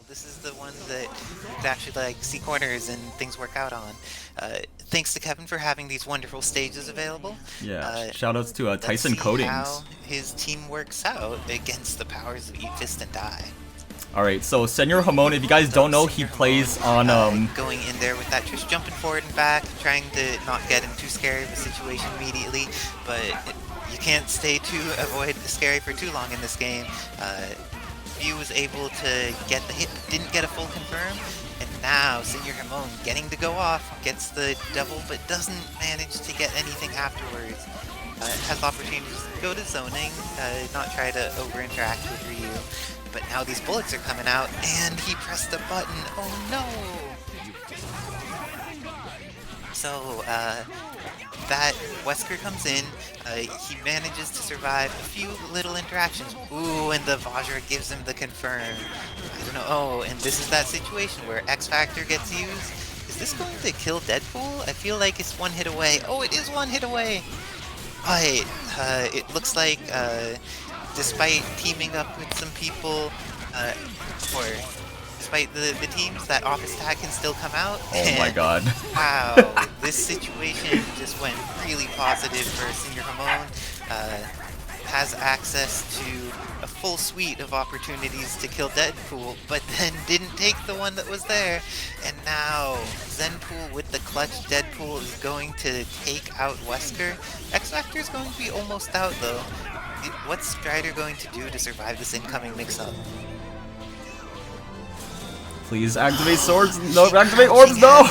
This is the one that you could actually like see corners and things work out on. Thanks to Kevin for having these wonderful stages available. Yeah, Uh, shoutouts to let's Tyson see Coatings. how his team works out against the powers of Eat Fist and Die. Alright, so Senor Hamon, if you guys So don't know, he Senor Ramon plays on going in there with that Trish jumping forward and back, trying to not get in too scary of a situation immediately, but you can't stay too avoid scary for too long in this game. View was able to get the hit, didn't get a full confirm, and now Senor Ramon getting to go off, gets the double, but doesn't manage to get anything afterwards. Has opportunities to go to zoning, not try to over-interact with Ryu. But now these bullets are coming out, and he pressed the button. Oh no! So, that Wesker comes in, he manages to survive a few little interactions. Ooh, and the Vajra gives him the confirm. I don't know. Oh, and this is that situation where X Factor gets used. Is this going to kill Deadpool? I feel like it's one hit away. Oh, it is one hit away! But, it looks like, despite teaming up with some people, or despite the teams, that office tag can still come out. oh my And god. wow, this situation just went really positive for Senor Ramon. Has access to a full suite of opportunities to kill Deadpool, but then didn't take the one that was there. And now Zenpool with the clutch Deadpool is going to take out Wesker. X Factor is going to be almost out though. What's Strider going to do to survive this incoming mix-up? Please activate swords. No, activate orbs, no!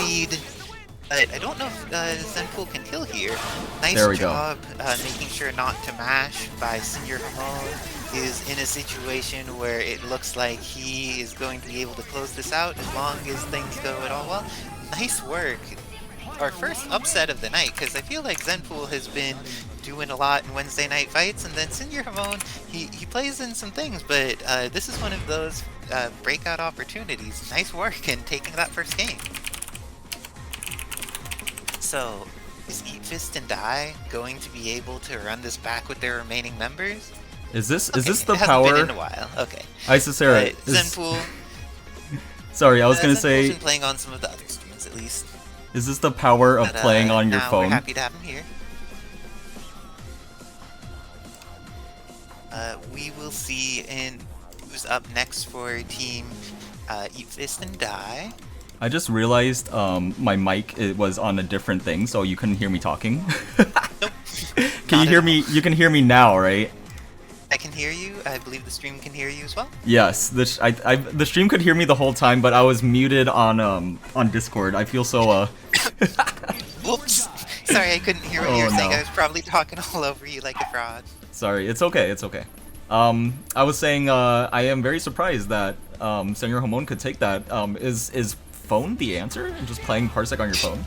I don't know if Zenpool can kill here. Nice There we job making sure not to mash by Senor Ramon. Is in a situation where it looks like he is going to be able to close this out as long as things go at all well. Nice work. Our first upset of the night, because I feel like Zenpool has been doing a lot in Wednesday night fights, and then Senor Ramon, he plays in some things, but this is one of those breakout opportunities. Nice work in taking that first game. So, is Eat Fist and Die going to be able to run this back with their remaining members? Is this Okay, the it hasn't been power? in a while. Okay. Isocera. Zenpool. Sorry, I was gonna Zenpool's say, been playing on some of the other streams at least. is this the power of But, playing on your now phone? we're happy to have him here. We will see in who's up next for team Eat Fist and Die. I just realized my mic it was on a different thing, so you couldn't hear me talking. Nope. Can you hear me? You can hear me now, right? I can hear you. I believe the stream can hear you as well. Yes, the stream could hear me the whole time, but I was muted on Discord. I feel so Whoops. Sorry, I couldn't hear what you Oh, were saying. no. I was probably talking all over you like a fraud. Sorry, it's okay, it's okay. I was saying I am very surprised that Senor Hamon could take that. Is phone the answer? And just playing Parsec on your phone?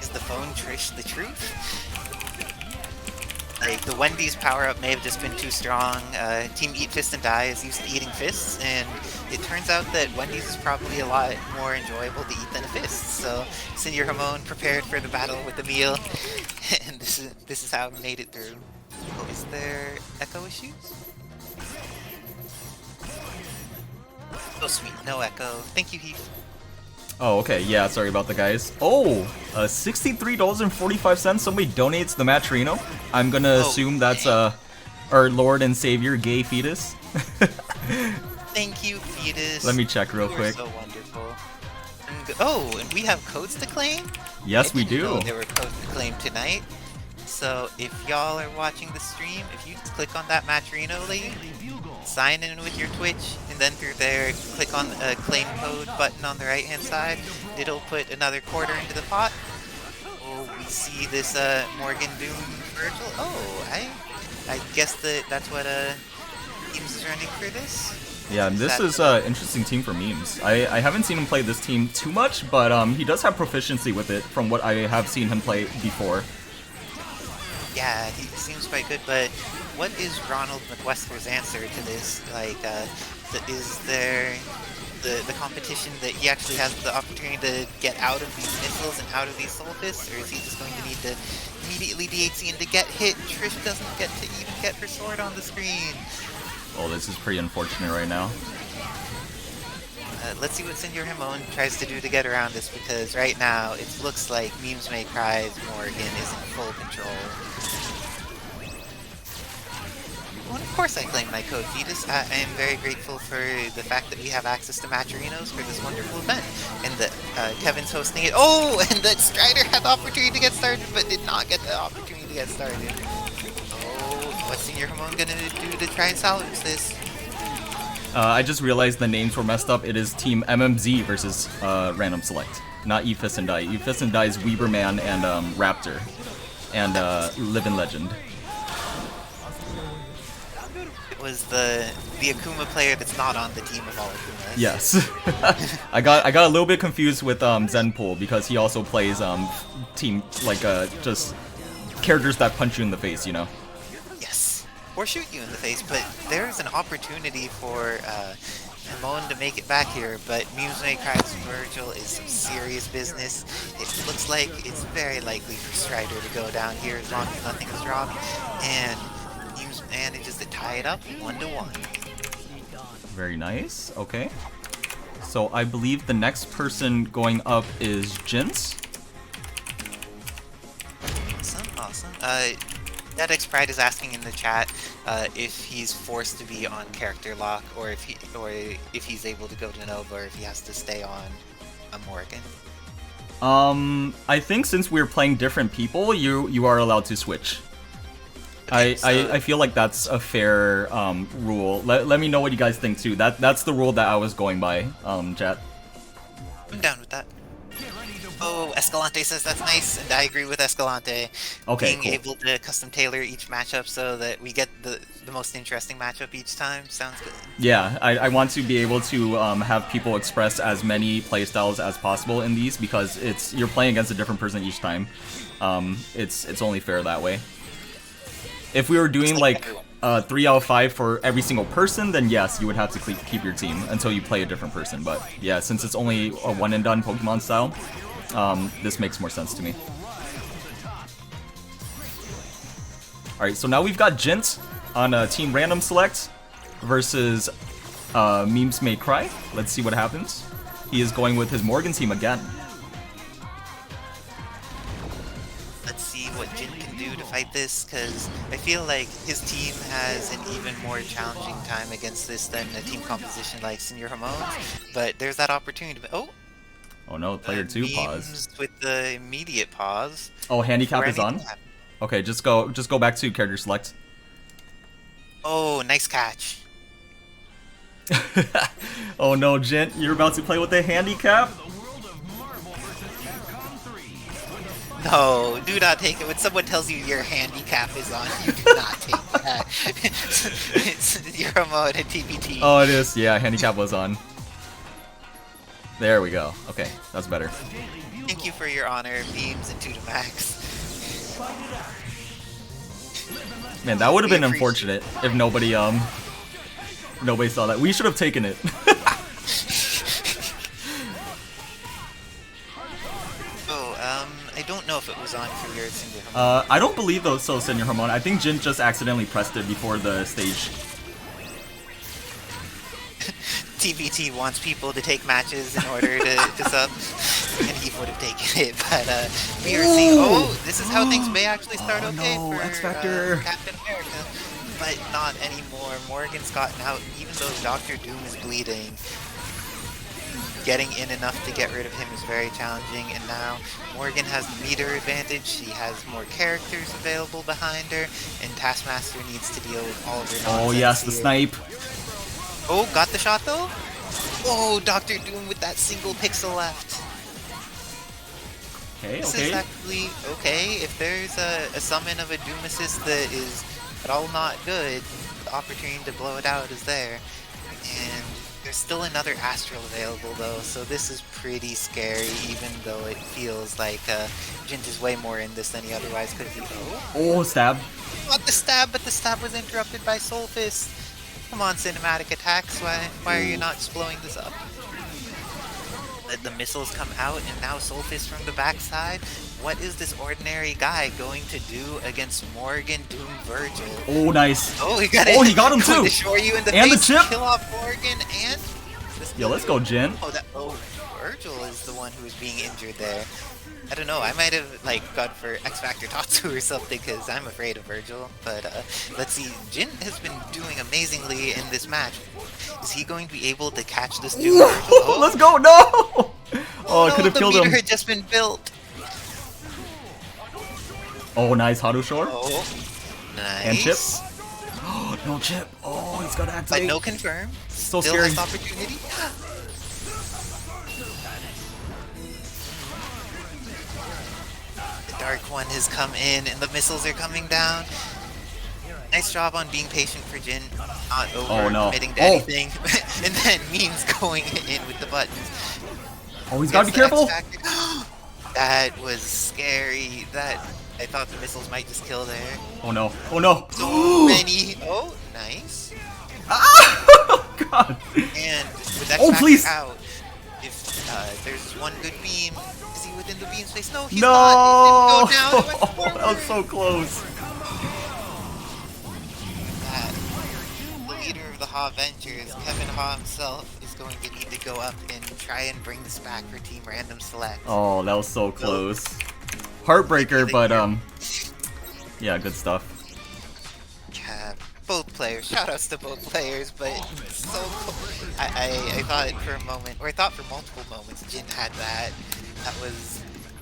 Is the phone Trish the truth? Like, the Wendy's power-up may have just been too strong. Team Eat Fist and Die is used to eating fists, and it turns out that Wendy's is probably a lot more enjoyable to eat than a fist. So, Senor Ramon prepared for the battle with the meal, and this is how he made it through. Is there echo issues? Oh sweet, no echo. Thank you, Heath. Oh, okay, yeah, sorry about the guys. Oh, $63.45, somebody donates the Matrino. I'm gonna assume that's our Lord and Savior, Gay Fetus. Thank you, Fetus. Let me check real You're quick. so wonderful. And we have codes to claim? Yes, we I didn't know do. there were codes to claim tonight. So if y'all are watching the stream, if you just click on that Matrino link, sign in with your Twitch, and then through there, click on the claim code button on the right-hand side. It'll put another quarter into the pot. Oh, we see this Morgan Doom Virgil. Oh, I guess that's what teams is running for this. Yeah, this is an interesting team for memes. I haven't seen him play this team too much, but he does have proficiency with it from what I have seen him play before. Yeah, he seems quite good, but what is Ronald McWester's answer to this? Like, is there the competition that he actually has the opportunity to get out of these missiles and out of these soul fists, or is he just going to need to immediately DHC and to get hit? Trish doesn't get to even get her sword on the screen. Oh, this is pretty unfortunate right now. Let's see what Senor Jamon tries to do to get around this, because right now it looks like Memes May Cry's Morgan is in full control. Well, of course I claim my code, Vetus. I am very grateful for the fact that we have access to Matcherinos for this wonderful event, and that Kevin's hosting it. Oh, and that Strider had the opportunity to get started, but did not get the opportunity to get started. Oh, what's Senor Jamon gonna do to try and salvage this? I just realized the names were messed up. It is Team MMZ versus Random Select, not Ephis and Die. Ephis and Die is Weaverman and Raptor, and Living Legend. It was the Akuma player that's not on the team of all Akumas. Yes, I got a little bit confused with Zenpool because he also plays team like just characters that punch you in the face, you know. Or shoot you in the face, but there's an opportunity for Jamon to make it back here, but Memes May Cry's Virgil is some serious business. It looks like it's very likely for Strider to go down here as long as nothing is wrong, and Memes manages to tie it up 1-1. Very nice, okay. So I believe the next person going up is Jintz. Awesome. Dedex Pride is asking in the chat if he's forced to be on character lock, or if he's able to go to Nova, or if he has to stay on a Morgan. I think since we're playing different people, you are allowed to switch. Okay, I feel like that's a fair rule. Let me know what you guys think too. That's the rule that I was going by, chat. I'm down with that. Oh, Escalante says that's nice, and I agree with Escalante. Okay, Being able to custom tailor each matchup so that we get the most interesting matchup each time sounds good. Yeah, I want to be able to have people express as many playstyles as possible in these, because you're playing against a different person each time. It's only fair that way. If we were doing like 3 out of 5 for every single person, then yes, you would have to keep your team until you play a different person. But yeah, since it's only a one and done Pokemon style, this makes more sense to me. Alright, so now we've got Jint on Team Random Select versus Memes May Cry. Let's see what happens. He is going with his Morgan team again. Let's see what Jint can do to fight this, because I feel like his team has an even more challenging time against this than a team composition like Senor Jamon. But there's that opportunity. Oh no, player 2 pause. With the immediate pause. Oh, handicap is on? Okay, just go back to character select. Oh, nice catch. Oh no, Jint, you're about to play with the handicap? No, do not take it. When someone tells you your handicap is on, you do not take that. It's your remote and TBT. Oh, it is. Yeah, handicap was on. There we go. Okay, that's better. Thank you for your honor, Beams and Tudor Max. Man, that would have been unfortunate if nobody saw that. We should have taken it. I don't know if it was on for your Senor Jamon. I don't believe so, Senor Jamon. I think Jin just accidentally pressed it before the stage. TBT wants people to take matches in order to sub, and he would have taken it, but we are seeing. Oh, this is how things may actually start for X-Factor. Captain America, but not anymore. Morgan's gotten out, even though Dr. Doom is bleeding. Getting in enough to get rid of him is very challenging, and now Morgan has the meter advantage. She has more characters available behind her, and Taskmaster needs to deal with all of her nonsense. Oh yes, the here. snipe. Oh, got the shot though? Oh, Dr. Doom with that single pixel left. Okay, This okay. is actually okay. If there's a summon of a Doom Assist that is at all not good, the opportunity to blow it out is there. And there's still another Astral available though, so this is pretty scary, even though it feels like Jint is way more in this than he otherwise could be. Oh, stab. Not the stab, but the stab was interrupted by Soul Fist. Come on, cinematic attacks, why are you not just blowing this up? Let the missiles come out, and now Soul Fist from the backside. What is this ordinary guy going to do against Morgan, Doom, Virgil? Oh, nice. Oh, he got it. Oh, he got him too. To shore you in the And face, the chip. kill off Morgan, and This Yo, let's go, Jin. Oh, Virgil is the one who was being injured there. I don't know, I might have, like, gone for X Factor Tatsu or something, because I'm afraid of Virgil. But, let's see, Jin has been doing amazingly in this match. Is he going to be able to catch this dude? Oh. Let's go, no! Oh, I could have killed him. The meter had just been built. Oh, nice Haru Shore. Oh, nice. And chip. Oh, no chip. Oh, he's got to activate. But no confirm. So Still scary. has opportunity. The Dark One has come in, and the missiles are coming down. Nice job on being patient for Jin, not over-committing to anything, and then Memes going in with the buttons. Oh, he's gotta be careful! That was scary. I thought the missiles might just kill there. Oh no, oh no! So many. Oh, nice. Oh god! And with that please! out, if there's one good beam, is he within the beam space? No, he's no! not. It didn't go down. It went forward. That was so close. The leader of the Ha Ventures, Kevin Ha himself, is going to need to go up and try and bring this back for Team Random Select. Oh, that was so close. Heartbreaker, but yeah, good stuff. Yeah, both players. Shoutouts to both players, but so cool. I thought for a moment, or I thought for multiple moments, Jin had that.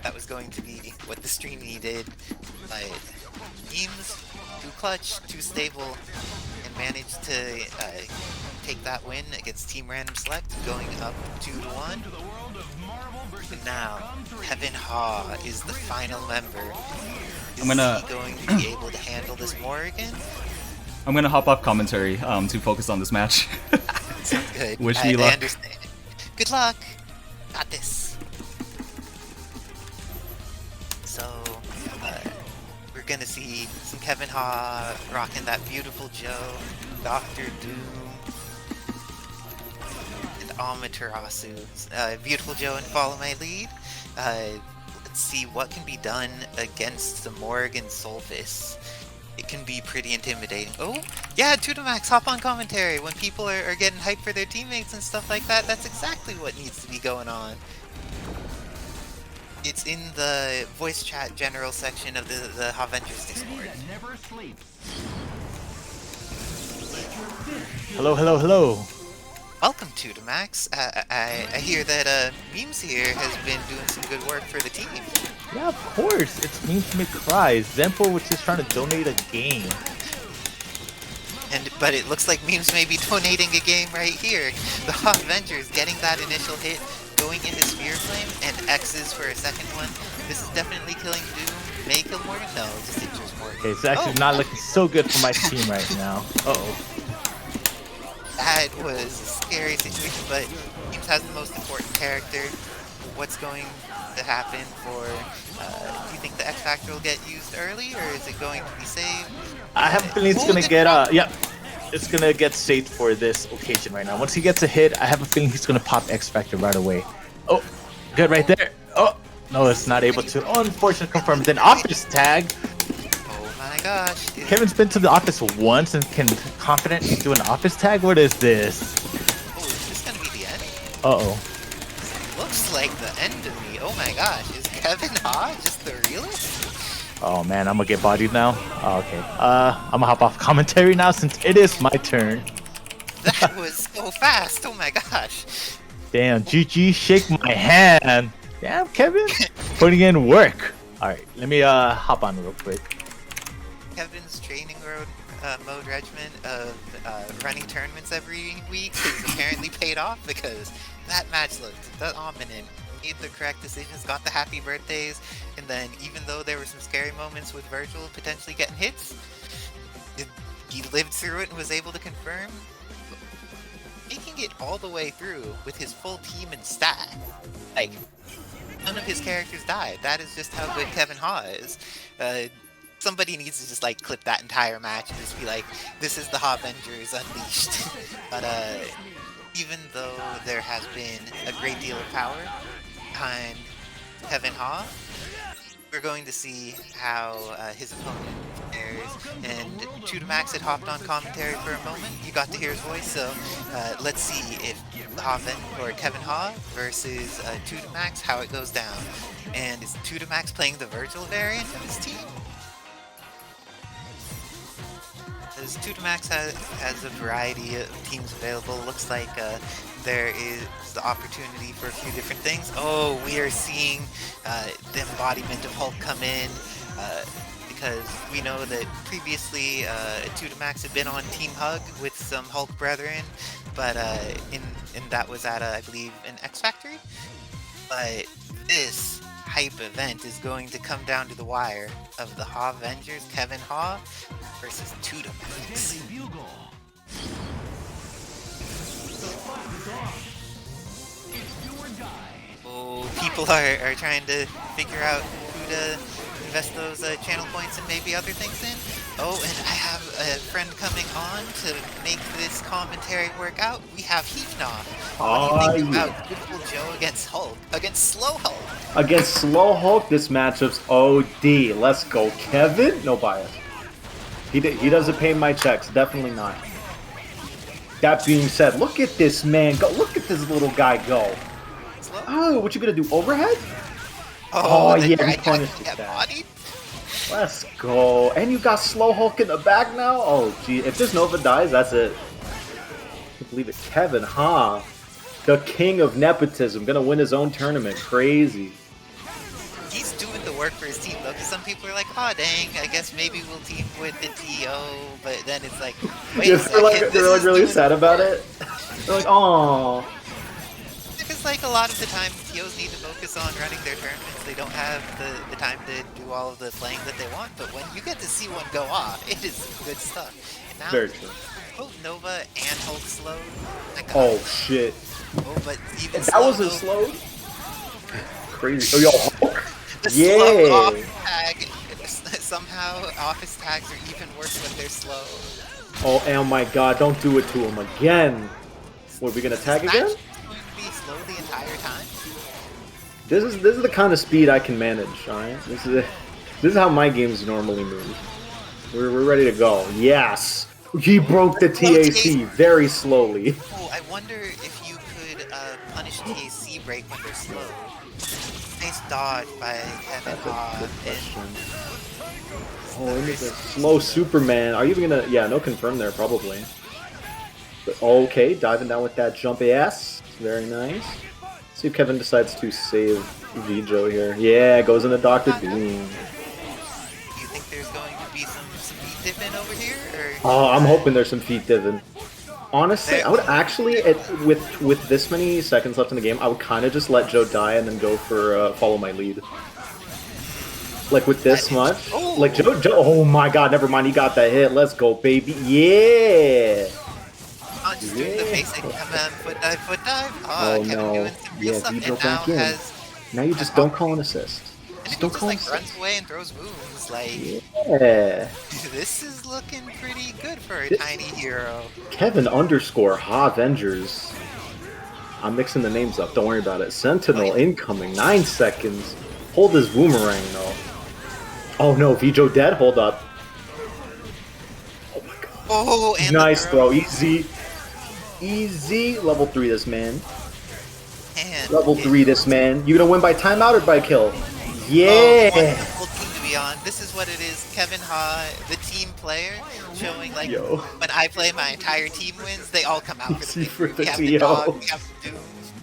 That was going to be what the stream needed. But Memes, too clutch, too stable, and managed to take that win against Team Random Select, going up 2-1. And now, Kevin Ha is the final member. Is he going to be able to handle this Morrigan? I'm gonna hop off commentary to focus on this match. Sounds good. Wish me luck. I understand. Good luck. Got this. So, we're gonna see some Kevin Ha rocking that beautiful Joe, Dr. Doom, and Amaterasu. Beautiful Joe and Follow My Lead. Let's see what can be done against the Morrigan Solvis. It can be pretty intimidating. Oh, yeah, Tudor, hop on commentary when people are getting hyped for their teammates and stuff like that. That's exactly what needs to be going on. It's in the voice chat general section of the Ha Ventures Discord. Hello, hello, hello. Welcome, Tudamax. I hear that Memes here has been doing some good work for the team. Yeah, of course. It's Memes to make cries. Zempo was just trying to donate a game. But it looks like Memes may be donating a game right here. The Ha Ventures getting that initial hit, going into Sphere Flame, and X's for a second one. This is definitely killing Doom. May kill Morgan? No, it just injures Morgan. Okay, it's actually not looking so good for my team right now. Uh-oh. That was a scary situation, but Memes has the most important character. What's going to happen for... do you think the X Factor will get used early, or is it going to be saved? I have a feeling it's gonna get... yep. It's gonna get saved for this occasion right now. Once he gets a hit, I have a feeling he's gonna pop X Factor right away. Oh, good right there. Oh, no, it's not able to. Oh, unfortunately confirmed. Then office tag. Oh my gosh. Kevin's been to the office once and can confidently do an office tag? What is this? Oh, is this gonna be the end? Uh-oh. Looks like the end to me. Oh my gosh, is Kevin Ha just the realist? Oh man, I'm gonna get bodied now. Oh, okay. I'm gonna hop off commentary now since it is my turn. That was so fast. Oh my gosh. Damn, GG, shake my hand. Damn, Kevin, putting in work. All right, let me hop on real quick. Kevin's training mode regimen of running tournaments every week has apparently paid off, because that match looked dominant. Made the correct decisions, got the happy birthdays, and then even though there were some scary moments with Virgil potentially getting hits, he lived through it and was able to confirm, making it all the way through with his full team and stat. Like, none of his characters died. That is just how good Kevin Ha is. Somebody needs to just like clip that entire match and just be like, this is the Ha Avengers unleashed. But even though there has been a great deal of power behind Kevin Ha, we're going to see how his opponent And Tudor had hopped on commentary for a moment. You got to hear his voice, so let's see if Haven or Kevin Ha versus Tudor, how it goes down. And is Tudor playing the Virgil variant of his team? As Tudor has a variety of teams available. Looks like there is the opportunity for a few different things. Oh, we are seeing the embodiment of Hulk come in. Because we know that previously Tudor had been on Team Hug with some Hulk brethren, but and that was at I believe an X Factory. But this hype event is going to come down to the wire of the Ha Avengers, Kevin Ha versus Tudor. Oh, people are trying to figure out who to invest those channel points and maybe other things in. Oh, and I have a friend coming on to make this commentary work out. We have Heath now. What do you think about Beautiful Joe against Hulk? Against Slow Hulk? Against Slow Hulk, this matchup's OD. Let's go, Kevin. No bias. He doesn't pay my checks. Definitely not. That being said, look at this man go. Look at this little guy go. Slow? Oh, what you gonna do? Overhead? Oh yeah, he punished get that. bodied? Let's go. And you got Slow Hulk in the back now? Oh, gee. If this Nova dies, that's it. I can't believe it. Kevin, huh? The king of nepotism. Gonna win his own tournament. Crazy. He's doing the work for his team, though, because some people are like, oh, dang, I guess maybe we'll team with the TO, but then it's like, wait a second, they're like really sad about it. They're like, oh. Because, like, a lot of the time, TOs need to focus on running their tournaments. They don't have the time to do all of the playing that they want, but when you get to see one go off, it is good stuff. And now, Very true. both Nova and Hulk slowed. Oh, shit. Oh, but even That wasn't slow. Crazy. Oh, yo, Hulk. The slow Yeah. off tag. Somehow, office tags are even worse when they're slow. Oh my god, don't do it to him again. What, are we gonna tag again? Going to be slow the entire time. This is the kind of speed I can manage, alright? This is how my games normally move. We're ready to go. Yes! He broke the TAC very slowly. Oh, I wonder if you could punish TAC break when they're slow. Nice dodge by Kevin Ha. Oh, look at the slow Superman. Are you even gonna... Yeah, no confirm there, probably. But, okay, diving down with that jump ass. Very nice. See if Kevin decides to save Vijo here. Yeah, goes into Dr. Doom. Do you think there's going to be some feet dipping over here? Or? Oh, I'm hoping there's some feet diving. Honestly, I would actually, with this many seconds left in the game, I would kind of just let Joe die and then go for follow my lead. Like with this much, like Joe. Oh my God! Never mind. He got that hit. Let's go, baby. Yeah. Oh, just doing the basic foot dive. Oh, Kevin no. doing some real stuff, Vijo and now back in. has. Now you just don't call an assist. And Just he don't just call an like assist. runs away and throws moves. Like, Yeah. this is looking pretty good for a tiny hero. Kevin _ Ha Avengers. I'm mixing the names up. Don't worry about it. Sentinel incoming. 9 seconds. Hold his boomerang though. Oh no, Vijo dead? Hold up. Oh my god. Oh, and Nice throw. Easy. Easy. Level 3 this man. And Level 3 this man. You gonna win by timeout or by kill? Yeah. Wonderful team to be on. This is what it is. Kevin Ha, the team player, showing like Yo. when I play, my entire team wins. They all come out for the For victory. the We have the TO. dog. We have the Doom.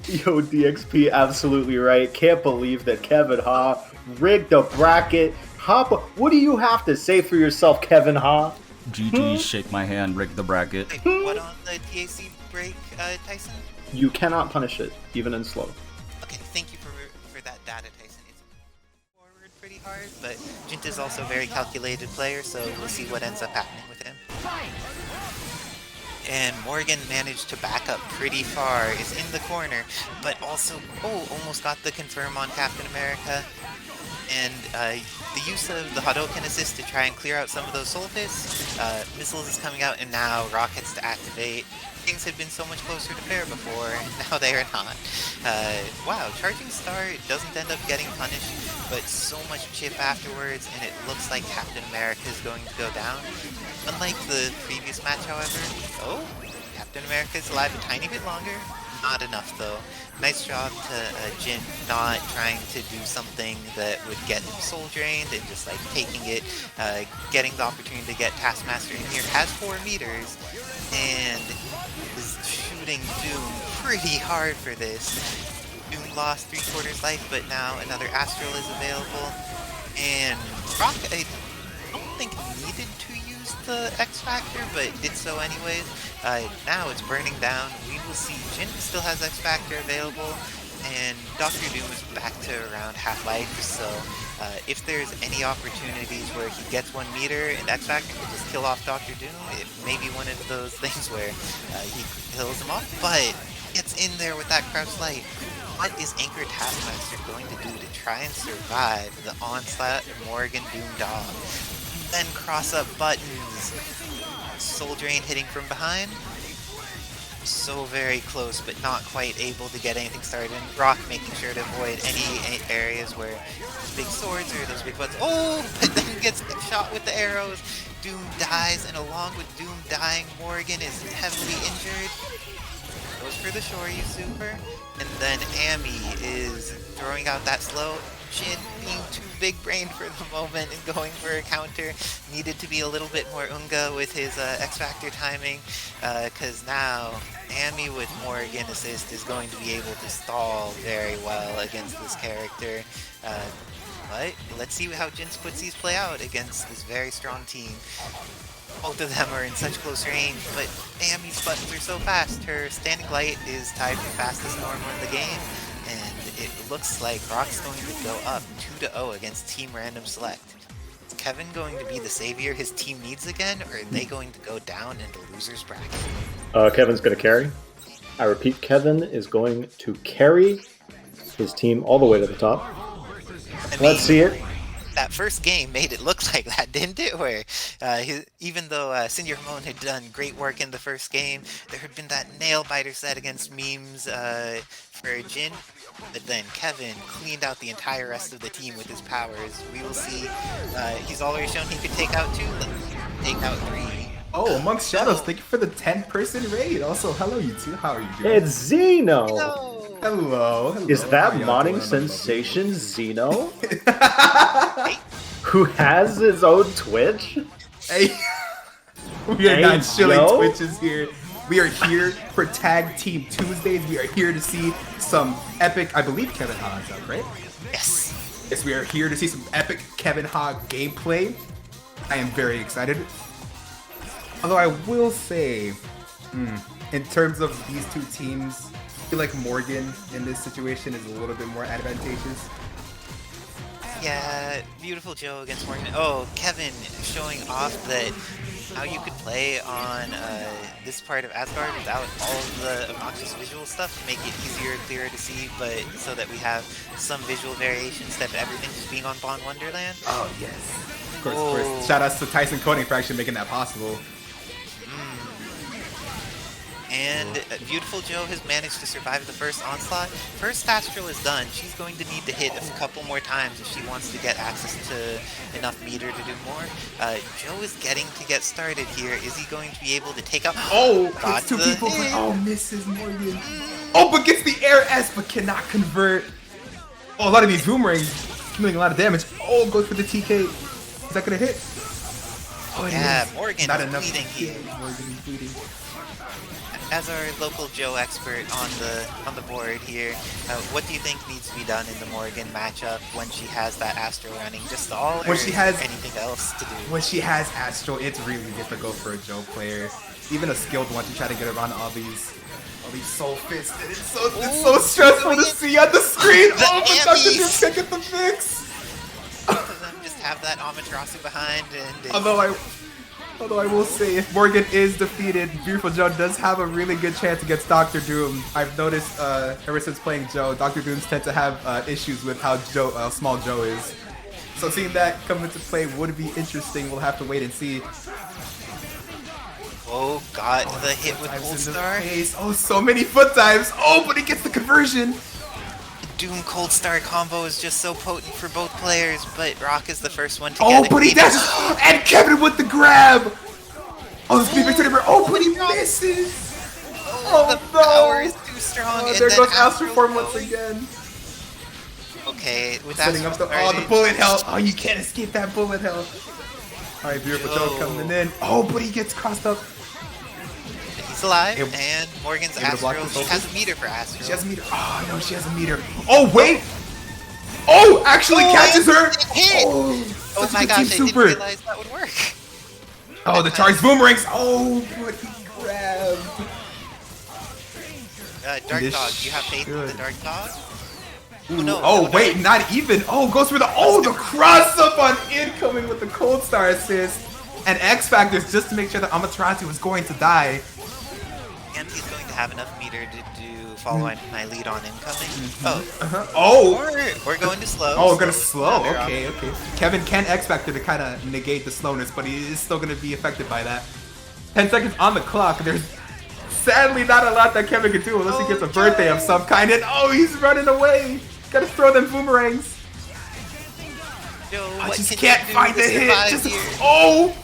Yo, DXP, absolutely right. Can't believe that Kevin Ha rigged the bracket. Hop, what do you have to say for yourself, Kevin Ha? GG, shake my hand, rig the bracket. Wait, what on the TAC break, Tyson? You cannot punish it, even in slow. Okay, thank you for that data, Tyson. It's forward pretty hard, but Jint is also a very calculated player, so we'll see what ends up happening with him. And Morgan managed to back up pretty far, is in the corner, but also, almost got the confirm on Captain America. And the use of the Hadouken assist to try and clear out some of those soul fists. Missiles is coming out, and now rockets to activate. things had been so much closer to fair before, and now they are not. Wow, Charging Star doesn't end up getting punished, but so much chip afterwards, and it looks like Captain America is going to go down. Unlike the previous match, however, oh, Captain America is alive a tiny bit longer. Not enough, though. Nice job to Jin not trying to do something that would get him soul drained and just like taking it, getting the opportunity to get Taskmaster in here. Has 4 meters and is shooting Doom pretty hard for this. Doom lost 3/4 life, but now another Astral is available. And Rock, I don't think needed to use the X Factor, but did so anyways. Now it's burning down. We will see Jin still has X Factor available, and Dr. Doom is back to around half life, so if there's any opportunities where he gets 1 meter and X Factor can just kill off Dr. Doom, it may be one of those things where he kills him off, but gets in there with that Crouch Light. What is Anchor Taskmaster going to do to try and survive the onslaught of Morgan Doom Dog? Then cross up buttons. Soul Drain hitting from behind. So very close, but not quite able to get anything started. And Rock making sure to avoid any areas where big swords or those big buttons. Oh, but then gets shot with the arrows. Doom dies, and along with Doom dying, Morgan is heavily injured. Goes for the Shoryu super, and then Amy is throwing out that slow. Jin being too big-brained for the moment and going for a counter. Needed to be a little bit more Unga with his X-Factor timing, because now Amy with Morgan assist is going to be able to stall very well against this character. But let's see how Jin's footsies play out against this very strong team. Both of them are in such close range, but Amy's buttons are so fast. Her standing light is tied for fastest normal in the game, and it looks like Rock's going to go up 2-0 against Team Random Select. Is Kevin going to be the savior his team needs again, or are they going to go down in the loser's bracket? Kevin's going to carry. I repeat, Kevin is going to carry his team all the way to the top. Let's see it. That first game made it look like that, didn't it? Where even though Senor Jamon had done great work in the first game, there had been that nail biter set against memes for Jin. But then Kevin cleaned out the entire rest of the team with his powers. We will see. He's already shown he could take out 2, take out 3. Oh, Amongst Shadows, thank you for the 10-person raid. Also, hello you two. How are you doing? It's Zeno. Hello. Is that How y'all Modding doing? Sensation Zeno? Who has his own Twitch? Hey, we are Hey, not shilling yo. Twitches here. We are here for Tag Team Tuesdays. We are here to see some epic, I believe Kevin Ha's up, right? Yes. Yes, we are here to see some epic Kevin Ha gameplay. I am very excited. Although I will say, in terms of these two teams, I feel like Morgan in this situation is a little bit more advantageous. Yeah, beautiful Joe against Morgan. Oh, Kevin showing off that how you could play on this part of Asgard without all of the obnoxious visual stuff to make it easier and clearer to see, but so that we have some visual variation instead of everything just being on Bond Wonderland. Oh, yes. Of course. Shout outs to Tyson Coding for actually making that possible. And beautiful Joe has managed to survive the first onslaught. First Astral is done. She's going to need to hit a couple more times if she wants to get access to enough meter to do more. Joe is getting to get started here. Is he going to be able to take out... Oh, got hits 2 the people. hit. Oh, misses Morgan. Oh, but gets the air S, but cannot convert. Oh, a lot of these boomerangs doing a lot of damage. Oh, goes for the TK. Is that gonna hit? Oh, it Yeah, is. Morgan Not is enough bleeding here. Morgan is bleeding. As our local Joe expert on the board here, what do you think needs to be done in the Morgan matchup when she has that Astral running? Just all, When or she is has- there anything else to do? When she has Astral, it's really difficult for a Joe player. Even a skilled one to try to get around all these soul fists. And it's so stressful to see on the screen. The Oh, but Dr. Doom Emmys. can't get the fix. Both of them just have that Amaterasu behind, and it's- Although I will say, if Morgan is defeated, Beautiful Joe does have a really good chance against Dr. Doom. I've noticed ever since playing Joe, Dr. Dooms tend to have issues with how small Joe is. So seeing that come into play would be interesting. We'll have to wait and see. Oh, got the hit with Dives Cold in the Star. face. Oh, so many foot dives. Oh, but he gets the conversion. Doom Cold Star combo is just so potent for both players, but Rock is the first one to get Oh, it. but he dashes. And Kevin with the grab. Oh, this could be victory. Oh, but he misses. Oh, the no. power is too strong. Oh, and there then goes Astral Form Go. once again. Okay, with Setting up Astral the started, bullet hell. Oh, you can't escape that bullet hell. All right, beautiful Toad coming in. Oh, but he gets crossed up. He's alive, Able- and Morgan's able to block Astral. the She focus? has a meter for Astral. She has a meter. Oh, no, she has a meter. Oh, wait. Oh, actually catches her. Hit! Oh, Oh such my a good gosh, team I didn't super. realize that would work. Oh, the charged boomerangs. Oh, but he grabbed. Dark This Dog, you have faith in the should- Dark Dog? Oh, no, Oh, no, no. wait, not even. Oh, goes for the the cross up on incoming with the Cold Star assist. And X Factors just to make sure that Amaterasu was going to die. And he's going to have enough meter to do follow my lead on incoming. Oh, Oh, we're going to slow. oh, gonna slow. Another Okay, okay. Kevin can X Factor to kind of negate the slowness, but he is still gonna be affected by that. 10 seconds on the clock. There's sadly not a lot that Kevin can do unless he gets a birthday of some kind. And oh, he's running away. Gotta throw them boomerangs. Joe, I what just can can't you do find to the hit. survive Just here? oh,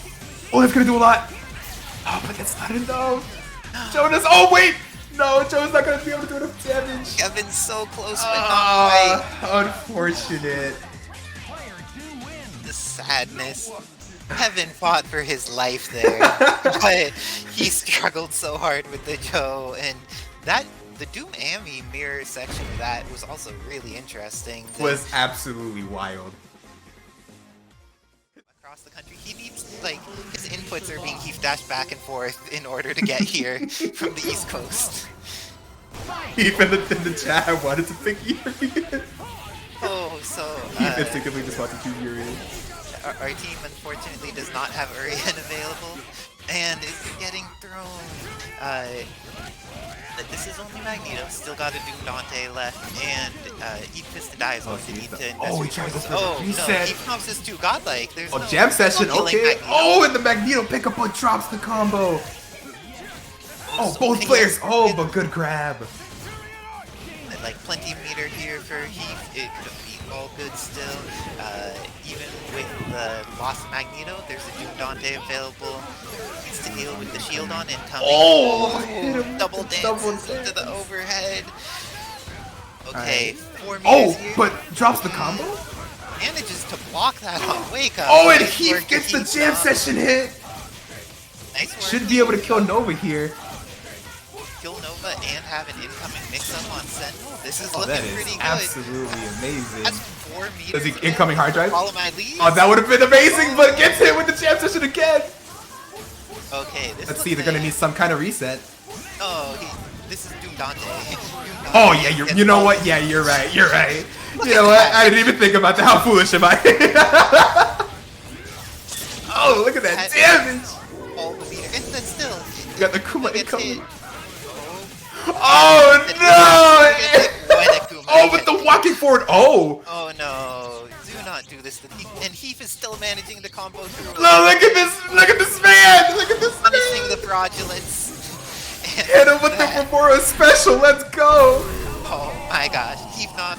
that's gonna do a lot. Oh, but that's not enough. Jonas. Oh wait, no, Joe's not gonna be able to do enough damage. Kevin's so close, but not quite. Unfortunate. The sadness. Kevin fought for his life there, but he struggled so hard with the Joe, and the Doom Ami mirror section of that was also really interesting. Was absolutely wild. Across the country, he needs, like, his inputs are being Heath dashed back and forth in order to get here from the East Coast. Even in the chat, I wanted to pick Urian. Oh, so Heath instinctively just wants to choose Urian. our team unfortunately does not have Urian available, and is getting thrown. This is only Magneto, still got a Doom Dante left, and Heath is to die as well, so need to invest Oh, he tries to resources. throw the Oh, no, reset. Heath Knobs is too godlike. There's Oh, no jam session, killing okay. Magneto. Oh, and the Magneto pickup but drops the combo. Oh, both players. Oh, but good grab. Like, plenty of meter here for Heath. It could be all good still. Even with the loss of Magneto, there's a Doom Dante available. Needs to deal with the shield on incoming. Oh, hit him with double the dance double into the overhead. Okay, Alright. 4 meters Oh, here. but drops the combo? Manages to block that on Wake Up. Oh, and Nice Heath work, gets the Heath. jam session hit. Nice work. Should be able to kill Nova here. Kill Nova and have an incoming mix-up on Sentinel. This is Oh, looking that is pretty good. absolutely amazing. That's 4 meters. Does he again. incoming hard drive? Follow my lead. Oh, that would have been amazing, but gets hit with the jam session again. Okay, this Let's see, they're gonna need some kind of reset. Oh, this is Doom Dante. Oh yeah, you know what? Yeah, you're right. You're right. You know what? I didn't even think about that. How foolish am I? Oh, look at that damage! All the meter, and then still. You got the Kuma gets hit. incoming. Oh no! Oh, but the walking forward. Oh! Oh no! Do not do this to Heath. And Heath is still managing the combo through. Look at this! Look at this man! Look at this Punishing man! the fraudulence. And Hit him with the Remora special. Let's go! oh my gosh, Heath not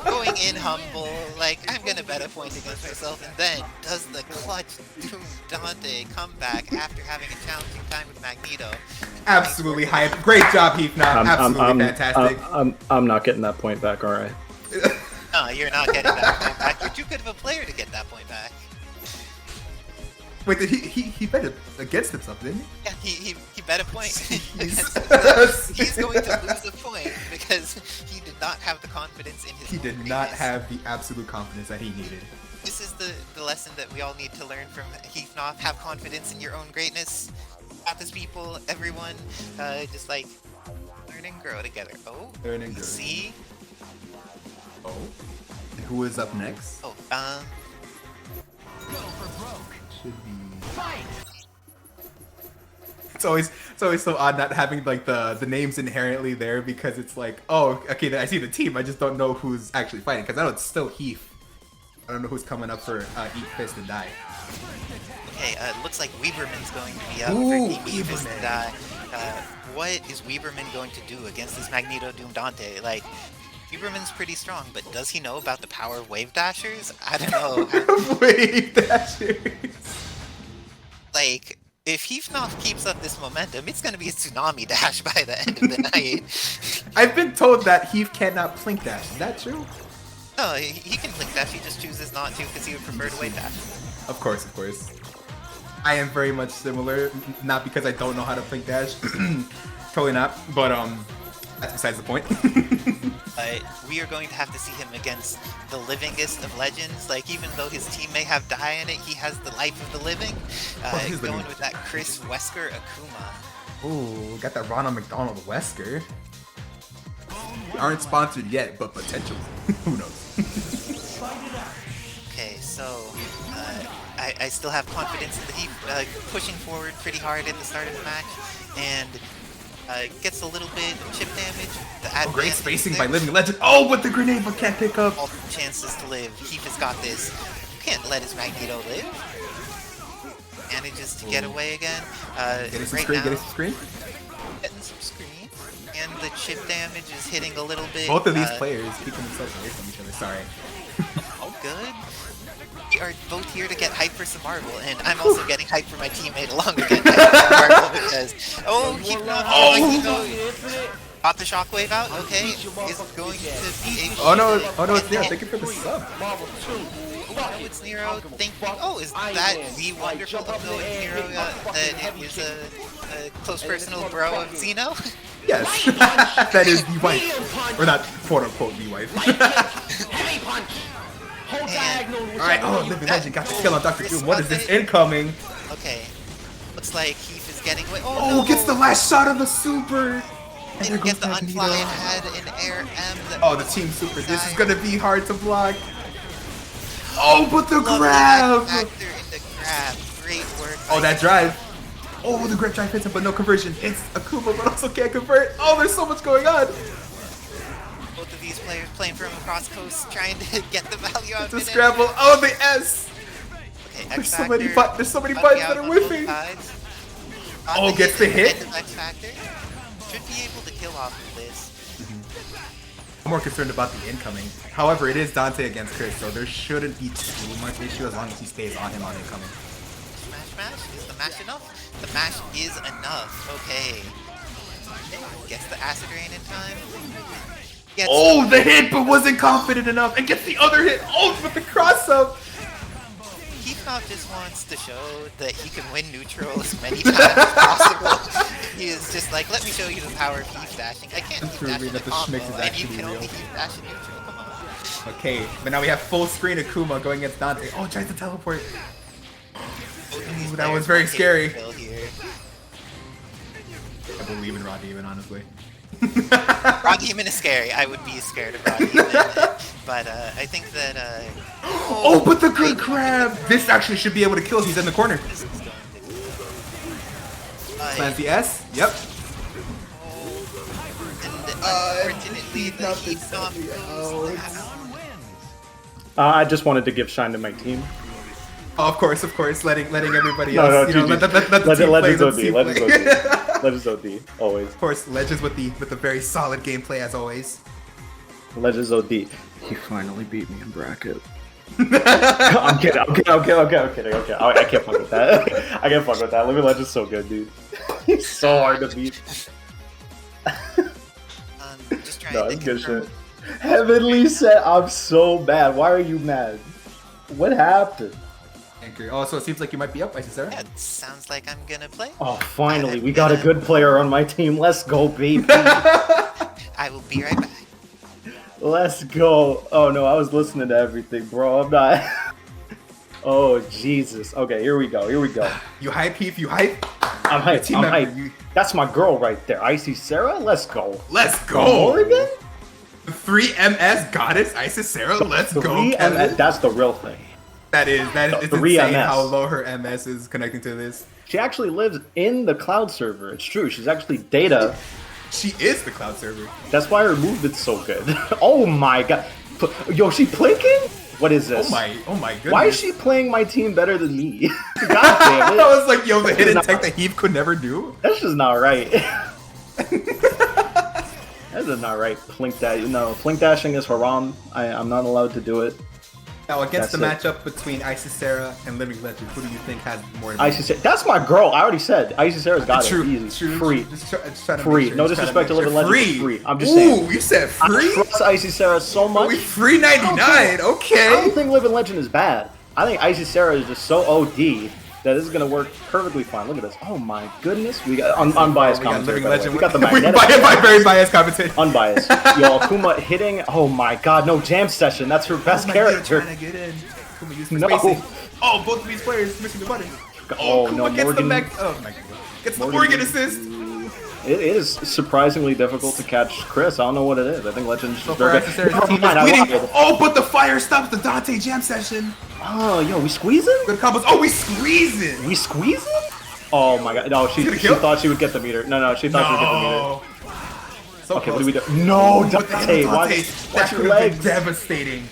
going in humble. Like, I'm gonna bet a point against myself, and then does the clutch Doom Dante comeback after having a challenging time with Magneto. Absolutely hype. Great job, Heath. Now, absolutely fantastic. I'm not getting that point back, alright. No, you're not getting that point back. You're too good of a player to get that point back. Wait, did he bet against himself, didn't he? Yeah, he bet a point. Jeez. He's going to lose a point because he did not have the confidence in his He own did not greatness. have the absolute confidence that he needed. This is the lesson that we all need to learn from Heath Knopf. Have confidence in your own greatness. Practice people, everyone, just like learn and grow together. Oh, Learn and grow. see? Oh. And who is up next? Oh, Should be. It's always so odd not having like the names inherently there because it's like, oh, okay, I see the team. I just don't know who's actually fighting because I know it's still Heath. I don't know who's coming up for Eat Fist and Die. Okay, looks like Weberman's going to be up Ooh, for Team Heath Weberman. and I. What is Weberman going to do against this Magneto Doom Dante? Like, Weberman's pretty strong, but does he know about the power of Wave Dashers? I don't know. Wave Dashers. Like, if Heath keeps up this momentum, it's going to be a tsunami dash by the end of the night. I've been told that Heath cannot Plink Dash. Is that true? No, he can Blink Dash, he just chooses not to because he would prefer to Wave Dash. Of course, of course. I am very much similar, not because I don't know how to Plink Dash. Totally not, but that's besides the point. We are going to have to see him against the livingest of legends. Like, even though his team may have die in it, he has the life of the living. He's Going living. with that Chris Wesker Akuma. Ooh, got that Ronald McDonald Wesker. We aren't sponsored yet, but potential. Who knows? Okay, so I still have confidence in the Heath pushing forward pretty hard at the start of the match, and gets a little bit of chip damage. The Oh, great advantage spacing there. by Living Legend. Oh, but the grenade but can't pick up. All chances to live. Heath has got this. Can't let his Magneto live. Manages to get away again. Getting some Right screen, now, getting some screen. getting some screen. And the chip damage is hitting a little bit. Both of these players keeping themselves away from each other. Sorry. Oh, good. We are both here to get hype for some Marvel, and I'm also getting hype for my teammate along with getting hype for some Marvel because Heath not got the shockwave out. Okay, is going to be able. Oh no! to Oh no! It's get Nero. the Thank you for the sub. Oh, it's Nero. Oh, is that the wonderful though it's Nero that is a close personal bro of Xeno? Yes, that is the wife, or not quote unquote the wife. Alright, oh, Living Legend got the kill on Dr. Doom. What is this incoming? Okay, looks like Heath is getting away. Oh, no. gets the last shot of the super. And there Didn't goes get the Magneto. unfly and had an air M. Oh, the team super. This is gonna be hard to block. Oh, but the Love grab. the factor in the grab. Great work. Oh, by that drive. Oh, the grab drive hits him, but no conversion. It's Akuma, but also can't convert. Oh, there's so much going on. both of these players playing from across coast trying to get the value out It's of a it. scramble. Oh, the S. Okay, There's X so many Factor there's so many bugging buttons out that are on both whiffing. sides. Oh, gets the hit. End of X Factor. Should be able to kill off of this. I'm more concerned about the incoming. However, it is Dante against Chris, so there shouldn't be too much issue as long as he stays on him on incoming. Smash. Is the mash enough? The mash is enough. Okay. Gets the acid rain in time. Gets Oh, the hit, but wasn't confident enough, and gets the other hit. Oh, with the cross up. Heath just wants to show that he can win neutral as many times as possible. He is just like, let me show you the power of Heath dashing. I can't Heath dash proving in that the the combo, schmick is and you actually can real. only Heath dash in neutral. Come on. Okay, but now we have full screen Akuma going against Dante. Oh, tries to teleport. Both of these Ooh, that players was very want scary. kill here. I believe in Raw Demon, honestly. Raw Demon is scary. I would be scared of Raw Demon. But I think that Oh, but the good grab! This actually should be able to kill if he's in the corner. this is going to be Plans the S. Yep. and unfortunately the Heath I just wanted to give shine to my team. Oh, of course, letting everybody No, else, no, let the team play, Legends let OD, the team Legends play. OD. Legends OD, always. Of course, Legends with the very solid gameplay as always. Legends OD. You finally beat me in bracket. I'm kidding. Okay. I can't fuck with that. I can't fuck with that. Living Legend's so good, dude. He's so hard to beat. just trying No, to it's good confirm. shit. Heavenly said, I'm so mad. Why are you mad? What happened? Angry. Oh, so it seems like you might be up, I see, Sarah. Yeah, it sounds like I'm gonna play. Oh, finally, we got a good player on my team. Let's go, baby. I will be right back. Let's go. Oh no, I was listening to everything, bro. I'm not. Oh Jesus. Okay, here we go. You hype, Heath, you hype. I'm hyped. Team I'm member, hyped. you- That's my girl right there. Icy Sarah. Let's go. Let's go. Morgan. 3MS Goddess Isis Sarah, let's go, 3 Kevin. MS. That's the real thing. That is it's 3 insane MS. how low her MS is connecting to this. She actually lives in the cloud server. It's true. She's actually data. She is the cloud server. That's why her movement's so good. Oh my god. Yo, she plinking? What is this? Oh my goodness. Why is she playing my team better than me? God damn it. I was like, yo, the hidden not- tech that Heath could never do. That's just not right. That's just not right. Plink dash. No, plink dashing is haram. I'm not allowed to do it. Now, against the That's matchup between Isis Sarah and Living Legend, who do you think has more? Isis Sarah. That's my girl. I already said. Isis Sarah's got it. Easy. Free. Just trying to Free. make sure, No just trying disrespect to make Living sure. Legend. Free. I'm just Ooh, saying. you said I free? trust Isis Sarah so much. We free 99. I don't Okay. think Living Legend is bad. I think Isis Sarah is just so OD that this is gonna work perfectly fine. Look at this. Oh my goodness. We got unbiased We got commentary. Living by the way. Legend. We got the We magnetic. by very biased commentator. Unbiased. Yo, Akuma hitting. Oh my god, no jam session. That's her best character. Trying to get in. Kuma used No. spacing. Oh, both of these players missing the button. Oh, Kuma no, gets the Morgan. mech. Oh my god. Gets the Morgan. Morgan assist. It is surprisingly difficult to catch Chris. I don't know what it is. I think Legend's So just far, very Isis good. Sarah's team Never is mind, I bleeding. lied. Oh, but the fire stops the Dante jam session. Oh, yo, we squeezing? Good combos. Oh, we squeezing. We squeezing? Oh my god. No, she gonna kill? thought she would get the meter. No, she thought she would get the meter. No. So Okay, what close. do we do? No, With the hit Dante, of watch Dante, that your could have been legs. devastating.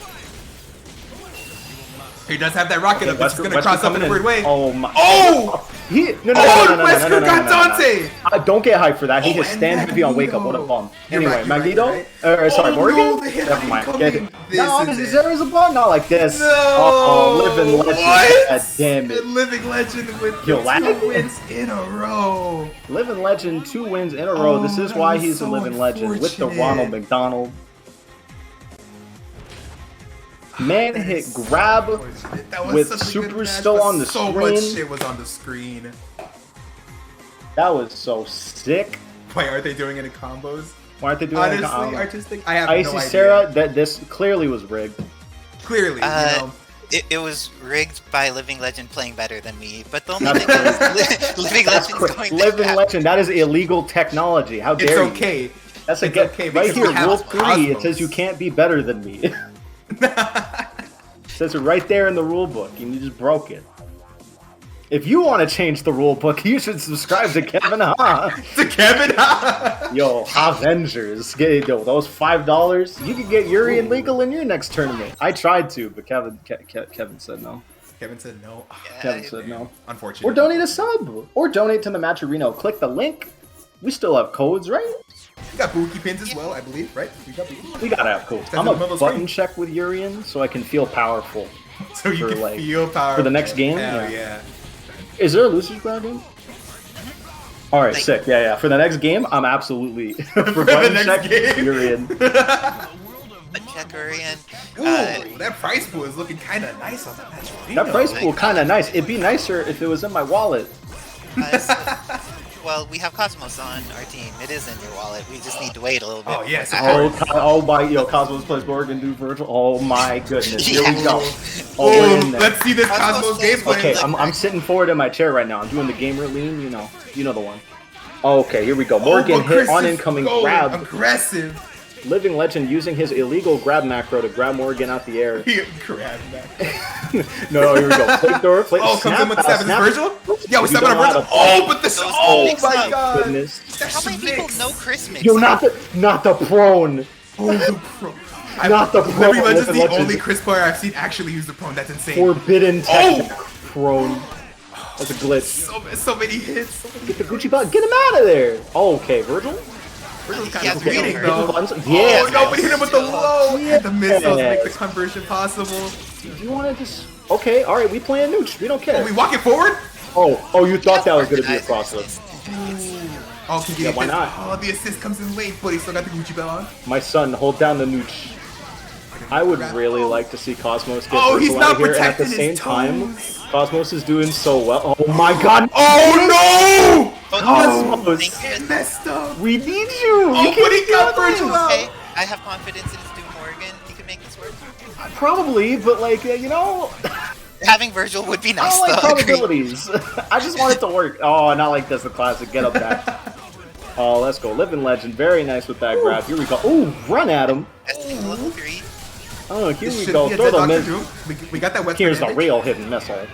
He does have that rocket up. It's Wesker- gonna Wesker cross up coming in a weird way. Oh my. Oh! He, no, Oh, Wesker got Dante! Don't get hyped for that. He Oh, just and stand heavy on wake up. Magneto. What a bum. You're Anyway, right, you're right, Magneto? you're right. Sorry, Oh, Morgan? no, the hit Never mind. incoming. Get it. This No, is this it. is Zera's a ball? Not like this. No! Oh, Living Legend. What? God damn it. The Living Legend with Yo, the lag? 2 wins in a row. Living Legend, 2 wins in a row. Oh, This is that why was he's a so Living Legend with the unfortunate. Ronald McDonald. Man That hit is grab unfortunate. That was with such a good Super match, still but on the so much screen. shit was on the screen. That was so sick. Why aren't they doing any combos? Why aren't they doing Honestly, it? artistic. I have Icy no idea. Sarah, that this clearly was rigged. Clearly, you know. It was rigged by Living Legend playing better than me, but the only That's thing is Living That's Legend's cra- going Living back. Legend, that is illegal technology. How It's dare you? okay. That's a It's get okay right because here, we have rule 3. It Cosmos. says you can't be better than me. It says it right there in the rule book, and you just broke it. If you want to change the rule book, you should subscribe to Kevin Ha. To Kevin. Yo, Avengers. Yo, those $5, you can get Yuri and legal in your next tournament. I tried to, but Kevin said no. Kevin said no. Kevin said no. Unfortunately. Or donate a sub. Or donate to the Matcherino. Click the link. We still have codes, right? We got Buki pins as well, I believe, right? We got Buki. We gotta have codes. Says I'm in a the middle of the button screen. check with Urian so I can feel powerful. So you For, can like, feel power for the next game? Hell Yeah. yeah. Is there a losers ground game? Alright, Like- sick. Yeah. For the next game, I'm absolutely for the button next check game. Urian. A checker in. Ooh, that price pool is looking kind of nice on the match. That price pool kinda nice. It'd be nicer if it was in my wallet. Well, we have Cosmos on our team. It is in your wallet. We just need to wait a little bit. Oh, yes, for of that. course. Oh my, yo, Cosmos plays Morgan, do virtual. Oh my goodness, here we Yeah. go. Oh, we're in Oh, there. let's see this Cosmos Cosmos plays gameplay. Okay, I'm sitting forward in my chair right now. I'm doing the gamer lean, you know the one. Okay, here we go. Morgan but hit Chris on is incoming going grab. Aggressive. Living Legend using his illegal grab macro to grab Morgan out the air. He grabbed that. No, here we go. Flip door, flip. Oh, comes in with the snap, seven. snap. Virgil? Yeah, we You step on a don't know how Virgil. to- Oh, but this. Those Oh mix my up. god. Goodness. That's How many people mix. know Chris mix? Yo, not the prone. Oh, the pro. Not the pro. Living Legend's the Living Legend. only Chris player I've seen actually use the prone. That's insane. Forbidden Oh! tech prone. That's a glitch. So many hits. So many Get the Gucci button. Get him out of there. Oh, okay, Virgil. Virgil's He kind has of bleeding Virgil. though. Buttons. Oh Yeah. no, but hit him with the low. Yeah. The missiles make the conversion possible. Do you want to just? Okay, all right. We playing nooch. We don't care. Oh, we walk it forward. Oh, you thought that was gonna be a Organizers. crossover. Oh, can you Yeah, get why this? not? Oh, the assist comes in late, but he still got the Gucci belt on. My son, hold down the nooch. I would really like to see Cosmos get Oh, he's Virgil not out of here, and at the protecting same his time, toes. Cosmos is doing so well. Oh my God! Oh Cosmos, Thank no! you. It messed up. we need you. Oh, You but he can't got do this. Virgil out. Okay, I have confidence in Stu Morgan. He can make this work. Probably, but like you know, Having Virgil would be I nice, don't like though. Agreed. probabilities. I just want it to work. Oh, not like this. The classic. Get up back. Oh, let's go. Living Legend. Very nice with that grab. Here we go. Ooh, run at him. That's level 3. Oh, here This we should go. be a Throw the deadlock miss. to do. We got that Western Here's the advantage. real hidden missile.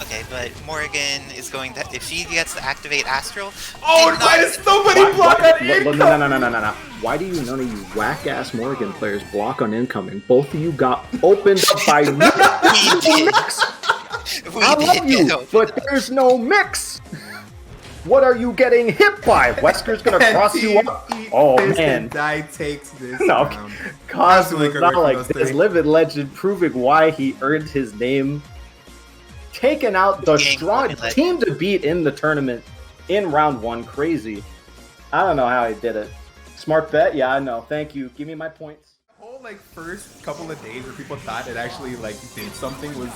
Okay, Okay, but Morgan is going to, if she gets to activate Astral. Oh, did why not- does nobody block on incoming? No. Why do you none of you whack-ass Morgan players block on incoming? Both of you got opened up by me. We I did love you, get opened but up. there's no mix. What are you getting hit by? Wesker's gonna cross you up. Oh man. Die takes this No, round. Cosmo Absolutely is correct not from like those this. three. Living legend proving why he earned his name. Taking out the Game strong Living Legend. team to beat in the tournament in round 1. Crazy. I don't know how he did it. Smart bet? Yeah, I know. Thank you. Give me my points. Whole like first couple of days where people thought it actually like did something was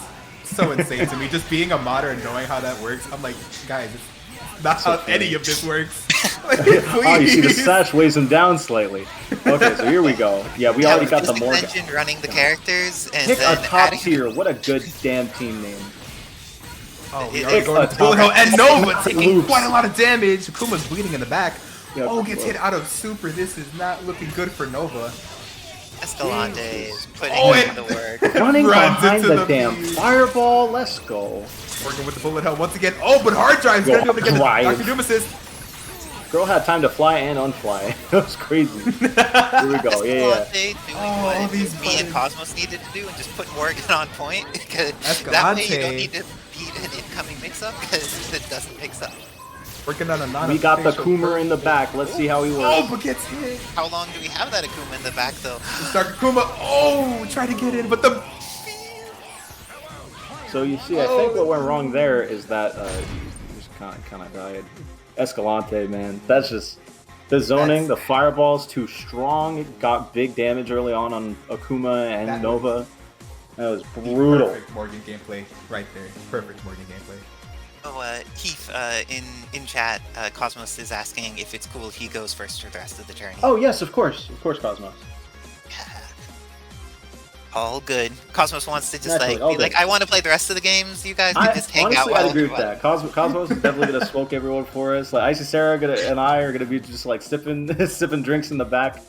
so insane to me. Just being a modder and knowing how that works, I'm like, guys, it's not how any of this works. Like, Oh, you see the please. sash weighs him down slightly. Okay, so here we go. Yeah, we already got the Mystic Morgan. Legend running the characters and Pick a then top adding tier. What a good damn team name. Oh, we It's already a going to top- bullet hell and Nova top taking loops. quite a lot of damage. Kuma's bleeding in the back. Yeah, Oh, gets hit out of super. This is not looking good for Nova. Escalante is putting Oh, in and- the work. Running Runs behind into the the damn beam. fireball. Let's go. Working with the bullet hell once again. Oh, but hard drive's gonna be able to get the Drive. Dr. Doom assist. Girl had time to fly and unfly. That was crazy. Here we go. Yeah. Escalante doing Oh, what these me and buttons. Cosmos needed to do and just put Morgan on point. Because that way you don't Escalante. need to beat an incoming mix-up because it doesn't mix up. Working on a non. We got the Coomer in the back. Let's see how he Oh, works. but gets hit. How long do we have that Akuma in the back though? Dr. Kuma. Oh, try to get in, but the. So you see, I think what went wrong there is that he just kind of died. Escalante, man, that's just the zoning. The fireball's too strong. It got big damage early on Akuma and That Nova. That was brutal. Perfect Morgan gameplay right there. Perfect Morgan gameplay. Oh, Heath, in chat, Cosmos is asking if it's cool if he goes first for the rest of the journey. Oh yes, of course, Cosmos. All good. Cosmos wants to just Naturally, like all be like, good. I want to play the rest of the games. You guys can just hang out Honestly, while I agree I with that. Cosmos is definitely gonna smoke everyone for us. Like Icy Sarah and I are gonna be just like sipping drinks in the back.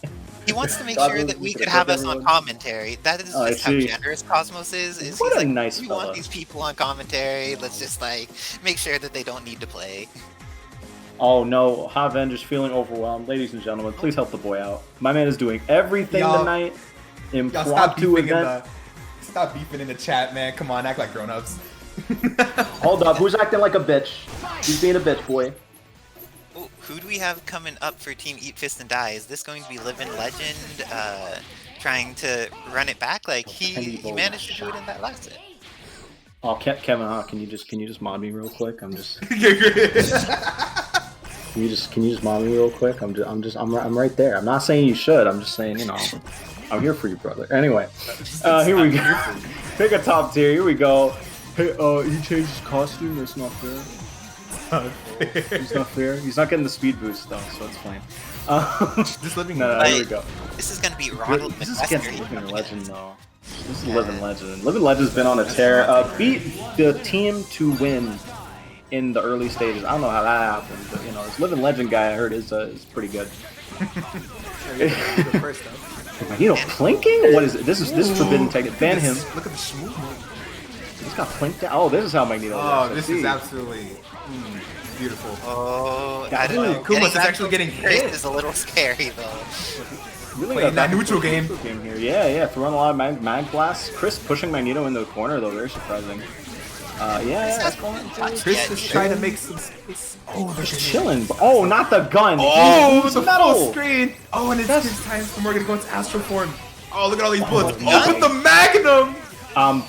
He wants to make Cosmos sure that is we gonna could have cook us on everyone. commentary. That is Oh, I just how see. generous Cosmos is. What he's a like, nice we fella. want these people on commentary. Let's just like make sure that they don't need to play. Oh no, Havender's feeling overwhelmed. Ladies and gentlemen, please help the boy out. My man is doing everything Y'all- tonight. Y'all stop Impromptu beefing event. Stop beefing in the chat, man. Come on, act like grown-ups. Hold up, who's acting like a bitch? He's being a bitch, boy. Ooh, who do we have coming up for Team Eat Fist and Die? Is this going to be Living Legend trying to run it back? Like he managed to do it in that last set. Oh, Kevin, can you just mod me real quick? I'm just. Can you just mod me real quick? I'm right there. I'm not saying you should. I'm just saying, I'm here for you, brother. Anyway, here we go. Pick a top tier. Here we go. Hey, he changed his costume. That's not fair. It's not fair. He's not getting the speed boost though, so it's fine. Just living. No, here we go. This is going to be Ronald This is McWesker. against Living Legend though. This is Living Legend. Living Legend's been on a tear. Beat the team to win in the early stages. I don't know how that happened, but this Living Legend guy I heard is pretty good. Plinking? What is it? This is forbidden technique. Ban him. Look at the smooth move. He's got plinked down. Oh, this is how Magneto Oh, works. I this see. is absolutely beautiful. Oh, Yeah, I don't know. Kuma's Getting actually getting Chris hit. is a little scary though. Really Playing that back and neutral forth game. here. Yeah, throwing a lot of mag blasts. Chris pushing Magneto into the corner though, very surprising. That's going Chris is trying to make some space. Oh, they're chilling. Oh, not the gun. Oh, He's the metal. full screen. Oh, and it's That's- his time for Morgan to go into astral form. Oh, look at all these bullets. Oh, nice. with the magnum. I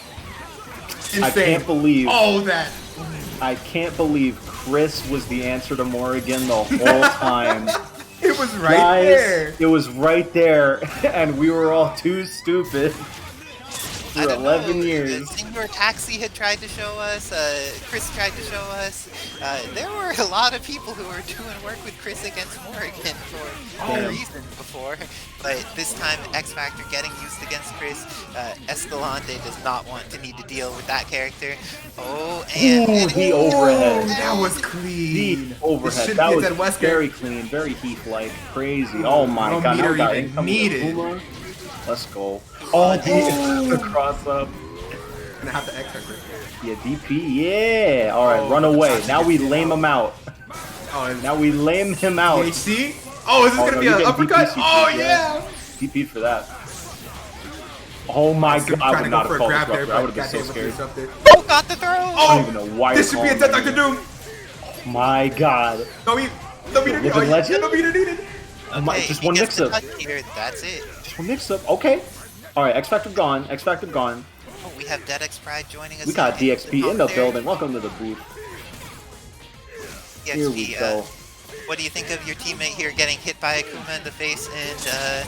Insane. can't believe. Oh, that. I can't believe Chris was the answer to Morrigan the whole time. It was right Guys, there. it was right there, and we were all too stupid I for don't 11 know. years. Senor Taxi had tried to show us. Chris tried to show us. There were a lot of people who were doing work with Chris against Morrigan for no reason before. But this time, X Factor getting used against Chris. Escalante does not want to need to deal with that character. Oh, and He Oh, overhead. that was clean. The overhead. Should That be was at Wesker. very clean, very Heath-like, crazy. Oh my No god, meter now even incoming needed. Akuma. Let's go. Oh, the cross up. gonna have to X Factor. Yeah, DP. Yeah. All right, Oh, run the away. Tachi Now we gets lame out. him out. Oh, is Now we lame him out. THC? Oh, is this Oh, gonna no, be you're an getting uppercut? DP, Oh, yeah. yeah! DP for that. Oh my god, I Trying would to not go have for a called grab this there, rupture. I but would have been so goddamn, scared. disrupted. Oh, got the throw! I don't even know why This you're should be a calling death me. Dr. Doom! My god. No meter needed. Oh, yeah, Legend? no meter needed. Okay, just he one gets the mix-up. touch here, that's it. Just one mix-up. Okay. Alright, X Factor gone. X Factor gone. Oh, we have Dead X Pride joining us. We got in DXP in the commentary. building. Welcome to the booth. DXP, Here we go. what do you think of your teammate here getting hit by Akuma in the face and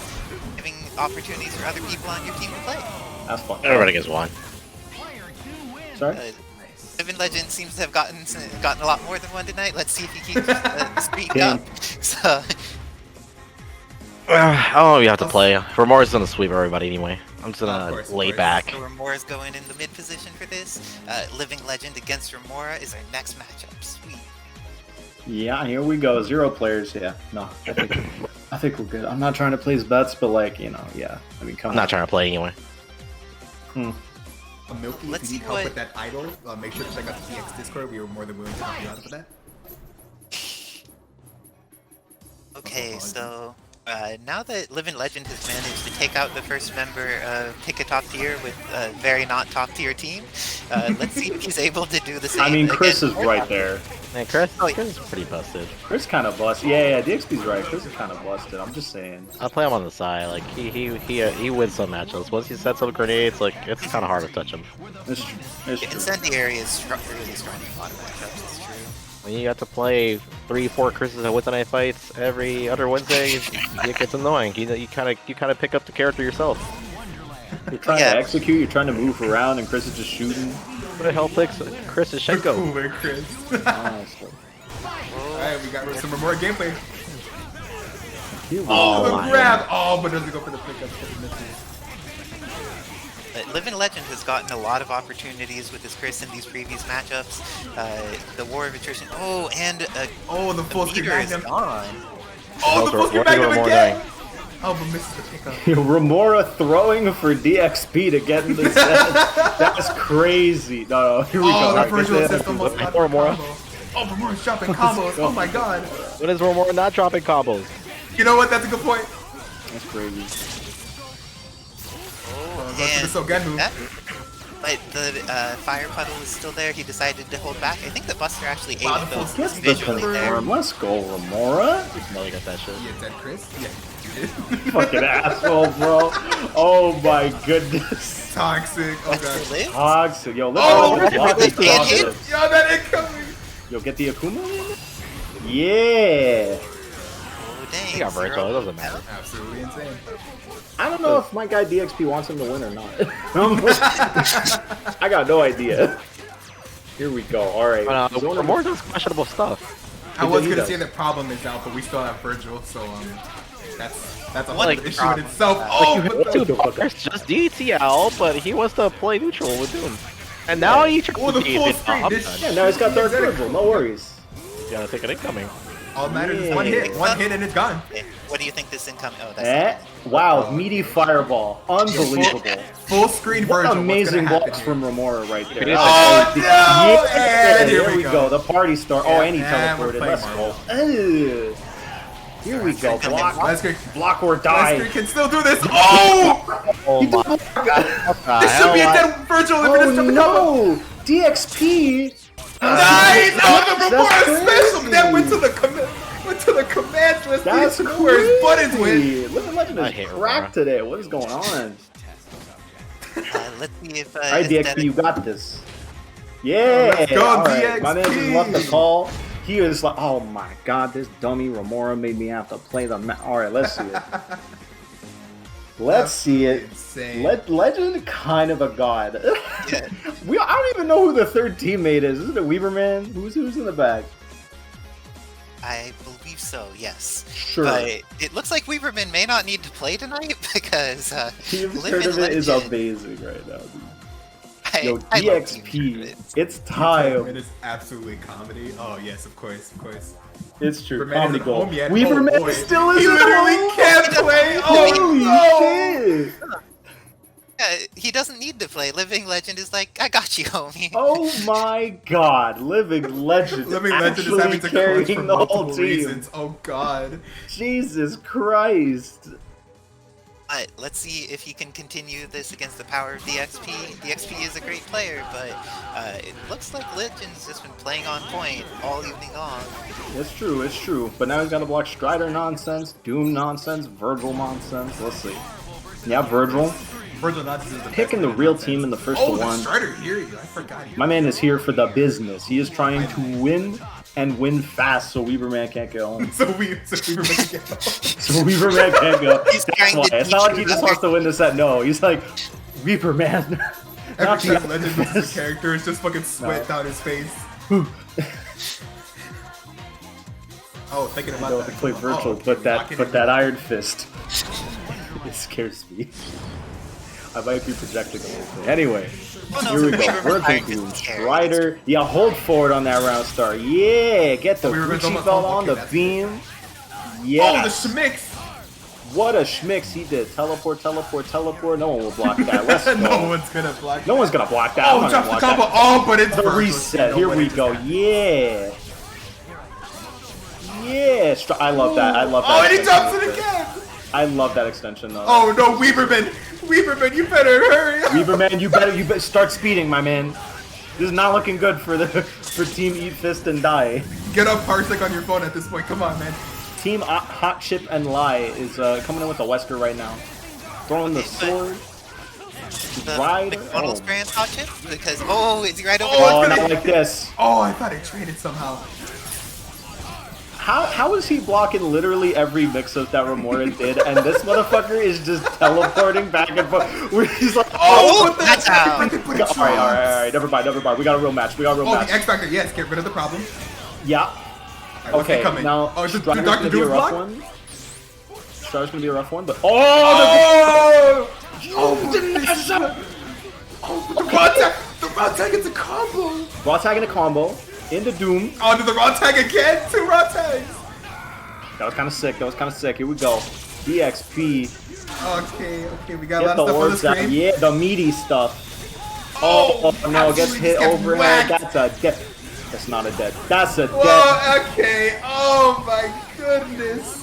giving opportunities for other people on your team to play? That's fun. Everybody gets one. Sorry? Living Legend seems to have gotten a lot more than one tonight. Let's see if he keeps speaking Damn. up. So, Oh, you have to play. Remorse gonna sweep everybody anyway. I'm just gonna Of course, of lay course. back. so Remora's going in the mid position for this. Living Legend against Remora is our next matchup. Sweet. Yeah, here we go. 0 players. Yeah. No. I think we're good. I'm not trying to place bets, but like, you know, yeah. I mean, come I'm on. not trying to play anyway. Milky, Let's if you see need help what- with that idol, make sure to check out the TX Discord. We were more than willing to help you out with that. Okay, so now that Living Legend has managed to take out the first member of Pick a Top Tier with a very not top tier team, let's see if he's able to do the same. I mean, Chris is again. right there. Man, Chris Oh, yeah. is pretty busted. Chris kind of busted. Yeah, DXP's right. Chris is kind of busted. I'm just saying. I play him on the side. Like he wins some matchups. Once he sets up grenades, like it's kind of hard to touch him. It's true. It's true. Incendiary is really strong in a lot of matchups, it's true. When you have to play 3-4 Chris's and Wednesday night fights every other Wednesday, it gets annoying. You kind of pick up the character yourself. You're trying Yeah. to execute. You're trying to move around, and Chris is just shooting. What the hell picks Chris is Shenko? Cooler, Chris. Honestly. Alright, we got some more gameplay. Here we Oh, go. the my grab! Oh, but doesn't go for the pickup. Living Legend has gotten a lot of opportunities with his Chris in these previous matchups. The War of Attrition. Oh, and Oh, the full screen meter is magnum. gone. Oh, the full screen What is magnum Remora again! doing? Oh, but misses the pickup. Remora throwing for DXP to get in the set. That's crazy. No, here we go. Oh, the Alright, virtual this is- system almost got Remora. combo. Oh, Remora's dropping combos. Oh my god. When is Remora not dropping combos? You know what? That's a good point. That's crazy. Oh, Go to the Sogen move. that- but the fire puddle is still there. He decided to hold back. I think the Buster actually ate Wow, the those full Gets the visually there. confirm. Let's go, Remora. No, you got that shit. Yeah, dead Chris? Yeah, you did. Fucking asshole, bro. Oh my goodness. Toxic. Oh That's god. the live? Toxic. Yo, let's Oh, go. Block really? this toxic. Hit? Yo, that incoming. Yo, get the Akuma in? Yeah. Oh, dang. He got virtual. It doesn't matter. Absolutely insane. I don't know if my guy DXP wants him to win or not. I got no idea. Here we go. All right. Remora does questionable stuff. I was He gonna does. say that problem is out, but we still have Virgil, so that's a whole Like, other issue in itself. Like Oh, you but have the, two bars, just DTL, but he wants to play neutral with Doom. And now he tries oh, the to full DT. screen. This Yeah, now he's got Dark shit is Virgil. No worries. You gotta take an incoming. All that matters is Yeah. one hit, and it's gone. Okay, what do you think this income? Oh, that's Eh? Wow, meaty fireball. Unbelievable. Full screen What Virgil. amazing what's gonna blocks happen from Remora right there. did Oh, no! Yeah, And here we go. The party star. Oh, and he Yeah, we're teleported. playing Let's go. Marvel. Ugh. Here we go. Block, Lescar, block or Lescar die. can still do this. Oh! Oh my This should be a dead Virgil if it Oh is from the combo. no! DXP. Nice! Oh, the That's Remora special. crazy. That went to the command list. That's These where his buttons went. crazy. Living Legend I is hate cracked Remora. today. What is going on? let's see if. All right, Aesthetic- DXP, you got this. Yeah. Let's go, All right. My man just DXP. left the call. He is like, oh my god, this dummy Remora made me have to play the. All right, let's see it. Let's see it. Insane. Legend, kind of a god. Yeah. I don't even know who the third teammate is. Is it a Weaverman? Who's in the back? I believe so, yes. Sure. But it looks like Weaverman may not need to play tonight because Team Living tournament is Legend- amazing right now. Dude. I- Yo, I love Team DXP, Tournament. it's It time. is absolutely comedy. Oh yes, of course, of course. It's true. Weaverman Comedy isn't goal. home yet. Weaverman Oh, boy. still He isn't literally home. can't play. Oh Holy no! shit! Yeah, he doesn't need to play. Living Legend is like, I got you, homie. Oh my god, Living Legend Living Legend is actually having to clutch for carrying the whole multiple team. reasons. Oh god. Jesus Christ. But let's see if he can continue this against the power of DXP. DXP is a great player, but it looks like Legend's just been playing on point all evening long. It's true. But now he's got to block Strider nonsense, Doom nonsense, Virgil nonsense. Let's see. Yeah, Virgil. Virgil Nonsense is the Picking the best real player team in the first Oh, to the one. Strider hear you. I forgot you. My man is here for the business. He is trying to win and win fast so Weaverman can't get home. So we were making it. So Weaverman can't go. He's That's trying why. to It's not like he teach just you wants to win the set. No, he's like, Weaverman. Every Not time the Legend loses a character, it's just fucking sweat down his face. Oh, thinking I about don't that. play Virtual, okay, but lock it in. that Iron Fist. It scares me. I might be projecting a little bit. Anyway, Oh, no, here we go. Weaverman Iron Virgil, Fist is scary. Strider. Yeah, hold forward on that round star. Yeah, get the Weaverman's Gucci almost belt home. on Okay, the that's beam. Oh, the Yes. schmicks! What a schmicks he did. Teleport. No one will block that. Let's go. No one's gonna block. No one's gonna block that. Oh, I'm not drop the gonna block combo. that. Oh, but it's The Virgil, reset. so you know Here what we it go. is. Yeah. Yeah. I love that. I love that. Oh, and he extension. drops it again! I love that extension though. Oh no, Weaverman! Weaverman, you better hurry up! Weaverman, you better start speeding, my man. This is not looking good for Team Eat Fist and Die. Get up Parsec on your phone at this point. Come on, man. Team Hot Chip and Lie is coming in with the Wesker right now. Throwing the sword. The Rider. McDonald's Oh. brand hot chip? Because, oh, is he right over Oh, Oh, there? not like this. Oh, I thought it traded somehow. How is he blocking literally every mix-up that Remora did, and this motherfucker is just teleporting back and forth? Where he's like, Oh, what the that's how. Put it all right. Never mind. We got a real match. Oh, the X Factor, yes, get rid of the problem. Yeah. Alright, what's Okay. coming? Now, Oh, did Strider's Dr. gonna be a Doom rough block? one. Strider's gonna be a rough one, but Oh! oh, The raw tag is a combo! raw tag in a combo into Doom. Oh, did the raw tag again? 2 raw tags! That was kind of sick. Here we go. DXP. Okay, we got a Get lot the of stuff on the orbs out. screen. Yeah, the meaty stuff. Oh no, gets absolutely hit just overhead. whacked. That's a dead. That's not a dead. That's a dead. Whoa, okay. Oh my goodness.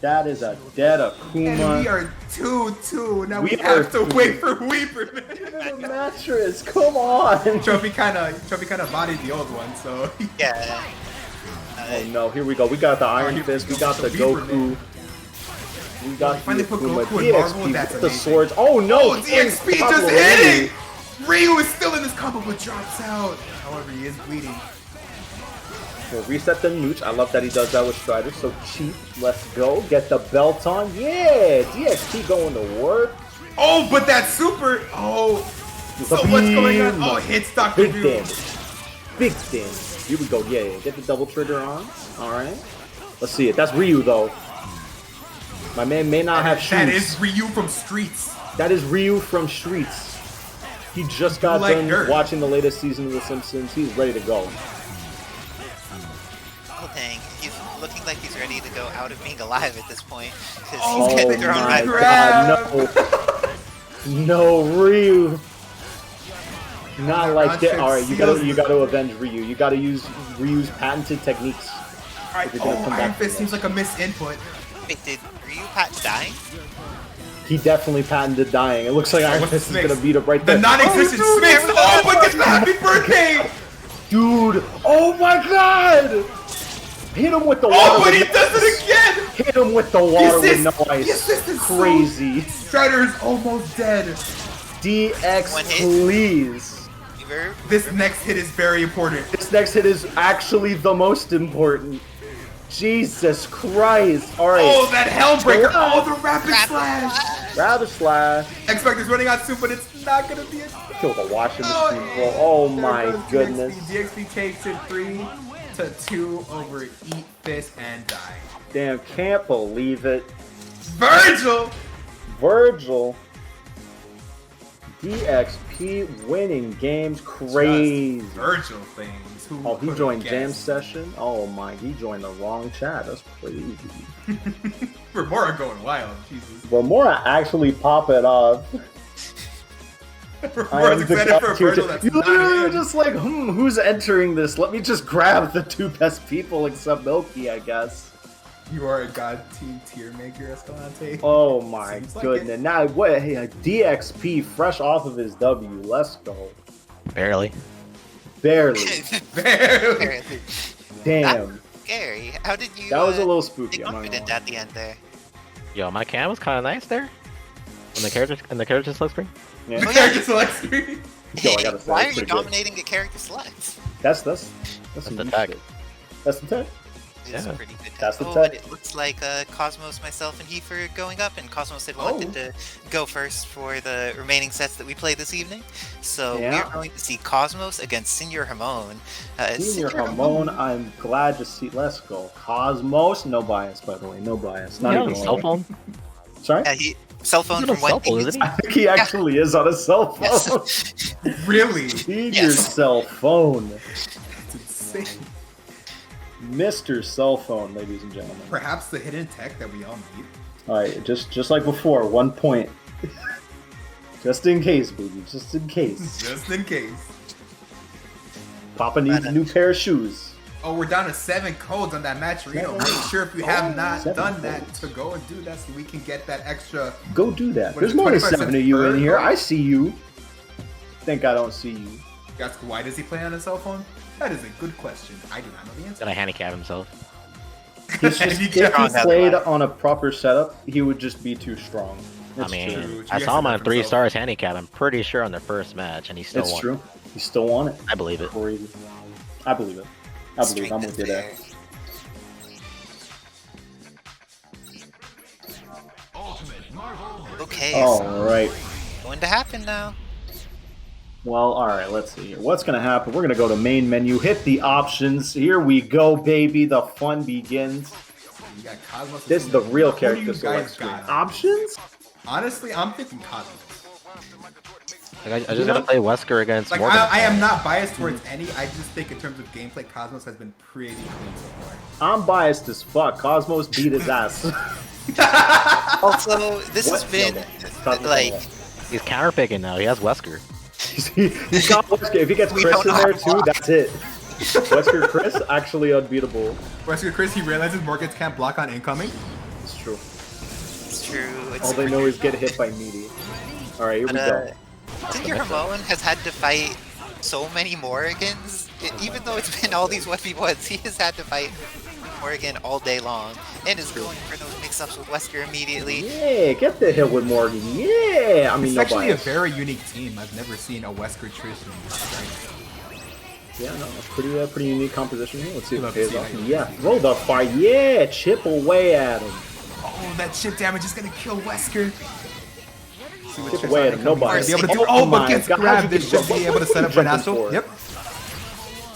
That is a dead And Akuma. we are 2-2. Now we We have are to 2-2. wait for Weaverman. The mattress, come on. Trophy kind of bodied the old one, so Yeah. Oh no, here we go. We got the Iron Fist. We got the Goku. We got the finally put Akuma. Goku in Marvel, DXP that's with the amazing. swords. Oh no! Oh, DXP just Pablo hitting! Ryu is still in this combo but drops out. However, he is bleeding. We'll reset the nooch. I love that he does that with Strider. So cheap. Let's go. Get the belt on. Yeah! DXP going to work. Oh, but that super. Oh, With so the what's going on? beam. Oh, hits Dr. Big Doom. damage. Big damage. Here we go. Yeah. Get the double trigger on. Alright. Let's see it. That's Ryu though. My man may not have shoes. That is Ryu from Streets. That is Ryu from Streets. He just got like done dirt. watching the latest season of The Simpsons. He's ready to go. Oh, dang. He's looking like he's ready to go out of being alive at this point. Because Oh, he's getting thrown my right God. God, no. No, Ryu. Not like that. Alright, you gotta avenge Ryu. You gotta use Ryu's patented techniques. Alright, You're gonna oh, come Iron back Fist to seems this. like a missed input. Wait, did Ryu Pat dying? He definitely patented dying. It looks like Iron What's the Fist is Smix? gonna beat up right The there. non-existent Oh, dude, Smix! Oh, but gets the happy birthday! Dude! Oh my god! Hit him with the water. Oh, but he with no does it ice. again! Hit him with the water with no The ice. assist is so- Crazy. Strider is almost dead. DX, One hit. please. Fever? This next hit is very important. This next hit is actually the most important. Jesus Christ. Alright. Oh, that Hellbreaker! Oh, the rapid slash! Rapid slash. X Factor's running out soon, but it's not gonna be a Kill the washing Oh, machine, bro. Oh there my goes goodness. DXP takes it 3-2 over Eat Fist and Die. Damn, can't believe it. Virgil! Virgil. DXP winning games. Crazy. Just Virgil things. Who Oh, he could've joined Jam guessed? Session? Oh my, he joined the wrong chat. That's crazy. Remora going wild. Jesus. Remora actually pop it off. I am the excited for a god tier Virgil 2. that's You're not in. just like, who's entering this? Let me just grab the 2 best people except Milky, I guess. You are a god team tier maker, Escalante. Oh my Seems like goodness. it. Now, what? Hey, a DXP fresh off of his W. Let's go. Barely. Barely. Apparently. Damn. Scary. How did you? That was a little Be spooky. I'm not gonna confident lie. at the end there. Yo, my cam was kind of nice there. In the character select screen. Yeah. The character select screen. Yo, I gotta say, Why are that's you pretty good. dominating at character selects? That's That's some the neat tag. shit. That's the tag. It's Yeah. pretty good. That's the oh, tech. but it looks like Cosmos, myself, and Heath are going up, and Cosmos had wanted to go first for the remaining sets that we play this evening. So Yeah. we're going to see Cosmos against Senor Jamon. Senior Jamon, I'm glad to see. Let's go. Cosmos, no bias, by the way, no bias. Not Yeah, even cell phone. Sorry? Yeah, cell phone He's on from a cell what? phone, isn't I think he actually is on a cell phone. Yes. Really? Senior Yes. cell phone. It's insane. Mr. Cell Phone, ladies and gentlemen. Perhaps the hidden tech that we all need. Alright, just like before, 1 point. Just in case, baby. Just in case. Just in case. Papa needs a new pair of shoes. Oh, we're down to 7 codes on that match, Reno. Make sure if you have not 7 done that codes. to go and do that so we can get that extra. Go do that. What There's is it, more than 25 7 of cents you per in here. code? I see you. Think I don't see you. Ask why does he play on a cell phone? That is a good question. I do not know the answer. Gonna handicap himself. He's just, He if he can't have played that. on a proper setup, he would just be too strong. I It's mean, true. I He saw him has on to 3 himself. stars handicap. I'm pretty sure on their first match, and he still It's won. true. He still won it. I believe it. Or even. I believe it. I believe. Strength I'm is with you there. there. Okay, so All right. going to happen now. Well, all right. Let's see here. What's gonna happen? We're gonna go to main menu. Hit the options. Here we go, baby. The fun begins. You got Cosmos. This is the real Who do you character select guys screen. got? Options? Honestly, I'm thinking Cosmos. Like, I just gotta play Wesker against Like, Morgan. I am not biased towards any. I just think in terms of gameplay, Cosmos has been pretty clean so far. I'm biased as fuck. Cosmos beat his ass. Also, this has What? been No, Cosmos like won. He's counterpicking now. He has Wesker. He's got Wesker. If he gets We Chris don't in know there how to too, that's it. Wesker Chris actually unbeatable. Wesker Chris, he realizes Morgans can't block on incoming. It's true. it's true. It's All they know is get hit by meaty. All right, here we go. Senor Jamon has had to fight so many Morgans, even though it's been all these 1v1s, he has had to fight Morgan all day long, and is going for those mix-ups with Wesker immediately. Yeah, get the hit with Morgan. Yeah, I mean It's no actually a bias. very unique team. I've never seen a Wesker Trish in this strength. Yeah, no, it's pretty unique composition here. Let's see if it Love to pays see off. how you Yeah, do throw the fire. Yeah, chip away at him. Oh, that chip damage is gonna kill Wesker. See what Chip Trish away at can him. come No here. bias. Be able to do. Oh Oh, my but gets God, grabbed. how'd you This get- should be what- able to what set are up you for jumping Nashville. for? Yep.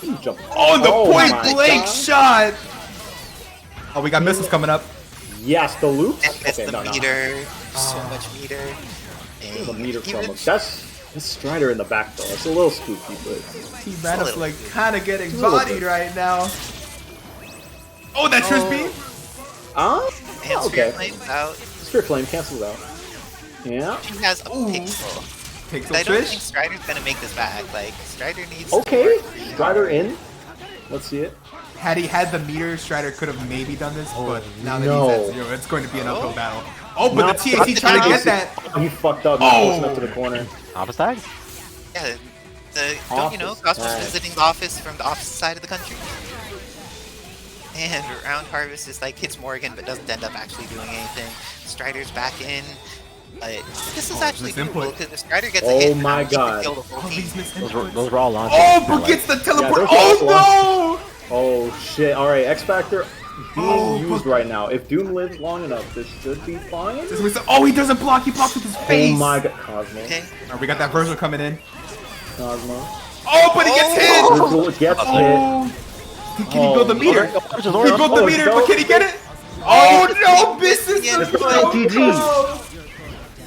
He's jumping. Oh, the Oh point my blank God. shot. Oh, we got missiles coming up. Yes, the loops. And missed Okay, the no, no. meter, so much meter. There's a And meter from even- him. That's Strider in the back though. It's a little spooky, but Team Random's little like kind of getting little bodied bit. right now. Oh, that Trish beam. And okay. Spirit Flame's out. Spirit Flame cancels out. Yeah. She has a pixel. Pixel But I don't think Trish. Strider's gonna make this back. Like, Strider needs Okay. to work. Strider in. Let's see it. Had he had the meter, Strider could have maybe done this, but now that no. he's at 0, it's going to be an uphill battle. Oh, but No, the TAC trying to get that. Oh, he fucked up. Not close enough to the corner. Office tag? Yeah, don't you know, Office Cosmos tag. visiting the office from the opposite side of the country? And Round Harvest is like hits Morgan but doesn't end up actually doing anything. Strider's back in. But this is actually this cool input. because if Strider gets a Oh hit, my he can God. kill the whole Oh, team. these missed Those inputs. were all launches. Oh, but gets the teleport. those are Oh Oh shit. Alright, X Factor being Oh, used but- right now. If Doom lives long enough, this should be fine. no! Oh, he doesn't block. He blocks with his face. Oh my god. Cosmo. Okay. Oh, we got that Virgil coming in. Cosmo. Oh, but he gets hit. Virgil gets hit. Oh, can he build the meter? He He built the Oh, meter, no. but can he get it? Oh no, misses Yeah, the it's throw. GG.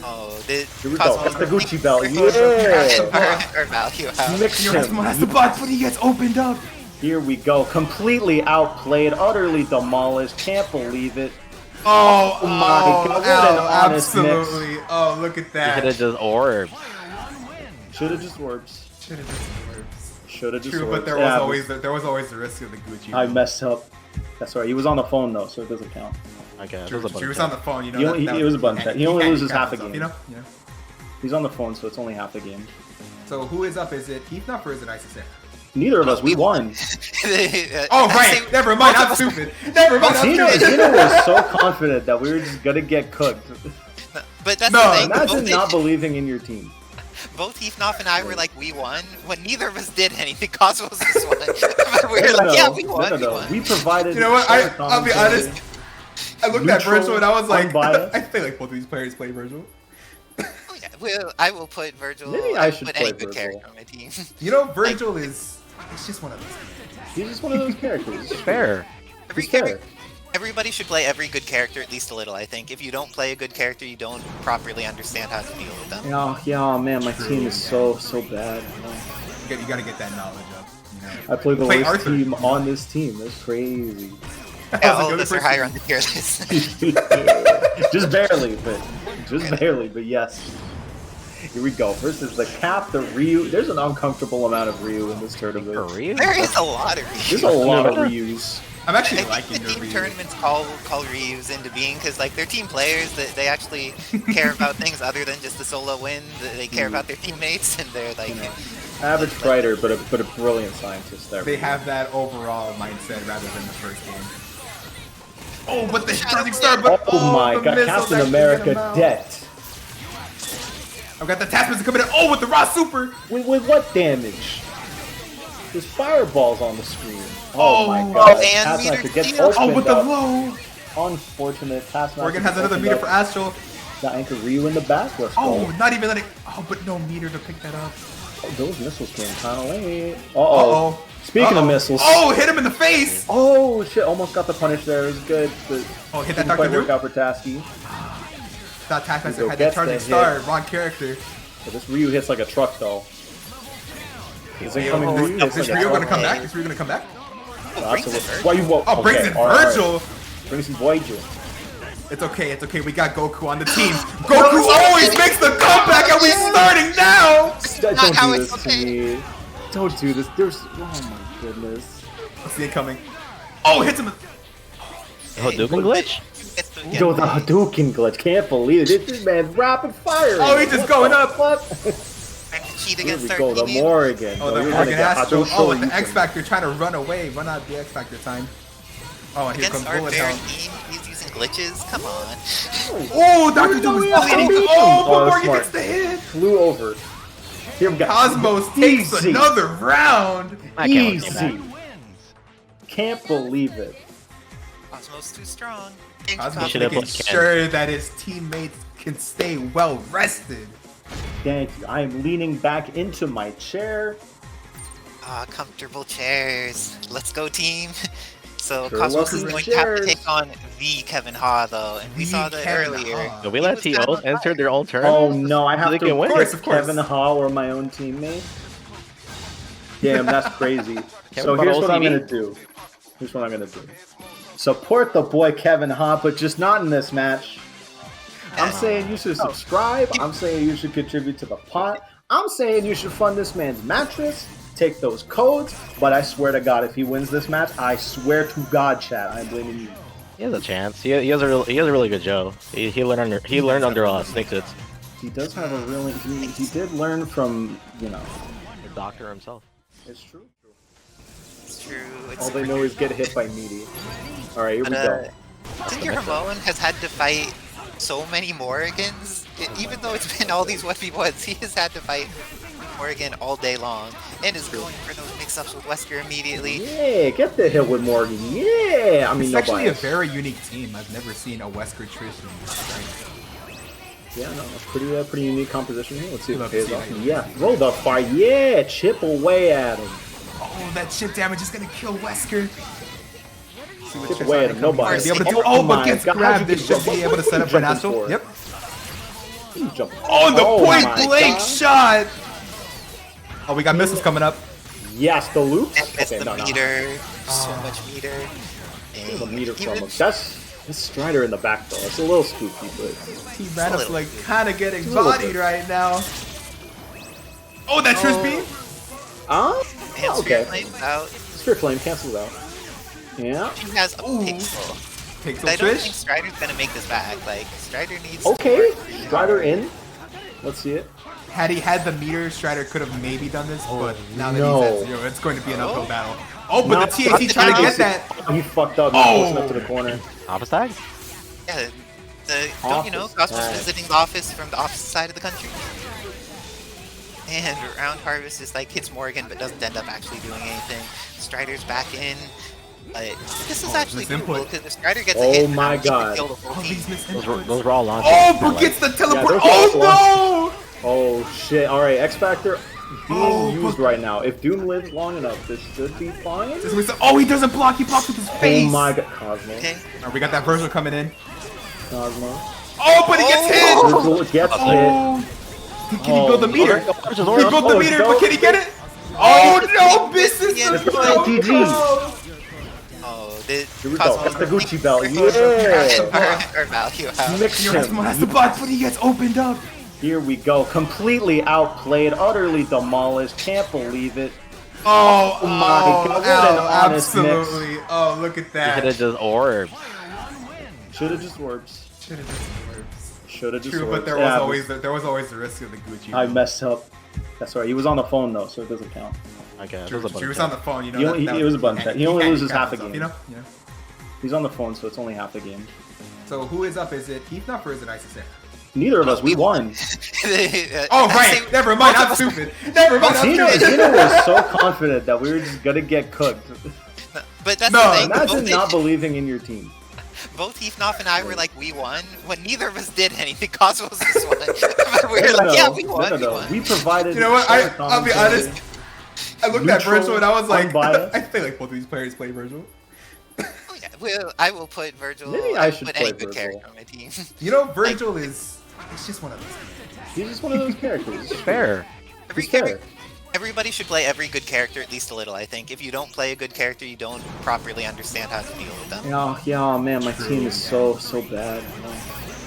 Oh, the Here we go. Cosmos Got the Gucci belt. Our Yeah. value out. Mix Your him. has the block, but he gets opened up. Here we go. Completely outplayed, utterly demolished. Can't believe it. Oh, my God, what an honest mix. absolutely. Oh, look at He could that. have just orbed. Shoulda just orbs. Should have just words. Shoulda just True, orbs. but there was always the risk of the Gucci. I messed up. That's right. He was on the phone though, so it doesn't count. Okay, True, that was a he was button on the phone, you know. It was a button check. He only loses half a himself, game. You know? He's on the phone, so it's only half a game. So who is up? Is it Heath or is it Isis? Neither of us. We won. Oh right, never mind. I'm stupid. Never mind. I'm Tina stupid. was so confident that we were just gonna get cooked. But that's No, the thing. Imagine both, not believing in your team. both Heath and I were like, we won, when neither of us did anything. Cosmos just won. But we were like, yeah, we won. We won. We provided. You know what? I'll be honest. I looked at Neutral, Virgil and I was like, unbiased. I feel like both of these players play Virgil. Oh, yeah. I will put Virgil. Maybe I should put play any good Virgil. character on my team. You know, Virgil is. It's just one of those. He's just one of those characters. fair. Every, He's fair. everybody should play every good character at least a little, I think. If you don't play a good character, you don't properly understand how to deal with them. Oh man, my team is so bad. You gotta get that knowledge up. You know? I play the Play worst Arthur. team on this team. That's crazy. Yeah, How's it all go of the us are first higher game? on the tier list. just barely, but yes. Here we go. Versus the Cap, the Ryu. There's an uncomfortable amount of Ryu in this tournament. For real? There is a lot of There's Ryus. a lot of Ryus. I'm actually I liking think the the team Ryu. tournaments call Ryus into being because like they're team players that they actually care about things other than just the solo win. They care about their teammates and they're like Average fighter, but a brilliant scientist. There. They have that overall mindset rather than the first game. Oh, but the shooting star! But Oh my the god, missiles Captain actually America get him out. debt. I've got the Taskmaster coming in. Oh, with the raw super! With what damage? There's fireballs on the screen. Oh, my god. and Taskmaster meter gets steal. Oh, with the opened up. low! Unfortunate. Taskmaster. Morgan has another opened meter up. for Astral. The anchor Ryu in the back. Let's Oh, go. not even letting. Oh, but no meter to pick that up. Oh, those missiles came kind of late. Uh-oh. Speaking of Uh-oh. missiles. Oh, hit him in the face! Oh shit! Almost got the punish there. It was good. But Oh, hit that didn't Dr. quite work Luke. out for Tasky. That Taskmaster Hugo had that gets charging the star. hit. Wrong character. But this Ryu hits like a truck though. Is it coming Oh, Ryu? is Hits Ryu like a gonna truck. come back? Is Ryu gonna come back? brings it Why you won't? Oh, brings in Virgil! Brings in Virgil. It's okay, it's okay. We got Goku on the team. Goku always makes the comeback, and we starting now. Don't how do it's this to okay. me. Don't do this. There's. Oh my goodness. What's the incoming? Oh, hits him. Hadouken glitch? It's the, Yo, the Hadouken glitch. Can't believe it. This man's rapid fire. Oh, he's just going up. What? cheat Here against we our go. The team. Morrigan. Oh, No, the you're Morgan gonna get Astro. Hadouken Oh, with the Shoryuken. X Factor trying to run away, run out the X Factor time. Oh, and here comes Against our Bullet fair Hell. team, he's using glitches. Come on. Oh, Dr. Doom is bleeding. beat him. Oh, but Oh, Morgan smart. gets the hit. Flew over. Here we go. Cosmos takes Easy. another round. I can't believe that. Easy. Can't believe it. Cosmos too strong. Cosmos should have making played Ken. sure that his teammates can stay well rested. Thank you. I am leaning back into my chair. Ah, comfortable chairs. Let's go, team. So Sure, Cosmos welcome is to going to have to chairs. take on the Kevin Ha though, and we The saw that Kevin earlier. Ha. Did we He let was TOs kinda enter their own turn? Oh no, I have they to can win? pick Of course. Kevin Ha or my own teammate. Damn, that's crazy. So Kevin here's Ha what I'm OCD? gonna do. Here's what I'm gonna do. Support the boy Kevin Ha, but just not in this match. I'm saying you should subscribe. I'm saying you should contribute to the pot. I'm saying you should fund this man's mattress. Take those codes. But I swear to God, if he wins this match, I swear to God, chat, I'm blaming you. He has a chance. He has a really good Joe. He learned under Snake Tits. He does have a really. He did learn from, you know. The doctor himself. It's true. It's true. It's All they super know true. is get hit by Meaty. All right, here we But, go. Senor Ramon has had to fight so many Morrigans, even though it's been all these 1v1s, he has had to fight Morrigan all day long, and is going for those mix-ups with Wesker immediately. Yeah, get the hit with Morgan. Yeah, I mean, It's no actually a bias. very unique team. I've never seen a Wesker Trish in this strength. Yeah, no, it's pretty unique composition here. Let's see if it Love to pays see off. that. Yeah, throw the fire. Yeah, chip away at him. Oh, that chip damage is gonna kill Wesker. See what Chip Trish's away at gonna him. No come here. bias. Be able to do. Oh, but my gets God, grabbed. how'd you This get- should be what- able to what set are up you an jumping Astral. for? Yep. He's jumping. Oh, the Oh point my blank God. shot. Oh, we got missiles coming up. Yes, the loops. And missed Okay, the no, no. meter. So much meter. There's a And meter from even- him. That's Strider in the back though. It's a little spooky, but Team Random's little like kind of getting little bodied bit. right now. Oh, that Trish beam. And Okay. Flames out. Sphere Flame cancels out. Yeah. She has a pixel. Pixel But I don't think Trish. Strider's gonna make this back. Like, Strider needs Okay. to work. Strider in. Let's see it. Had he had the meter, Strider could have maybe done this, but now that no. he's at 0, it's going to be an uphill battle. Oh, but No, the TAC trying to get that. Oh, he fucked up. Not close enough to the corner. Opposite tag? Yeah, don't you know Office Cosmos tag. visiting the office from the opposite side of the country? And Round Harvest is like hits Morgan but doesn't end up actually doing anything. Strider's back in. But this is actually this doable input. because if Strider gets a Oh hit, my he can God. kill the whole Oh, team. these missed Those inputs. were all launches. Oh, but gets the teleport. those are all Oh no! Oh shit. Alright, X Factor being Oh, used but- right now. If Doom lives long enough, this should be fine. Oh, he doesn't block. He blocks with his face. Oh my god. Cosmo. Okay. Oh, we got that Virgil coming in. Cosmo. Oh, but he gets hit. Virgil gets hit. Oh. Can he build the meter? He Versus built Orion. the meter, but can he get it? Oh no, misses Yeah, the it's throw. GG. Oh, the Here we go. Cosmos That's the are Gucci belt. making Yeah. our value out. Mix Your Rasmus has the him. block, but he gets opened up. Here we go. Completely outplayed, utterly demolished. Can't believe it. Oh, my God, what an honest mix. absolutely. Oh, look at He that. could have just orbed. Shoulda just works. Should have just worked. Shoulda just True, works. but there was always the risk of the Gucci. I messed up. That's right. He was on the phone though, so it doesn't count. Okay, True, that was a he was button on the phone, you know. He only- it was a button check. He only loses half a himself, game. You know? He's on the phone, so it's only half the game. So who is up? Is it Heath or is it Isis? Neither of us. We won. Oh, right. Never mind. I'm stupid. Never mind. I'm Zeno stupid. was so confident that we were just gonna get cooked. But that's No, the thing. Imagine both, not believing in your team. both Heath and I were like, we won. When neither of us did anything, Cosmos just won. But we were like, yeah, we won. We won. We provided. You know what? I'll be honest. I looked at Neutral, Virgil and I was like, unbiased. I feel like both of these players play Virgil. Oh, yeah, I will put Virgil. Maybe I should put play any good Virgil. character on my team. You know, Virgil is. It's just one of those. He's just one of those characters. fair. Every, He's fair. everybody should play every good character at least a little. I think if you don't play a good character, you don't properly understand how to deal with them. Oh man, my team is so bad.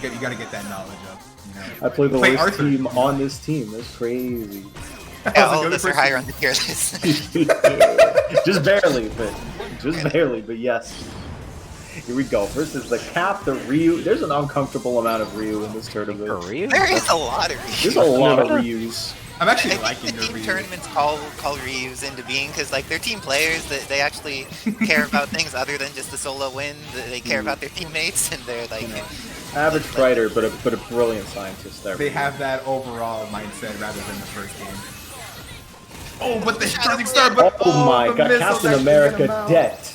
You gotta get that knowledge up. You know? I play the Play worst Arthur. team on this team. That's crazy. Yeah, was a all good of us are person. higher on the tier list. just barely, but yes. Here we go. Versus the Cap, the Ryu. There's an uncomfortable amount of Ryu in this tournament. For real? There is a lot of There's Ryus. a lot of Ryus. I'm I actually think liking the the team Ryu. tournaments call Ryus into being because like they're team players that they actually care about things other than just the solo win. They care about their teammates and they're like. Average fighter, but a brilliant scientist. There. They have that overall mindset rather than the first game. Oh, but the shooting star, but Oh my the god, missiles Captain actually America get him out. debt.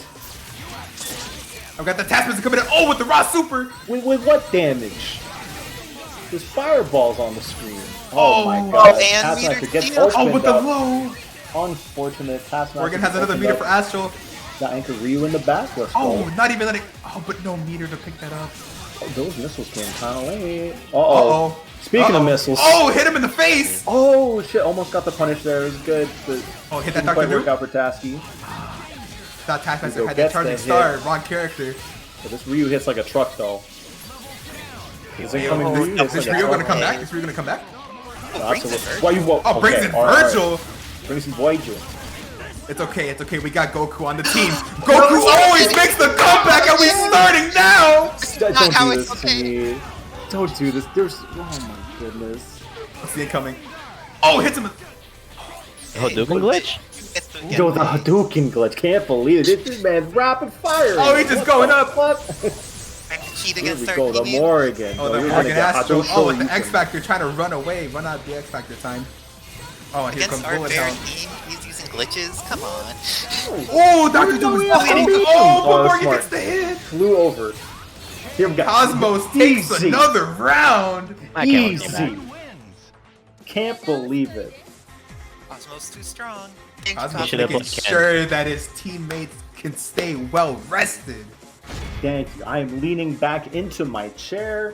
I've got the Taskmaster coming in. Oh, with the raw super. With what damage? There's fireballs on the screen. Oh, my god. and Taskmaster meter gets steal. Oh, with the opened up. low. Unfortunate. Taskmaster. Morgan has another opened meter up. for Astral. The anchor Ryu in the back. Let's Oh, go. not even letting. Oh, but no meter to pick that up. Oh, those missiles came kind of late. Uh-oh. Speaking of Uh-oh. missiles. Oh, hit him in the face. Oh shit! Almost got the punish there. It was good. But Oh, hit that didn't Dr. quite work Luke. out for Tasky. Thought Taskmaster Hugo had that gets charging the star. hit. Wrong character. But this Ryu hits like a truck though. Is it coming Oh, Ryu? is Hits this like a Ryu gonna truck. come back? Is Ryu gonna come back? brings it Why you? Oh, brings in Virgil. Brings in Virgil. It's okay, it's okay. We got Goku on the team. Goku always makes the comeback, and we're starting now. Don't how do it's this to okay. me. Don't do this. There's. Oh my goodness. What's the incoming? Oh, hits him. Hadouken glitch? Yo, the Hadouken glitch. Can't believe it. This man's rapid fire. Oh, he's just going up. What? Cheat Here against we our go. The team. Morrigan. Oh, No, the you're Morgan gonna get Astro. Oh, with the Hadouken. X Factor trying to run away, run out the X Factor time. Oh, and here comes Against our Bullet fair Hell. team, he's using glitches. Come on. Oh, Dr. Doom is bleeding. Oh, Oh, but that's Morgan smart. gets the hit. Flew over. Here we go. Cosmos takes Easy. another round. I can't believe that. Easy. Can't believe it. Cosmos too strong. Cosmos should have making played Ken. sure that his teammates can stay well rested. Thank you. I am leaning back into my chair.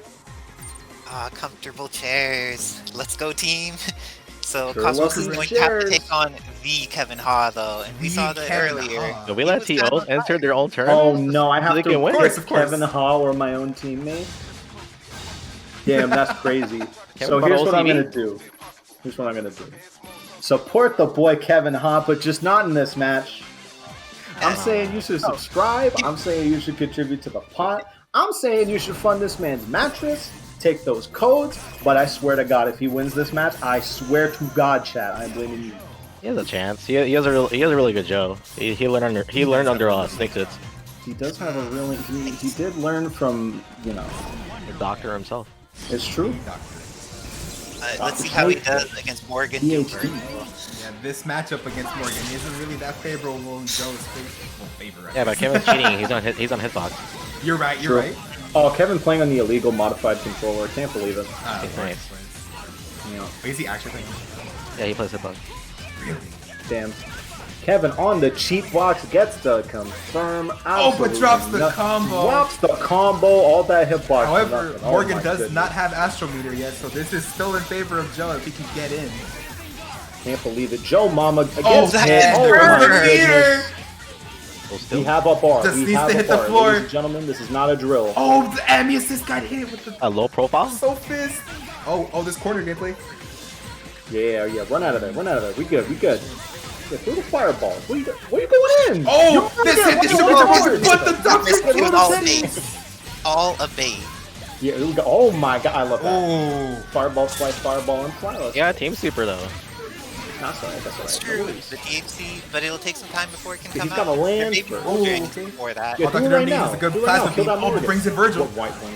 Ah, comfortable chairs. Let's go, team. So Sure, Cosmos welcome is to going to have to chairs. take on the Kevin Ha though, and we The saw that Kevin earlier. Ha. Did we let He was TOs kinda enter their own turn? Oh no, I have they to can win. pick Of course. Kevin Ha or my own teammate. Damn, that's crazy. So Kevin here's what I'm OCD. gonna do. Here's what I'm gonna do. Support the boy Kevin Ha, but just not in this match. I'm saying you should subscribe. I'm saying you should contribute to the pot. I'm saying you should fund this man's mattress. Take those codes. But I swear to God, if he wins this match, I swear to God, chat, I'm blaming you. He has a chance. He has a really good Joe. He learned under Snake Tits. He does have a really. He did learn from, you know, The doctor himself. it's true. Let's see how he does against Morgan. PhD. Yeah, this matchup against Morgan isn't really that favorable in Joe's favor. Yeah, but Kevin's cheating. He's on hitbox. You're right. You're True. right. Oh, Kevin playing on the illegal modified controller. Can't believe it. He's nice. You know, Wait, is he actually playing? Yeah, he plays hitbox. Really? damn. Kevin on the cheat box gets the confirm. But Absolutely drops the nothing. combo. Drops the combo. All that hitbox. for However, nothing. Oh Morgan my does goodness. not have Astrometer yet, so this is still in favor of Joe if he can get in. Can't believe it. Joe Mama Oh, against that hit. is Oh perfect. my goodness. Well, We still. have a bar. Just we needs have to a hit the bar. floor. Ladies and gentlemen, this is not a drill. Oh, the Ami assist got hit with the A low profile? so fist. Oh, this corner gameplay. Yeah. Run out of there. We good. Yeah, through the fireball. Where you going in? Oh, You're this good. hit the What shoulder are you was doing? but the doctor It was killed all a him. bait. All a bait. Yeah, here we go. Oh my god, I love that. Oh, Fireball, slice, fireball, and fly. Yeah, team super though. That's alright. It's true. The DHC, but it'll take some time before it can He's come gotta out. land There may be first. bouldering okay. before that. Yeah, Dr. do it right Derby now. is a good Do it right now. plasma Kill beam. that Oh, Morgan. brings in Virgil. What white one?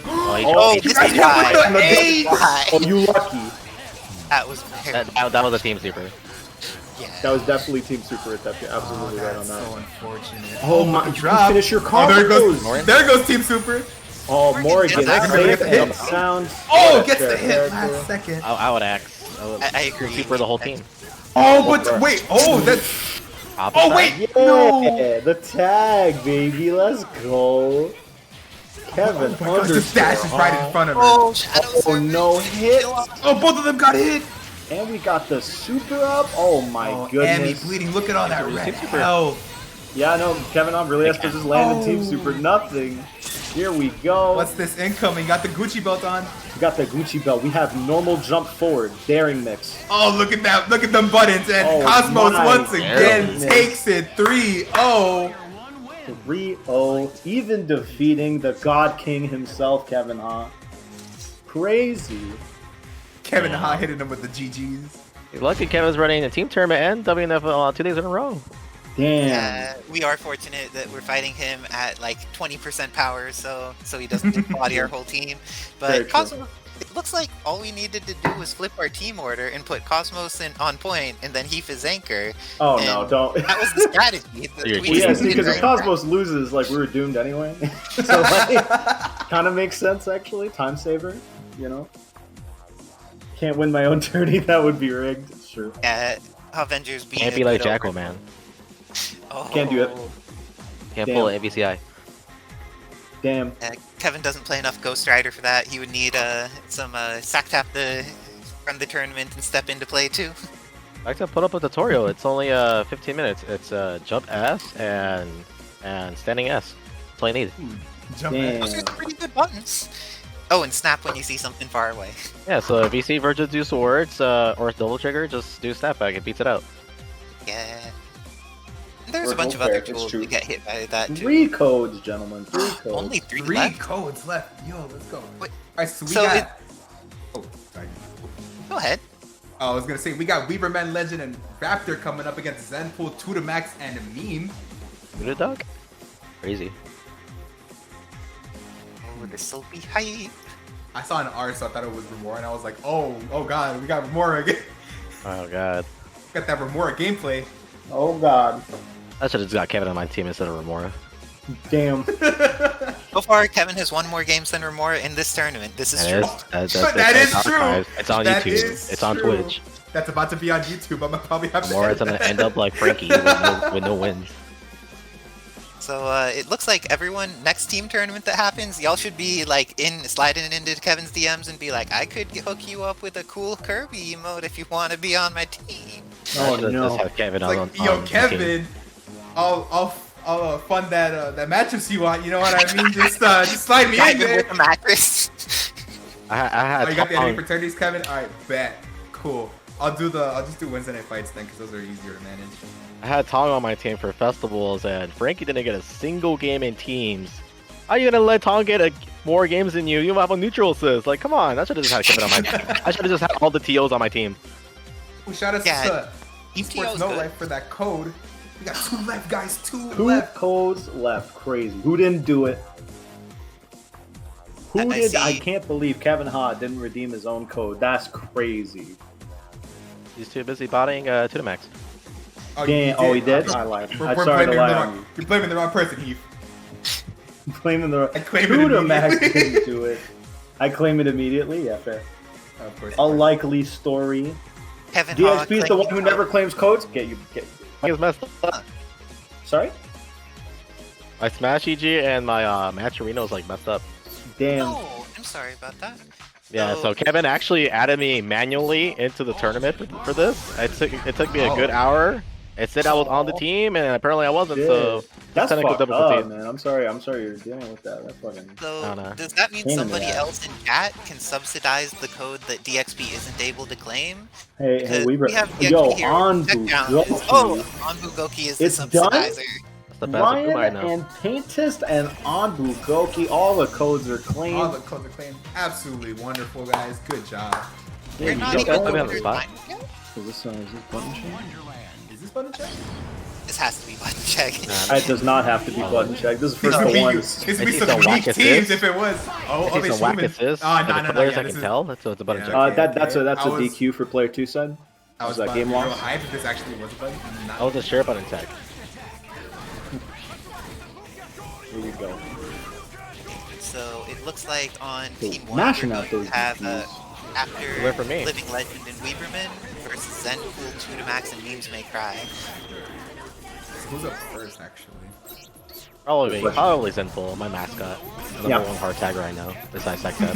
Oh, He this got is hit with why. the eight. Oh, you lucky. That was terrible. that was a team super. Yeah. That was definitely Team Super at that. You're Oh, absolutely right on that's that. so unfortunate. Oh my! the You drop. finish your Oh, combo. there goes. There goes Team Super. Oh, Morgan, did that. safe Hit. and sound. Oh, What a gets the fair hit character. last second. I would axe. I agree. Super the whole team. Oh, but wait. Oh, that's. Opposite Oh, side. wait. Yeah, No. the tag, baby. Let's go. Kevin, Oh my gosh, the dash is right in front of her. Oh, Shadow Oh, no hit. Oh, both of them got hit. And we got the super up. Oh my Oh, Amy goodness. bleeding. Look at all that red Super. health. Yeah, no, Kevin on really has to just land in Team Oh. Super. Nothing. Here we go. What's this incoming? Got the Gucci belt on. We got the Gucci belt. We have normal jump forward, daring mix. Oh, look at that. Look at them buttons. And Oh, Cosmos my once again goodness. takes it 3-0. 3-0, even defeating the God King himself, Kevin Ha. Crazy. Kevin Ha hitting him with the GGs. He's lucky Kevin's running a team tournament and WNF 2 days in a row. Damn. We are fortunate that we're fighting him at like 20% power, so he doesn't body our whole team. Very But true. Cosmos, it looks like all we needed to do was flip our team order and put Cosmos on point, and then Heath is anchor. Oh and no, don't. That was the strategy. You're We Well, yeah, just see, because if didn't- Cosmos loses, like, we were doomed anyway. So, like, kind of makes sense, actually. Time saver, you know? Can't win my own tourney, that would be rigged. It's true. Yeah, Avengers being Can't a be like good Jackal, over- man. Oh. Can't do it. Can't Damn. pull an MVCI. Damn. Kevin doesn't play enough Ghost Rider for that. He would need some sack tap to run the tournament and step into play too. I like to put up a tutorial. It's only 15 minutes. It's jump S and standing S. That's all you need. Jump Damn. Those are pretty good buttons. Oh, and snap when you see something far away. Yeah, so if you see Virgil do swords or double trigger, just do snapback. It beats it out. Yeah. There's a Virtual bunch of other fair, it's tools true. to get hit by that too. 3 codes, gentlemen. 3 codes. Only three 3 left. codes left. Yo, let's go. Wait, Alright, so we so got. Oh, sorry. Go ahead. Oh, I was gonna say we got Weaverman Legend and Raptor coming up against Zenpool, Tudor Max, and Meme. Do the dog? Crazy. Oh, this will be hype. I saw an R, so I thought it was Remora, and I was like, oh god, we got Remora again. Oh god. Got that Remora gameplay. Oh, God. I should have just got Kevin on my team instead of Remora. Damn. So far, Kevin has won more games than Remora in this tournament. This is That true. is, That is true. archived. It's on That YouTube. is It's on true. Twitch. That's about to be on YouTube. I'm gonna probably have to. Remora's edit gonna that. end up like Frankie with no wins. So it looks like everyone next team tournament that happens, y'all should be like sliding into Kevin's DMs and be like, I could hook you up with a cool Kirby emote if you want to be on my team. Oh, Just no. have Kevin It's on, like, yo, on the team. Kevin, I'll fund that matchups you want. You know what I mean? Just slide me in Kevin there. with a mattress. I had Oh, you got the top enemy on- fraternities, Kevin? Alright, bet. Cool. I'll just do Wednesday night fights then, because those are easier to manage. I had Tong on my team for festivals, and Frankie didn't get a single game in teams. How are you gonna let Tong get more games than you? You have a neutral assist. Like, come on, I should have just had Kevin on my team. I should have just had all the TOs on my team. We shout out to Esports No Life for that code. We got 2 left, guys. 2 left. codes left. Crazy. Who didn't do it? Who did? I can't believe Kevin Ha didn't redeem his own code. That's crazy. He's too busy botting Tudor. Oh, Damn. He did? I lied. I'm sorry to lie on you. You're blaming the wrong person, Heath. Claiming the I claim it Tudor Max immediately. didn't do it. I claim it immediately. Yeah, fair. Of course. A likely story. Kevin Ha DXP is the one who never claims codes. Get you. He's messed up. Sorry. My Smash EG and my Matcherino is like messed up. Damn. Oh, I'm sorry about that. Yeah, so Kevin actually added me manually into the tournament for this. It took me a good hour. It said I was on the team, and apparently I wasn't. Yeah. So That's technical fucked up, difficulty. man. I'm sorry you're dealing with that. That's fucking. So, no. does that mean Pain in the somebody ass. else in chat can subsidize the code that DXP isn't able to claim? Hey, Because we have DXP yo, here. on Check down. Goki. Oh, Anbu Goki is the It's done? subsidizer. That's the best Akuma I Ryan know. and Paintist and Anbu Goki, all the codes are clean. All the codes are claimed. Absolutely wonderful, guys. Good job. There We're you not go. even Put me on the over spot. 9 yet? Is this button check? Is this button check? This has to be button check. It does not have to be button check. This is This first would for be, once. this would be I see some some weak whack teams assists. if it was. I see some whack assists. Oh, and the players I can tell. That's a button Yeah. check. That's a I was- DQ for player 2 side. I was that game real loss? hyped if this actually was a button. I was a sure button check. Here you go. So it looks like on Yo, Team 1 mashing we're out going to those have DPs. after Wait for me. Living Legend and Weaverman versus Zenpool, Tudamax, and Memes May Cry. Who's up first, actually? Probably Zenful, my mascot. The Yeah. number one hard tagger I know. Besides Sectep.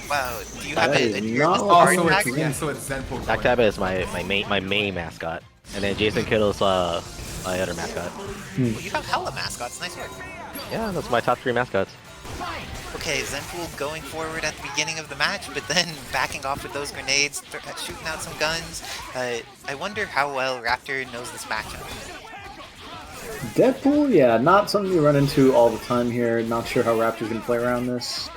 Wow, do you have That a is tier not this what Oh, hard so it's, tagger? yeah, so it's Zenpo. Sectep is my main mascot. And then Jason Kittle's my other mascot. Well, you have hella mascots, nice work. Yeah, that's my top 3 mascots. Okay, Zenpool going forward at the beginning of the match, but then backing off with those grenades, shooting out some guns. I wonder how well Raptor knows this matchup. Deadpool, yeah, not something you run into all the time here. Not sure how Raptors gonna play around this.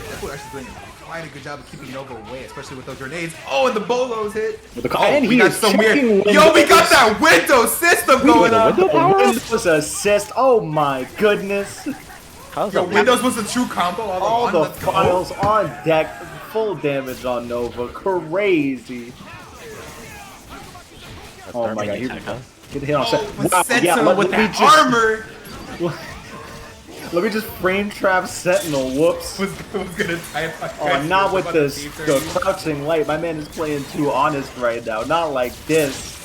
Zenpo actually doing quite a good job of keeping Nova away, especially with those grenades. Oh, and the Bolos hit. With the Oh, and we he got is some weird. checking Yo, we got windows. that window system going on. Windows assist. Oh my goodness! How's Yo, that? Windows was a true combo. All on, the let's go. files on deck. Full damage on Nova. Crazy. Oh my god, He he get hit on Oh, set. with Wow, Sentinel let with me that just armor let me just frame trap Sentinel. Whoops. was gonna type. Oh, not with the crouching light. My man is playing too honest right now. Not like this.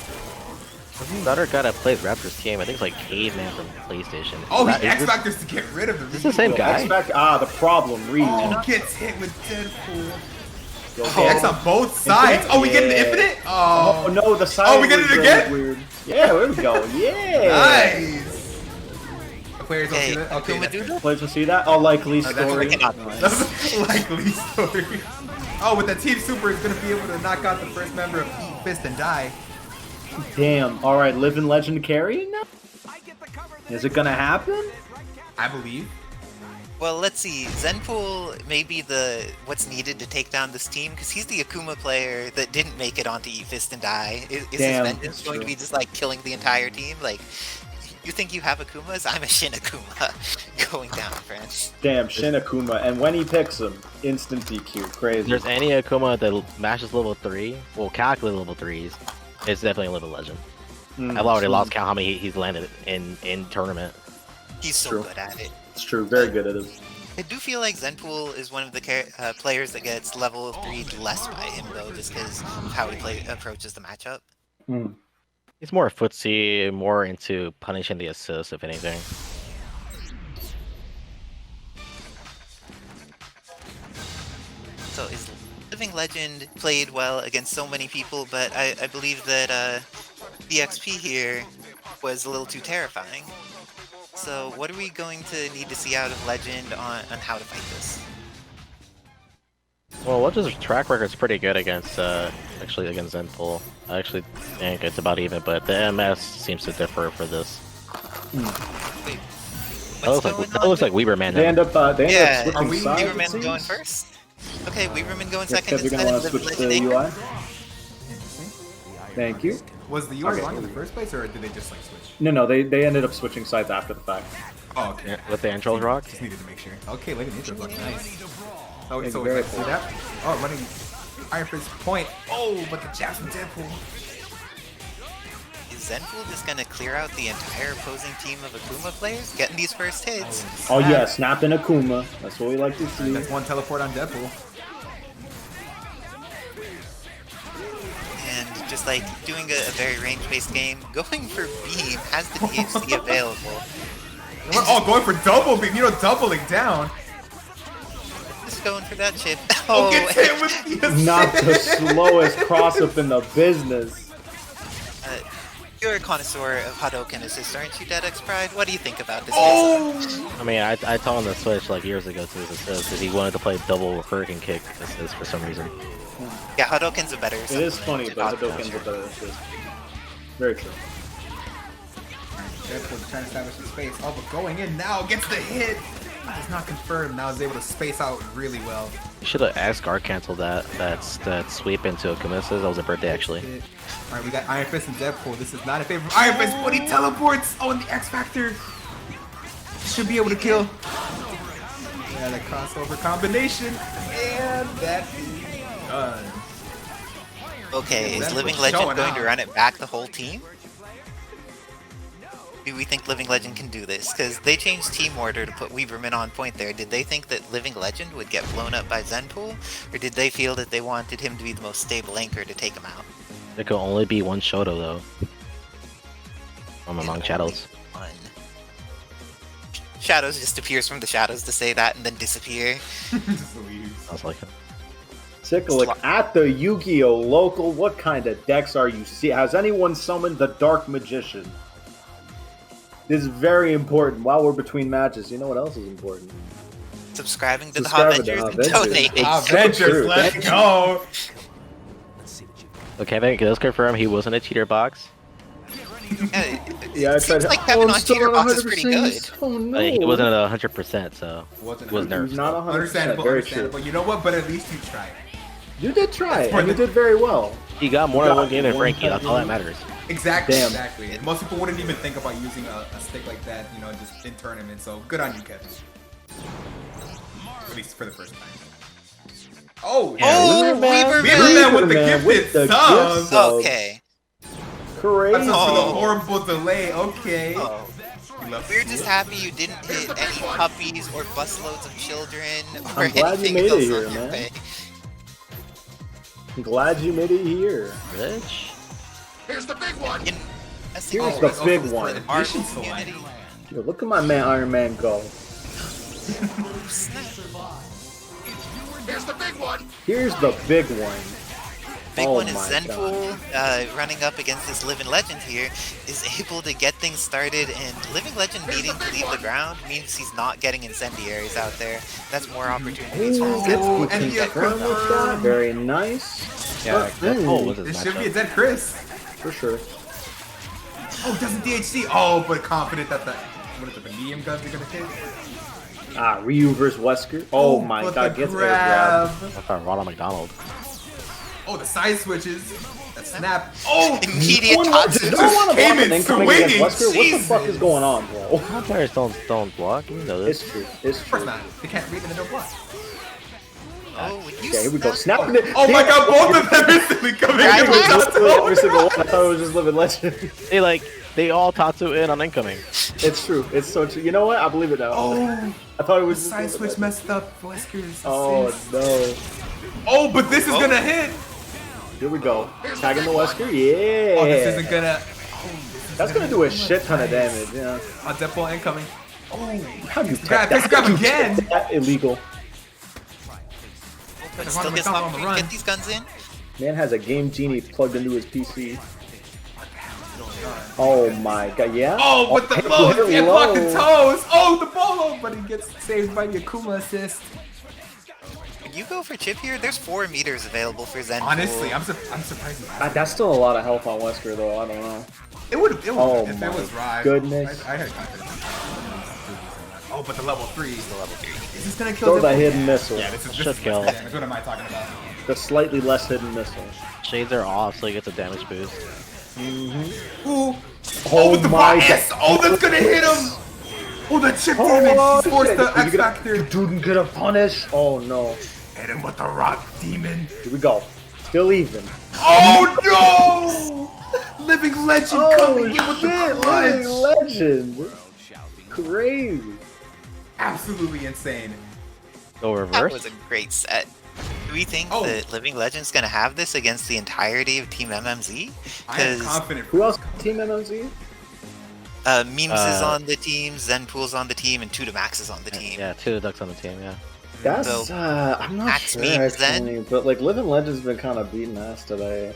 Another guy that plays Raptors game. I think it's like Caveman from PlayStation. Oh, Is he that- X is this- Factors to get rid of the. Is this the same guy? The problem. Reed. Oh, gets hit with Deadpool. Go Oh, X on both sides. Oh, we getting the Yeah. infinite? Oh Oh, no, the side. Oh, we get it was, again? Weird. Yeah, there we go. Yeah. nice. The players don't Okay, see that. Okay, Akuma that's Doodle? good. Players will see that. Oh, likely That's story. That's a likely story. Oh, with the Team Super is gonna be able to knock out the first member of Heath, Fist, and Die. Damn. All right, living legend carrying now. Is it gonna happen? I believe. Well, let's see. Zenpool may be what's needed to take down this team, because he's the Akuma player that didn't make it onto Eat Fist and Die. Is his Damn, vengeance that's going to true. be just like killing the entire team? Like, you think you have Akumas? I'm a Shin Akuma. Going down, friends. Damn, Shin Akuma, and when he picks him, instant DQ. If Crazy. there's any Akuma that matches level 3, well, calculate level 3s, it's definitely a level legend. I've already lost count how many he's landed in tournament. He's so True. good at it. It's true. Very good at it. I do feel like Zenpool is one of the players that gets level 3 less by him, though, just because of how he approaches the matchup. Hmm. He's more footsie, more into punishing the assist, if anything. So is Living Legend played well against so many people, but I believe that DXP here was a little too terrifying. So what are we going to need to see out of Legend on how to fight this? Well, Wedge's track record's pretty good against actually against Zenpool. I actually think it's about even, but the MS seems to differ for this. Wait, That what's looks like going that on? looks like Weaverman. They end up Yeah, switching are we sides, it Weaverman going seems. first? Okay, Weaverman going Yes, second Kev, you're instead gonna want of to the switch to Legend the Anchor? UI. Thank you. Was the UI Okay. wrong in the first place, or did they just like switch? No, they ended up switching sides after the fact. Oh, okay. With the Andros rock. Just needed to make sure. Okay, look at the intro block. Nice. Oh, Yeah, so very see cool. that? Oh, running Iron Fist point. Oh, but the jabs from Deadpool. Is Zenpool just gonna clear out the entire opposing team of Akuma players, getting these first hits? Oh yeah, snap in Akuma. That's what we like to see. That's one teleport on Deadpool. And just like doing a very range-based game, going for beam has the DHC available. Oh, going for double beam. You know, doubling down. Just going for that chip. Oh, gets hit with the Not the slowest cross up in the business. You're a connoisseur of Hadouken assist, aren't you, DeadX Pride? What do you think about this? Oh! I mean, I told him to switch like years ago to his assist because he wanted to play double Hurricane Kick assist for some reason. Yeah, Hadouken's a better It is funny, but supplement Hadouken's to a better assist. Very true. Deadpool trying to establish some space. Oh, but going in now gets the hit. It's not confirmed. Now is able to space out really well. You should have asked Guard canceled that sweep into Akuma assist. That was a birthday actually. Alright, we got Iron Fist and Deadpool. This is not a favor of Iron Fist, but he teleports! Oh, and the X Factor should be able to kill. Yeah, the crossover combination. And that is done. Okay, is Zenpool Living showing Legend going out. to run it back the whole team? Do we think Living Legend can do this? Because they changed team order to put Weaverman on point there. Did they think that Living Legend would get blown up by Zenpool? Or did they feel that they wanted him to be the most stable anchor to take him out? There could only be one Shoto though. From among shadows. One. Shadows just appears from the shadows to say that and then disappear. Just leaves. Sounds like it. Sicklick at the Yu-Gi-Oh! Local, what kind of decks are you see? Has anyone summoned the Dark Magician? This is very important while we're between matches. You know what else is important? Subscribing to Subscribe to the the Avengers and Avengers. donating. Avengers, true. let's go! So Kevin, can this confirm he wasn't a cheater box? Yeah, I it seems tried. like Kevin on cheater box is pretty good. Oh no! He wasn't at 100%, so Wasn't he was He's nerfed. not 100%. Understandable, Very understandable. true. You know what? But at least you tried. You did try it, for and you the- did very well. He got more than got one game than one Frankie. That's all that game. matters. Exactly, Damn. exactly. Most people wouldn't even think about using a stick like that, you know, just in tournament. So good on you, Kevin. At least for the first time. Oh, Oh, Weaverman Weaverman! with the Weaverman gifted with the subs. gift sub. Okay. Crazy. That's just for the Oh. horrible delay. Okay. Oh. You love We're it. just happy you didn't hit any puppies or busloads of children or I'm glad you anything made it else here, on your man. page. I'm glad you made it here. Rich? In a Here's single the it's big also one. for Marvel edition select. community. Yo, look at my man Iron Man go. Here's the big one. Big Oh one is my Zenpool, running up against this Living Legend here, is able to get things started, and Living Legend needing to leave the ground means he's not getting incendiaries out there. That's more opportunities for Oh, Zenpool. and You the can confirm with that. Very nice. Yeah, Deadpool was his This should be a matchup. dead Chris. For sure. Oh, doesn't DHC. Oh, but confident that what is it, the medium guns are gonna hit. Ah, Ryu versus Wesker. Oh my but god, the gets air grab. I thought Ronald McDonald. Oh, the side switches. That snap. Oh, Immediate Does Tatsu. no one want to Came block in an incoming against swinging, Wesker? What the fuck is Jesus. going on, bro? Players don't block. You know this. It's true. It's of course true. not. They can't read and they don't block. Oh, you Okay, here we go. snuck- Snapping it. Oh my god, both of them instantly coming in with Every Tatsu. single one. I thought it was just Living Legend. They all Tatsu in on incoming. It's true. It's so true. You know what? I believe it now. Oh, I thought it the was just side Living switch Legend. messed up Wesker's Oh assist. no. Oh, but this is gonna hit. Here we go. Tagging the Wesker. Yeah. Oh, this isn't gonna. That's gonna do a shit ton of damage. Yeah. Deadpool incoming. Oh, How do you grab, tech that? grab How do you again. tech that? Illegal. But still gets McDonald on the opportunity to run. get these guns in. Man has a Game Genie plugged into his PC. Oh my god, yeah? Oh, with the hit low, low. he blocked the toes. Oh, the bolo, but he gets saved by the Akuma assist. you go for chip here, there's 4 meters available for Zen. Honestly, I'm surprised. That's still a lot of health on Wesker, though. I don't know. It would Oh if my it was Rye. goodness. I had confidence. Oh, but the level 3. The level 3. Is this gonna kill Throw them? that hidden missile. Yeah, this Should is kill. damage. What am I talking about? The slightly less hidden missile. Shades are off, so he gets a damage boost. Ooh. Oh with the my bias! Oh, that's gonna hit him! Oh, the chip damage! He forced the X Factor! Dude, get a punish! Oh no. Hit him with the rock demon! Here we go. Still even. Oh no! Living Legend coming in with the Living clutch! Legend! Crazy. Absolutely insane. Go That reverse. was a great set. Do we think Oh. that Living Legend's gonna have this against the entirety of Team MMZ? I am Because confident. Who else? Team MMZ? Memes is on the team, Zenpool's on the team, and Tudamax is on the team. Yeah, 2 ducks on the team. Yeah. That's, So, I'm not Max sure memes then? actually, but like Living Legend's been kind of beating ass today.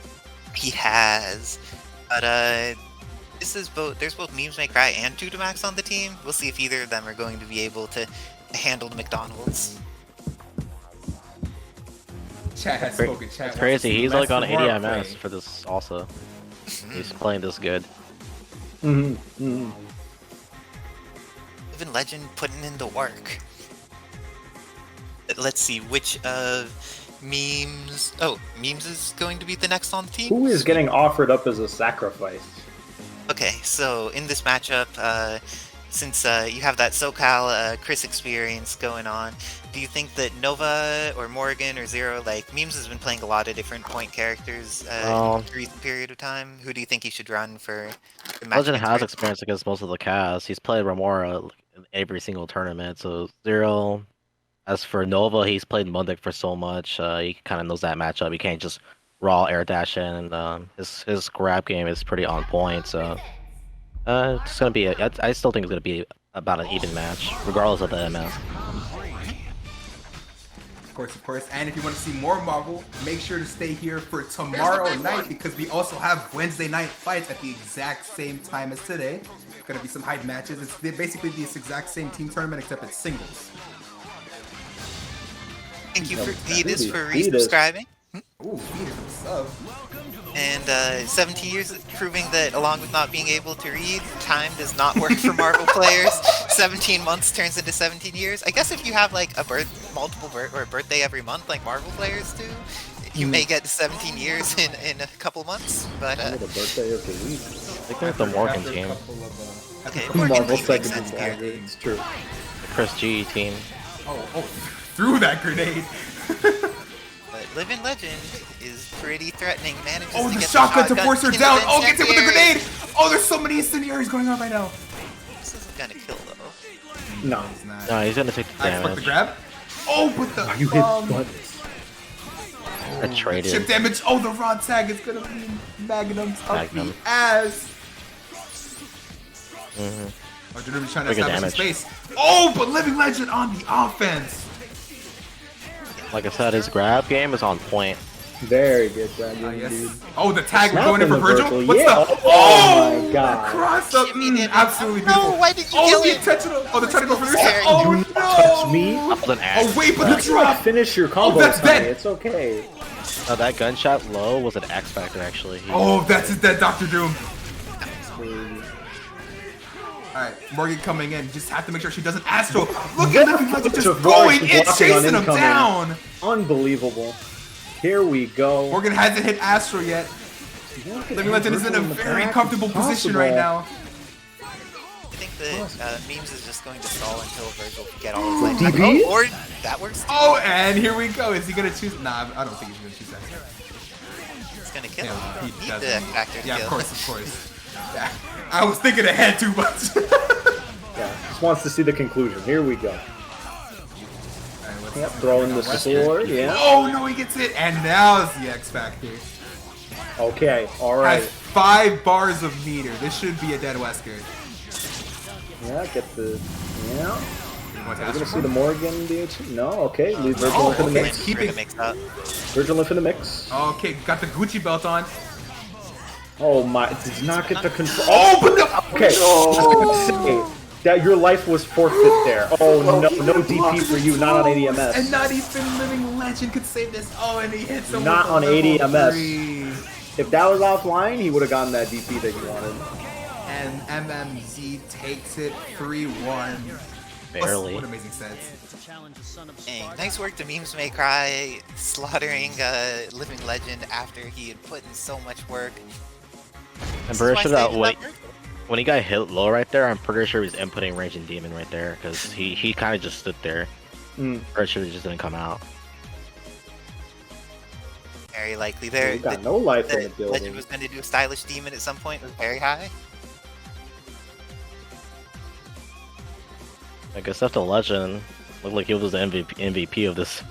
He has. But this is both. There's both Memes May Cry and Tudamax on the team. We'll see if either of them are going to be able to handle the McDonald's. Chat has spoken. Chat It's crazy. He's like on 80 80 MS for this also. He's playing this good. Mm-hmm. Living Legend putting in the work. Let's see which of Memes. Oh, Memes is going to be the next on the team. Who is getting offered up as a sacrifice? Okay, so in this matchup, since you have that SoCal Chris experience going on, do you think that Nova or Morgan or Zero, like Memes has been playing a lot of different point characters in a recent period of time? Who do you think he should run for the match? Legend against has Red? experience against most of the cast. He's played Remora in every single tournament. So Zero. As for Nova, he's played Mundic for so much. He kind of knows that matchup. He can't just raw air dash in. And his grab game is pretty on point. So it's gonna be. I still think it's gonna be about an even match, regardless of the MS. Of course. And if you want to see more Marvel, make sure to stay here for tomorrow night because we also have Wednesday night fights at the exact same time as today. Gonna be some hype matches. It's basically this exact same team tournament except it's singles. Thank you for Vetus. Vetus for resubscribing. Ooh, Heath, what's up? And 17 years proving that along with not being able to read, time does not work for Marvel players. 17 months turns into 17 years. I guess if you have like a birthday every month like Marvel players do, you may get 17 years in a couple months. But The birthday of the week. I think the Morgan After a team, couple of, okay, Marvel Morgan makes second sense is here. bad. It's true. the Chris G team. oh, threw that grenade. But Living Legend is pretty threatening. Manages Oh, to the get shotgun to the force her into down. the Oh, gets hit with the incendiary. grenade. Oh, there's so many incendiaries going on right now. This isn't gonna kill though. No. He's not. No, he's gonna take the I expect the damage. grab. Oh, but the You hit buttons. I traded. chip damage. Oh, the rod tag is gonna be magnums up Magnum. the ass. Mm-hmm. Oh, they're trying to Bigger establish damage. his space. Oh, but Living Legend on the offense. Like I said, his grab game is on point. Very good, Brad. Yes. Oh, the tag Snap going in in for the Virgil. Virgil, What's yeah. the? Oh my God. The cross up. Jimmy did it. Absolutely No, beautiful. why did you Oh, kill the him? intentional. Oh, they're trying to go for the Sorry. Oh Do no! not touch me. That was an axe. Oh wait, but the That's like drop. finish your combos, that's honey. dead. It's okay. No, that gunshot low was an X Factor actually. Oh, that's his dead Doctor Doom. Alright, Morgan coming in. Just have to make sure she doesn't astro. Look at Living Legend just Of going course, in, blocking on chasing him incoming. down. Unbelievable. Here we go. Morgan hasn't hit Astro yet. Living Legend is in a very comfortable position right now. I think that Memes is just going to stall until Virgil can get all his life back. DB? Oh, or that works too. Oh, and here we go. Is he gonna choose? Nah, I don't think he's gonna choose that. It's gonna kill Yeah, him. he Need doesn't. the factor to Yeah, kill. of course. Yeah, I was thinking ahead too much. Yeah, just wants to see the conclusion. Here we go. Alright, let's- Yep, throwing the sword. Yeah. Oh no, he gets it, and now it's the X Factor. Okay. All Has right. 5 bars of meter. This should be a dead Wesker. Yeah. Get the. Yeah. What's We're gonna Astro? see the Morgan DH. No. Okay. Leave Virgil Oh, into the okay. mix. Keeping- Mix up. Virgil into the mix. Okay, got the Gucci belt on. Oh my! Did not get the control. Oh, but no. Okay. That your life was forfeit there. Oh no, no DP for you, not on ADMS. And not even Living Legend could save this. Oh, and he hits him Not with a on level ADMS. 3. If that was offline, he would have gotten that DP that he wanted. And MMZ takes it 3-1. Barely. What amazing sets. Dang, nice work to Memes May Cry, slaughtering Living Legend after he had put in so much work. I'm This is pretty why sure that staging worked. when he got hit low right there, I'm pretty sure he was inputting Raging Demon right there because he kind of just stood there. Pretty sure he just didn't come out. Very likely there. We got no life in the Legend building. was going to do a stylish demon at some point. Was very high. I guess after Legend, looked like he was the MVP of this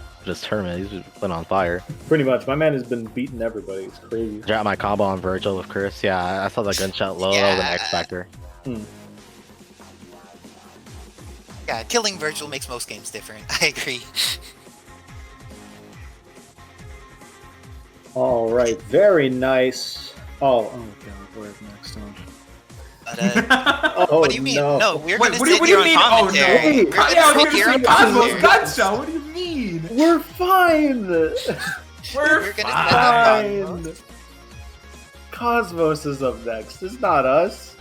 tournament. He's been on fire. Pretty much. My man has been beating everybody. It's crazy. Dropped my combo on Virgil with Chris. Yeah, I saw that gunshot low. That was an X Factor. Yeah, killing Virgil makes most games different. I agree. All right, very nice. Oh god, where's next one? But, Oh what do you mean? no. We're Wait, gonna what do sit you here on mean? Oh, no. commentary. Wait. We're gonna Yeah, we're sit here gonna on see Cosmos commentary. gunshot. What do you mean? We're fine. We're gonna set up fine. Cosmos. Cosmos is up next. It's not us.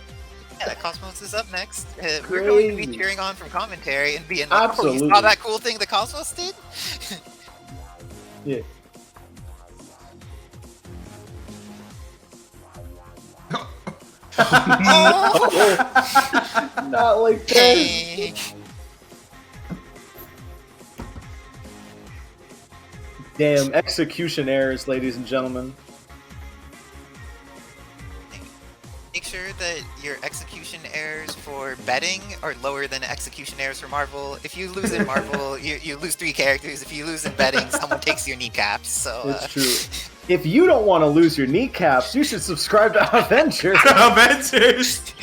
Yeah, Cosmos is up next. We're going to be Crazy. cheering on from commentary and being like, oh, you Absolutely. saw that cool thing the Cosmos did? Yeah. Oh, Not like that. dang. Damn, execution errors, ladies and gentlemen. Make sure that your execution errors for betting are lower than execution errors for Marvel. If you lose in Marvel, you lose 3 characters. If you lose in betting, someone takes your kneecaps. So It's true. If you don't want to lose your kneecaps, you should subscribe to Avengers. Avengers.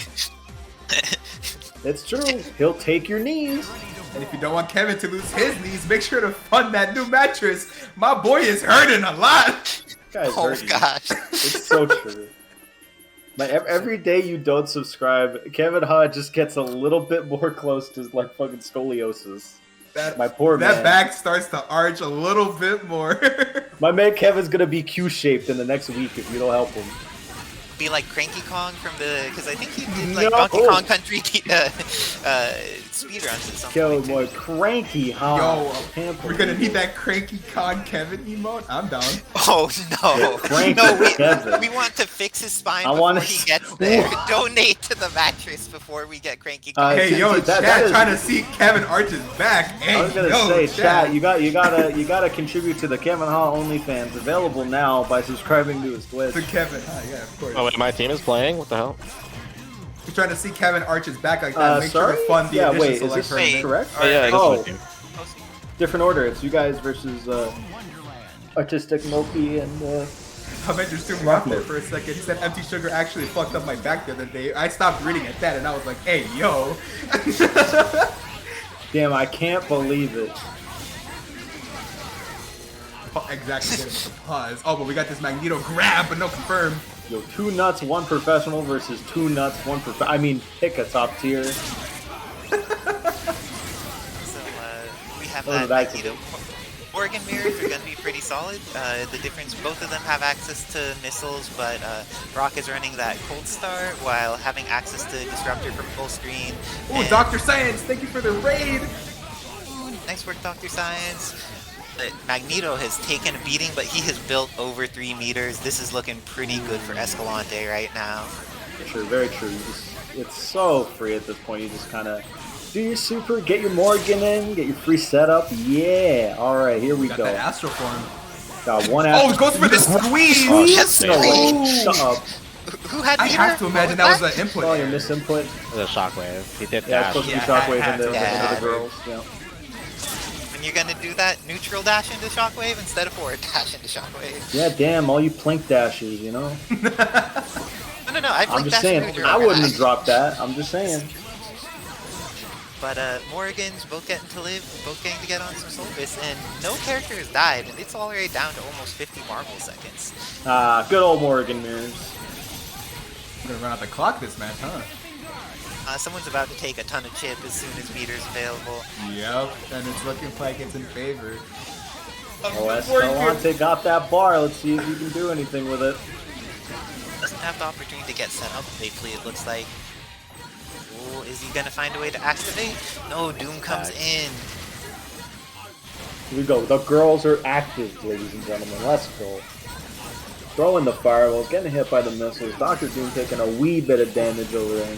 It's true. He'll take your knees. And if you don't want Kevin to lose his knees, make sure to fund that new mattress. My boy is hurting a lot. Guys, oh hurting. gosh. It's so true. Like every day you don't subscribe, Kevin Ha just gets a little bit more close to like fucking scoliosis. My poor that man. back starts to arch a little bit more. My man Kevin's gonna be Q-shaped in the next week if you don't help him. Be like Cranky Kong from the, because I think he did like No. Donkey Kong Country speedruns at some Yo, point. boy, cranky, huh? Yo, Can't we're gonna believe need it. that Cranky Kong Kevin emote. I'm down. Oh no! Cranky No, Kevin. we want to fix his spine I before wanna he s- gets there. Donate to the mattress before we get Cranky Kong. Uh, Hey, see, yo, see, that chat is- trying to see Kevin Arch's back. Hey, I was gonna yo, say, chat, you gotta contribute to the Kevin Ha OnlyFans, available now by subscribing to his Twitch. To Kevin. Yeah, of course. Oh wait, my team is playing. What the hell? We're trying to see Kevin Arch's back like that. Make sure Sorry? to fund the Yeah, admission wait, is select this for him. correct? Oh yeah, Oh. this is my team. Different order. It's you guys versus Artistic Moki and Avengers threw me off there for a second. He said Empty Sugar actually fucked up my back the other day. I stopped reading at that and I was like, hey, yo. damn, I can't believe it. Exactly, get it with the pause. Oh, but we got this Magneto grab, but no confirm. Yo, 2 nuts, 1 professional versus 2 nuts, 1 I mean, pick a top tier. So we have What that did I Magneto. Organ mirrors are going to be pretty solid. The difference, both of them have access to missiles, but Brock is running that Cold Star while having access to Disruptor from full screen. Ooh, And- Dr. Science, thank you for the raid. Nice work, Dr. Science. Magneto has taken a beating, but he has built over 3 meters. This is looking pretty good for Escalante right now. True, very true. It's so free at this point. You just kind of do your super, get your Morgan in, get your free setup. Yeah. All right, here we Got go. that Astro Form. Got one Oh, it goes for the squeeze. Oh, Yes, shit. No way. please. Shut up. Who had I meter? have to imagine that was an input. Oh, your error. misinput. The shockwave. He did Yeah, it's dash. supposed to be Yeah, Shockwave had into to. the girls. Yeah. When you're gonna do that neutral dash into Shockwave instead of forward dash into Shockwave. Yeah, damn, all you plink dashes, you know? No, I I'm think just that's saying, neutral I wouldn't dash. have dropped that. I'm just saying. But Morrigan's both getting to live, both getting to get on some Solvis, and no character has died, and it's already down to almost 50 Marvel seconds. Ah, good old Morgan mirrors. We're gonna run out the clock this match, huh? Someone's about to take a ton of chip as soon as meter's available. Yep, and it's looking like it's in favor. Oh, Escalante got that bar. Let's see if he can do anything with it. Doesn't have the opportunity to get set up safely, it looks like. Oh, is he gonna find a way to activate? No, Doom comes in. Here we go. The girls are active, ladies and gentlemen. Let's go. Throwing the fireballs, getting hit by the missiles. Dr. Doom taking a wee bit of damage over there.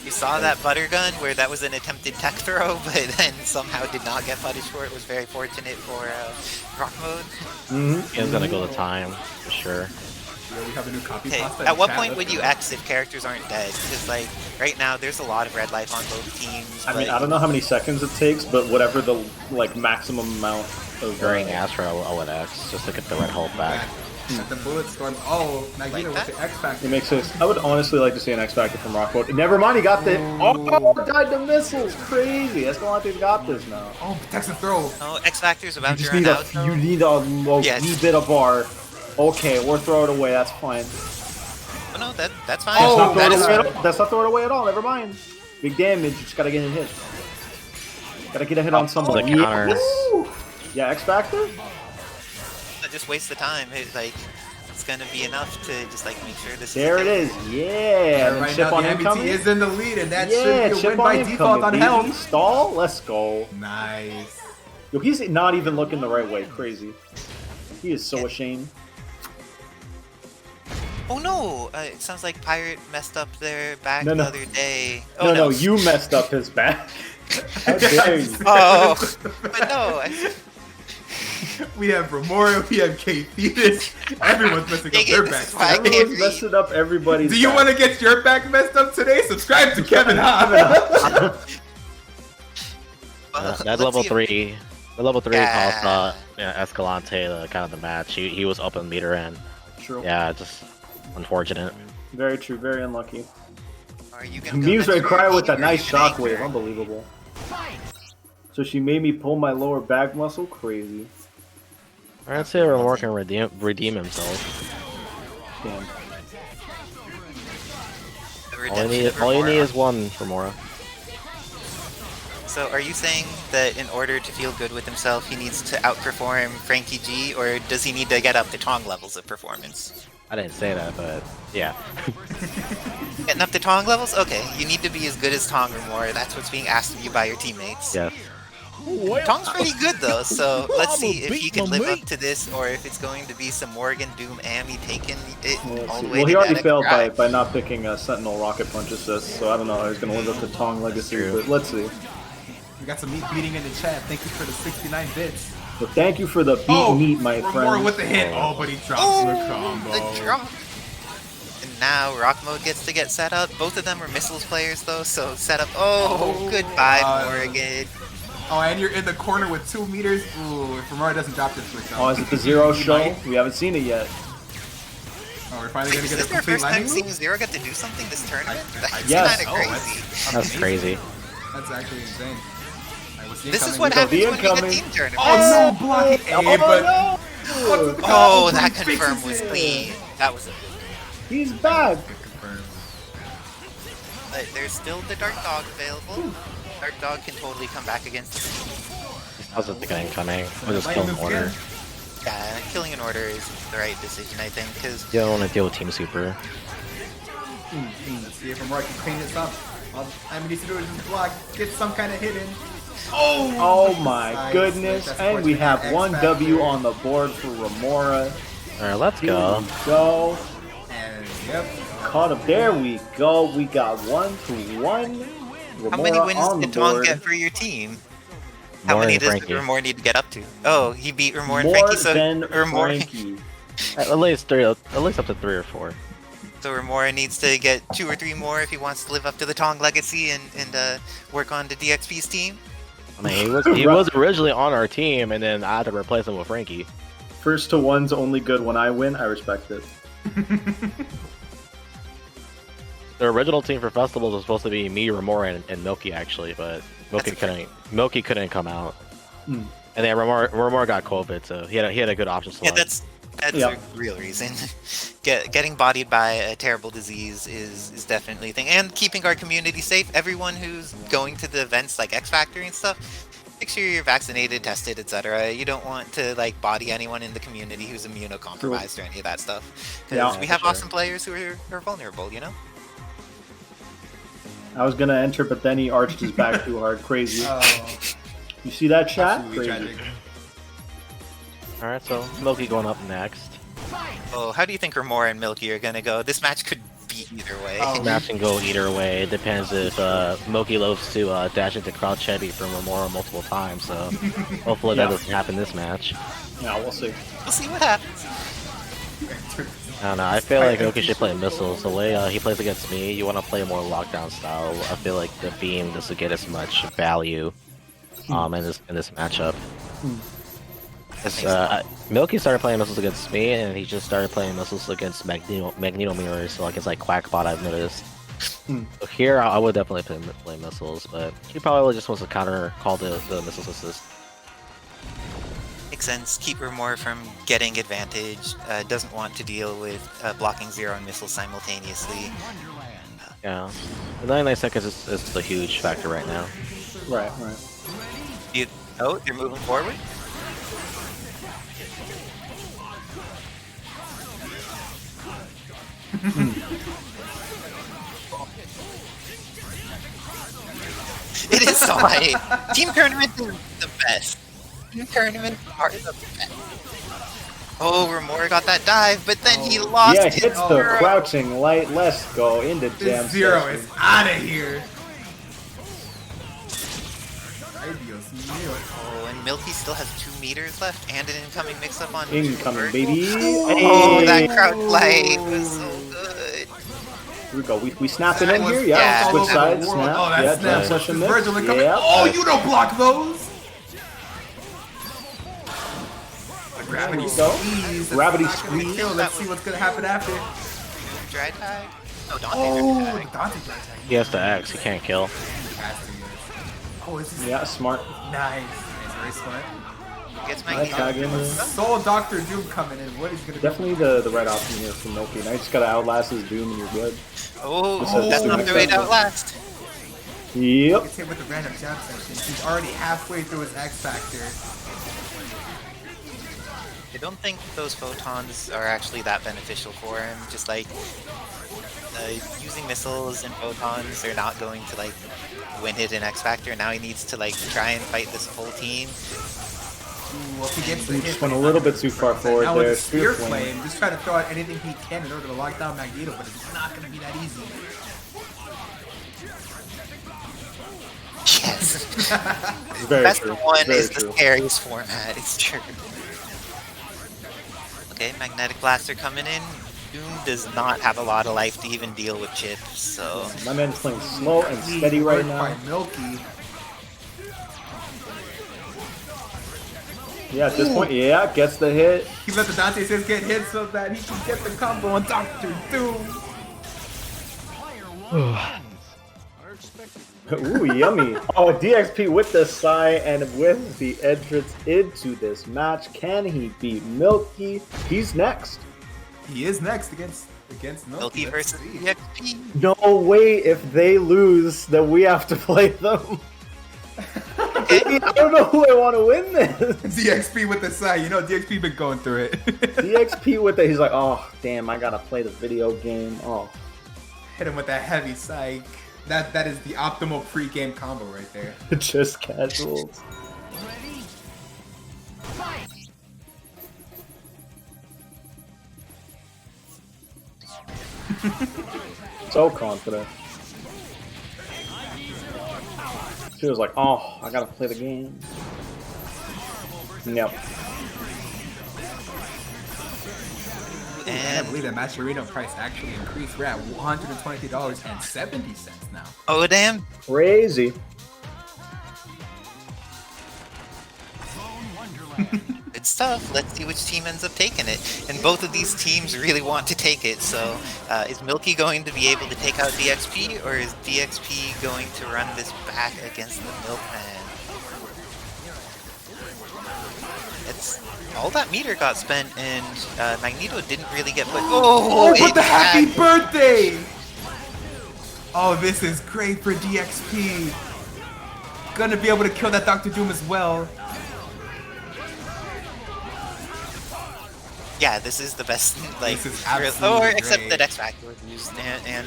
You saw that butter gun where that was an attempted tech throw, but then somehow did not get punished for it. Was very fortunate for rock mode. He's gonna go the time for sure. Yeah, we have a new copy Okay, pasta in at what chat, point let's would you go. X if characters aren't dead? Because like right now, there's a lot of red life on both teams. I mean, but- I don't know how many seconds it takes, but whatever the like maximum amount of During Astra, I would X just to get the red hull back. At the bullet storm. Oh, Nagina Like with that? the X Factor. it makes sense. I would honestly like to see an X Factor from Rockwood. Never mind, he got the died to missiles. Crazy. Escalante's got this now. Oh, protects the throw. Oh, X Factor's about You just to run need out. a though. you need a Yes. wee bit of bar. Okay, we'll throw it away. That's fine. Oh, no, that's fine. Oh, That's not that throw it is away at all. That's not throw it away at all. Never mind. Big damage. You just gotta get a hit. Gotta get a hit on somebody. the counter. Yes. Yeah, X Factor. just waste the time. It's gonna be enough to just like make sure this. There it is. Yeah. And Right chip now, on the MBT incoming. is in the lead, and that Yeah, should be a chip win on by incoming. default on baby. health. Stall. Let's go. Nice. Yo, he's not even looking the right way. Crazy. He is so ashamed. Oh no! It sounds like Pirate messed up their back No, no. the other day. Oh No, you messed up his back. How dare you? Oh, but no. We have Remora, we have Heath. Everyone's messing up Dang it, their this backs. is why I can't Everyone's read. messing up everybody's Do you back. want to get your back messed up today? Subscribe to Kevin Ha. Let's That see level if- 3. The level 3 Yeah. cost Escalante the kind of the match. He was up in meter end. True. Yeah, just unfortunate. Very true. Very unlucky. Are you gonna go Muse Ray next Cry or with that are nice you gonna shockwave. anchor? Unbelievable. So she made me pull my lower back muscle. Crazy. I'd say Remora can redeem himself. Damn. The All you redemption need, of all you Remora. need is one Remora. So are you saying that in order to feel good with himself, he needs to outperform Frankie G, or does he need to get up to Tong levels of performance? I didn't say that, but yeah. Getting up to Tong levels? Okay, you need to be as good as Tong or more. That's what's being asked of you by your teammates. Yeah. Tong's pretty good though, so let's see if he can live up to this, or if it's going to be some Morgan, Doom, Amy taking it Well, all the way well, to he already that failed drive. by not picking a Sentinel Rocket Punch assist, so I don't know how he's going to live up to Tong Legacy, True. but let's see. We got some meat beating in the chat. Thank you for the 69 bits. But thank you for the beat meat, my Remora friend. with the hit. Oh, but he drops Oh, the combo. the drop. And now Rock Mode gets to get set up. Both of them are missiles players though, so set up. Oh, Oh, goodbye, God. Morgan. Oh, and you're in the corner with 2 meters. Ooh, if Remora doesn't drop this switch. Oh, is it the Zero He show? might. We haven't seen it yet. Oh, we're finally gonna Is get a this their complete first time landing seeing move? Zero get to do something this tournament? That's Yes. kind Oh, of that's crazy. That's crazy. That's actually insane. Alright, what's the This is incoming? what go. happens The when you get incoming. team tournaments. Oh, no, blocking A, Oh, but... no! What's the Oh, but that he confirm fixes was it. clean. That was a He's back! Confirm. but there's still the Dark Dog available. Dark Dog can totally come back against us. I wasn't thinking incoming. We'll just kill Lightning in order. again? Yeah, killing an order is the right decision, I think, because You don't want to deal with Team Super. Let's see if Remora can clean this up. All I needs to do is just block, get some kind of hit in. Oh! Oh my Nice. goodness, That's and we have fortunate. one X W Factor. on the board for Remora. Alright, let's Here go. we go. And, yep. Caught up. There we go. We got 1-1. how many Remora wins on the did Tong board. get for your team? How More many than does Frankie. Remor need to get up to? Oh, he beat Remor and More Frankie, so than Remor, Frankie. At least three. At least up to 3 or 4. so Remora needs to get 2 or 3 more if he wants to live up to the Tong legacy and work on the DXP's team. I mean, he was originally on our team, and then I had to replace him with Frankie. First to one's only good when I win. I respect it. The original team for festivals was supposed to be me, Remora, and Milky actually, but Milky couldn't come out. Hmm. And then Remora got COVID, so he had a good option Yeah, slot. That's Yeah. a real reason. Getting bodied by a terrible disease is definitely a thing. And keeping our community safe. Everyone who's going to the events like X Factor and stuff, make sure you're vaccinated, tested, etc. You don't want to like body anyone in the community who's immunocompromised or any of that stuff. Because Yeah, we for have sure. awesome players who are vulnerable, you know? I was gonna enter, but then he arched his back too hard. Crazy. Oh, You see that chat? absolutely Crazy. tragic. Alright, so Milky going up next. Oh, how do you think Remora and Milky are gonna go? This match could be either way. Oh. Match can go either way. It depends if Milky loves to dash into crouch heavy from Remora multiple times, so hopefully that Yeah. doesn't happen this match. Yeah, we'll see. We'll see what happens. I don't know, I feel like Milky should play missiles. The way he plays against me, you want to play more lockdown style. I feel like the beam doesn't get as much value in this matchup. Milky started playing missiles against me, and he just started playing missiles against Magneto mirrors, so against like Quackbot, I've noticed. So here, I would definitely play missiles, but he probably just wants to counter call the missiles assist. Makes sense. Keep Remora from getting advantage. Doesn't want to deal with blocking zero and missiles simultaneously. Yeah, the 99 seconds is a huge factor right now. Right, right. Oh, you're moving forward? It is so high. Team tournament is the best. Team tournament are the best. Oh, Remora got that dive, but then he lost Yeah, his hits the zero. crouching light. Let's go into This jam zero session. is out of here. Ay, Dios mío. Oh, and Milky still has 2 meters left and an incoming mix-up on Incoming, Bird. baby. Oh, that Hey. crouch light was so good. Here we go. We snapping in That here. was Yeah, all switch over sides. the world. Snap. Oh, that Yeah, snap. jam session mix. Virgil incoming. Yeah. Oh, you don't block those. Gravity There we go. squeeze. That's Gravity not gonna squeeze. kill. Let's see what's gonna happen after. Dry tag? No, Dante Oh, dry tag. Dante dry tag. He has to X, he can't kill. Has to, yes. Oh, this is Yeah, smart. nice. It's very smart. Gets I Magneto. tag in there. Soul Doctor Doom coming in. What is gonna Definitely the right option here for Milky. Now you just gotta outlast his Doom and you're good. Oh, Oh, that's not the way to exactly. outlast. Yep. It's hit with the random jab section. He's already halfway through his X Factor. I don't think those photons are actually that beneficial for him. Just like using missiles and photons are not going to like win it in X Factor. Now he needs to like try and fight this whole team. Ooh, if he gets the He hit, just went a little bit too far forward now there. with the Spear Flame. Flame, just try to throw out anything he can in order to lock down Magneto, but it's not gonna be that easy. Yes, Very best true. one Very is the true. scariest format. It's true. Okay, Magnetic Blaster coming in. Doom does not have a lot of life to even deal with chips, so My man's playing slow and steady right Worked now. by Milky. Yeah, at this point, yeah, gets the hit. He let the Dante Says get hit so that he can get the combo on Doctor Doom. Ooh, yummy. Oh, DXP with the Psy and with the entrance into this match. Can he beat Milky? He's next. He is next against Milky. Milky Let's versus see. EXP. No way if they lose that we have to play them. I don't know who I want to win this. DXP with the side. You know DXP been going through it. DXP with it, he's like, oh, damn, I gotta play the video game. Oh. Hit him with that heavy psych. That is the optimal pre-game combo right there. Just casuals. So confident. She was like, oh, I gotta play the game. Yep. I can't And believe that Match Arena price actually increased. We're at $120.70 now. oh damn, Crazy. good stuff. Let's see which team ends up taking it. And both of these teams really want to take it. So is Milky going to be able to take out DXP, or is DXP going to run this back against the Milkman? it's all that meter got spent, and Magneto didn't really get put. Oh, but it the happy had- birthday! Oh, this is great for DXP. Gonna be able to kill that Dr. Doom as well. Yeah, this is the best. Like, This is or absolutely except great. that X Factor was used, and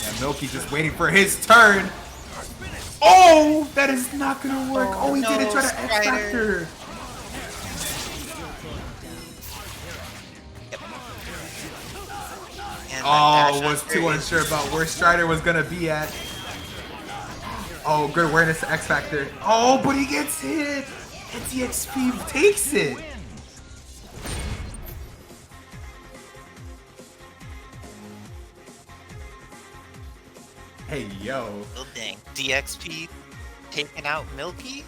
Yeah, Milky just waiting for his turn. Oh, that is not gonna work. Oh, he no, didn't try to X Strider. Factor. and Oh, that was dash too under unsure about where Strider was gonna be at. Oh, good awareness to X Factor. Oh, but he gets hit. And DXP takes it. Hey, yo. Oh, dang. DXP taking out Milky?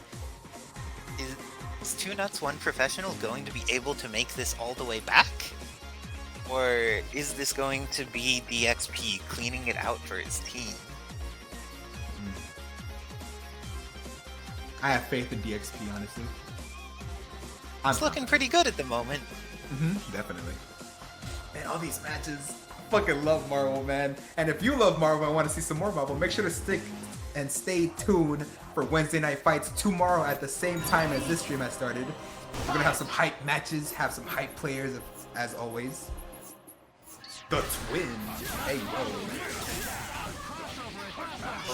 Is Two Nuts One Professional going to be able to make this all the way back? Or is this going to be DXP cleaning it out for his team? I have faith in DXP, honestly. It's looking pretty good at the moment. Definitely. Man, all these matches. I fucking love Marvel, man. And if you love Marvel and want to see some more Marvel, make sure to stick and stay tuned for Wednesday Night Fights tomorrow at the same time as this stream has started. We're gonna have some hype matches, have some hype players as always. The Twins. Hey, yo.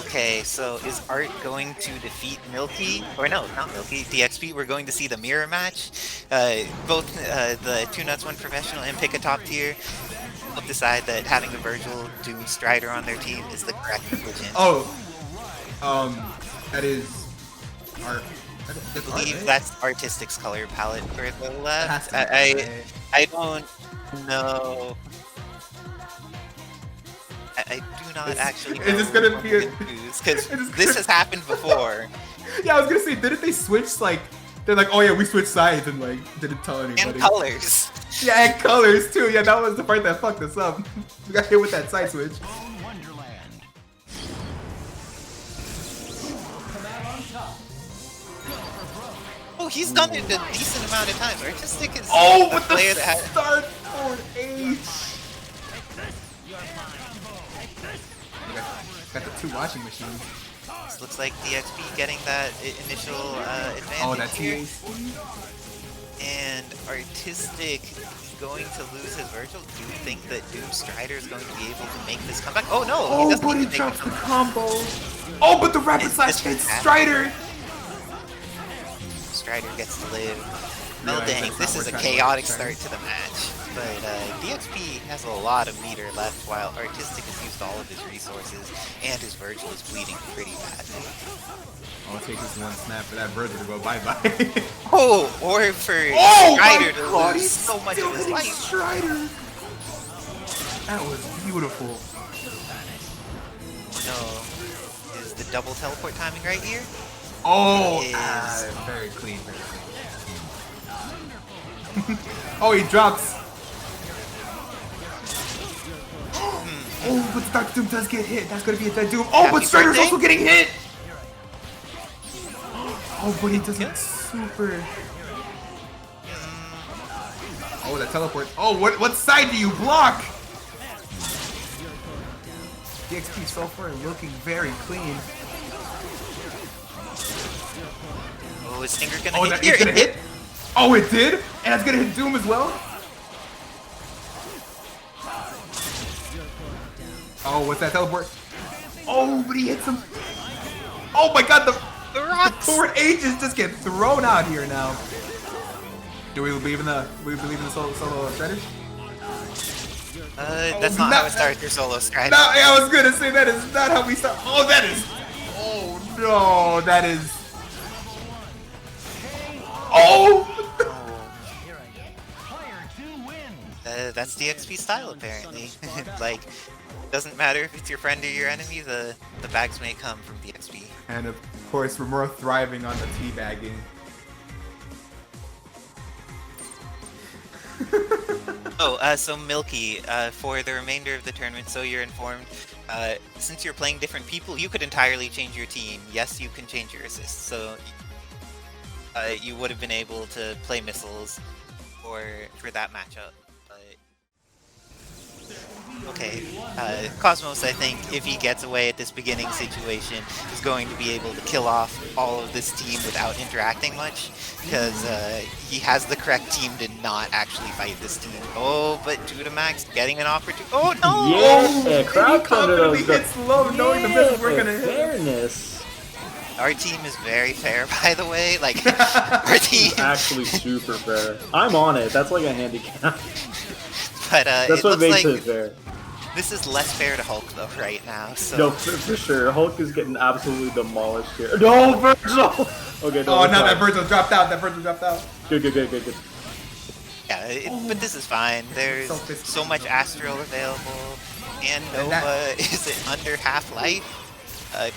Okay, so is Art going to defeat Milky? Or no, not Milky, DXP. We're going to see the mirror match. Both the Two Nuts One Professional and Pick a Top Tier will decide that having a Virgil Doom Strider on their team is the correct decision. Oh, that is art. I believe that's Artistic's color palette for the Has left. to be I don't know. I do not actually know. Is this gonna be a- because this has happened before. Yeah, I was gonna say, didn't they switch, like, they're like, oh yeah, we switched sides and, like, didn't tell anybody. And colors. Yeah, and colors too. Yeah, that was the part that fucked us up. We got hit with that side switch. Oh, he's done it a decent amount of times. Artistic is Oh, a with the player that has. start forward H. Got the two washing machines. This looks like DXP getting that initial advantage Oh, that here. TAC. And Artistic going to lose his Virgil. Do you think that Doom Strider is going to be able to make this comeback? Oh no! Oh, doesn't but he even make drops the the comeback. combo. Oh, but the rapid It's slash just hits happened. Strider. Strider gets to live. Well, Yeah, dang, that's this not is a working out chaotic well, start to the match. But DXP has a lot of meter left, while Artistic has used all of his resources, and his Virgil is bleeding pretty badly. Oh, it takes us one snap for that Virgil to go bye-bye. Oh, or for Oh Strider my to god, lose he's so much still of his hitting life. Strider. That was beautiful. No. Is the double teleport timing right here? Oh, Is- very clean, very clean. Oh, he drops. Oh, but Dr. Doom does get hit. That's gonna be a dead Doom. Oh, but Happy Strider's birthday. also getting hit. Oh, but he doesn't super. Oh, that teleport. Oh, what side do you block? DXP so far looking very clean. Oh, is Stinger gonna Oh, hit that here? it's gonna hit? Oh, it did? And it's gonna hit Doom as well? Oh, what's that teleport? Oh, but he hits him. Oh my god, the rocks! forward ages just get thrown out here now. Do we believe in the solo Strider? That's not how it starts your solo Strider. No, I was gonna say that is not how we start. Oh, that is. Oh no, that is. Oh! That's DXP style, apparently. Like, doesn't matter if it's your friend or your enemy, the bags may come from DXP. And of course, we're more thriving on the teabagging. Oh, so Milky, for the remainder of the tournament, so you're informed, since you're playing different people, you could entirely change your team. Yes, you can change your assists. So you would have been able to play missiles for that matchup. But okay, Cosmos, I think, if he gets away at this beginning situation, is going to be able to kill off all of this team without interacting much, because he has the correct team to not actually fight this team. Oh, but Tudamax getting an opportunity. Oh no! Yeah, crowd thunder confidently those. hits low, knowing the missiles were gonna hit. Fairness. Our team is very fair, by the way. Like, our team. Actually, super fair. I'm on it. That's like a handicap. But That's it what looks makes like it fair. this is less fair to Hulk, though, right now. So. No, for sure. Hulk is getting absolutely demolished here. No, Virgil! Okay, no. Oh, it's no, fine. that Virgil dropped out. That Virgil dropped out. Good. Yeah, but this is fine. There's so much Astral available, and Nova is it under half life.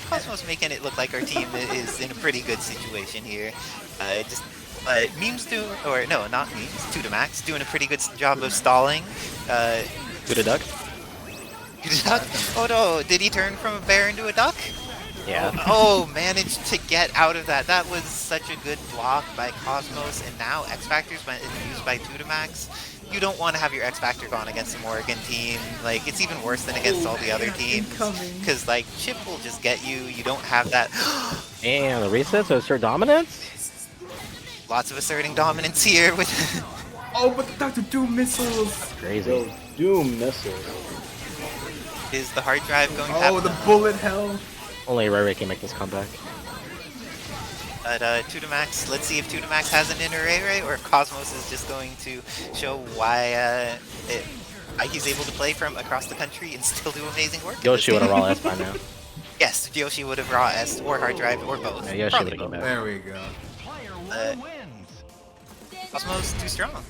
Cosmos making it look like our team is in a pretty good situation here. Memes do, or no, not memes. Tudamax doing a pretty good job of stalling. Good a duck? Duck? Oh no! Did he turn from a bear into a duck? Yeah. Oh, managed to get out of that. That was such a good block by Cosmos, and now X Factor's been used by Tudamax. You don't want to have your X Factor gone against the Morgan team. Like, it's even worse than against all the other teams. Because, like, Chip will just get you. You don't have that. And the reset, so assert dominance? Lots of asserting dominance here with. Oh, but the Dr. Doom missiles. Crazy. Yo, Doom missile. Is the hard drive going to Oh, the bullet hell. Only Ray can make this comeback. But Tudamax, let's see if Tudamax has an inner Ray or if Cosmos is just going to show why he's able to play from across the country and still do amazing work. Yoshi would have raw S by now. Yes, Yoshi would have raw S or hard drive or both. Yeah, Yoshi Probably would have both. gone back. There we go. Cosmos too strong.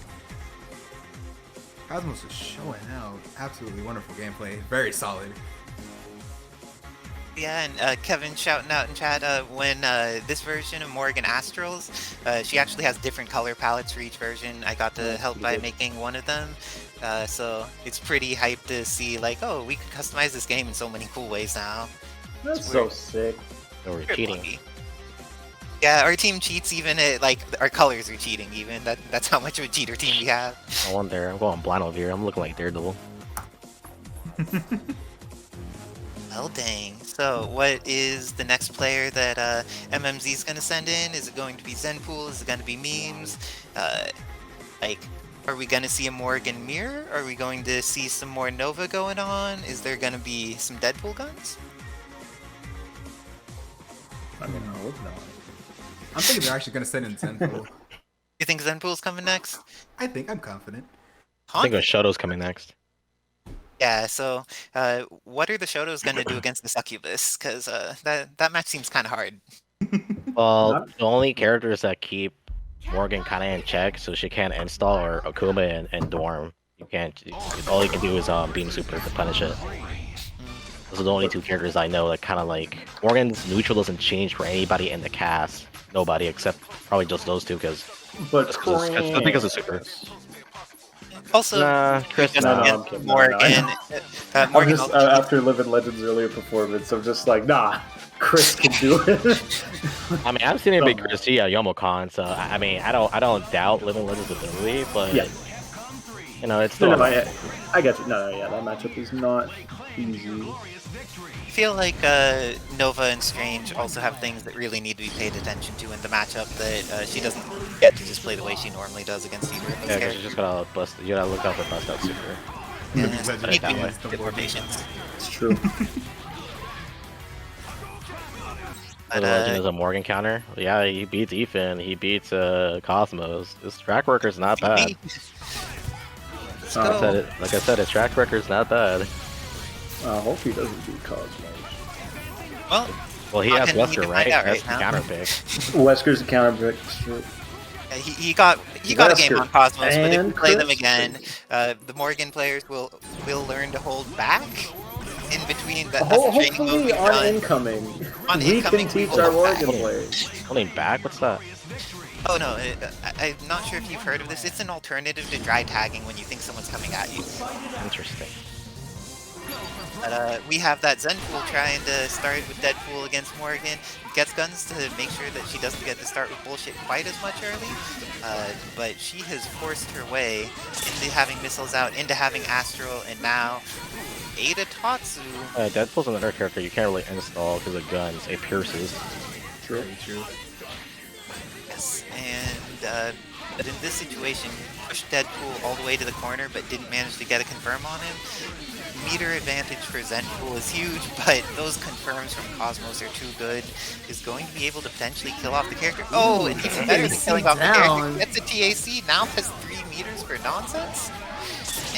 Cosmos is showing out. Absolutely wonderful gameplay. Very solid. Yeah, and Kevin shouting out in chat, when this version of Morgan Astrals, she actually has different color palettes for each version. I got to help by making one of them, so it's pretty hype to see, like, oh, we can customize this game in so many cool ways now. That's so sick. So we're We're cheating. lucky. Yeah, our team cheats even at, like, our colors are cheating even. That's how much of a cheater team we have. I wonder. I'm going blind over here. I'm looking like Daredevil. Well, dang. So, what is the next player that MMZ is going to send in? Is it going to be Zenpool? Is it going to be memes? Like, are we going to see a Morgan Mirror? Are we going to see some more Nova going on? Is there going to be some Deadpool guns? I mean, I hope not. I'm thinking they're actually going to send in Zenpool. You think Zenpool's coming next? I think I'm confident. I think Shoto's coming next. Yeah, so what are the Shotos going to do against the Succubus? Because that match seems kind of hard. Well, the only characters that keep Morgan kind of in check, so she can't install, are Akuma and Dorm. You can't. All you can do is Beam Super to punish it. Those are the only two characters I know that kind of like Morgan's neutral doesn't change for anybody in the cast. Nobody except probably just those two, because But because of Super. Also, Nah, Chris. just no, against I'm kidding. Morgan, I'm Morgan just, also- after Living Legends' earlier performance, I'm just like, nah, Chris can do it. I mean, I've seen him beat Chris at YomoCon, so I mean, I don't doubt Living Legends' ability, but Yeah. you know, it's still. No, I get you. No, yeah, that matchup is not easy. I feel like Nova and Strange also have things that really need to be paid attention to in the matchup that she doesn't get to just play the way she normally does against either of those Yeah, 'cause you characters. just gotta bust. You gotta look out for bust out Super. Yeah, Legends you need to that be way. the bit more board. patience. It's true. But, The Legend is a Morgan counter. Yeah, he beats Ethan. He beats Cosmos. His track record's not bad. Let's Like I go. said, like I said, his track record's not bad. I hope he doesn't do Cosmos. Well, Well, he How has can we Wesker, find right? out That's right the now? counter pick. Wesker's a counter pick. True. he got a game Wesker. on Cosmos, but if we And play them Chris. again, the Morgan players will learn to hold back in between. That's the training mode Hopefully we've on done. incoming, On we incoming, can we teach will our hold back. Morgan players. Holding back? What's that? Oh no, I'm not sure if you've heard of this. It's an alternative to dry tagging when you think someone's coming at you. Interesting. But we have that Zenpool trying to start with Deadpool against Morgan. Gets guns to make sure that she doesn't get to start with bullshit quite as much early. But she has forced her way into having missiles out, into having Astral, and now Ada Tatsu. Deadpool's another character you can't really install because of guns. It pierces. True. Very true. Yes, and but in this situation, pushed Deadpool all the way to the corner, but didn't manage to get a confirm on him. Meter advantage for Zenpool is huge, but those confirms from Cosmos are too good. Is going to be able to potentially kill off the character. Oh, and even better than killing off the character, gets a TAC, now has 3 meters for nonsense.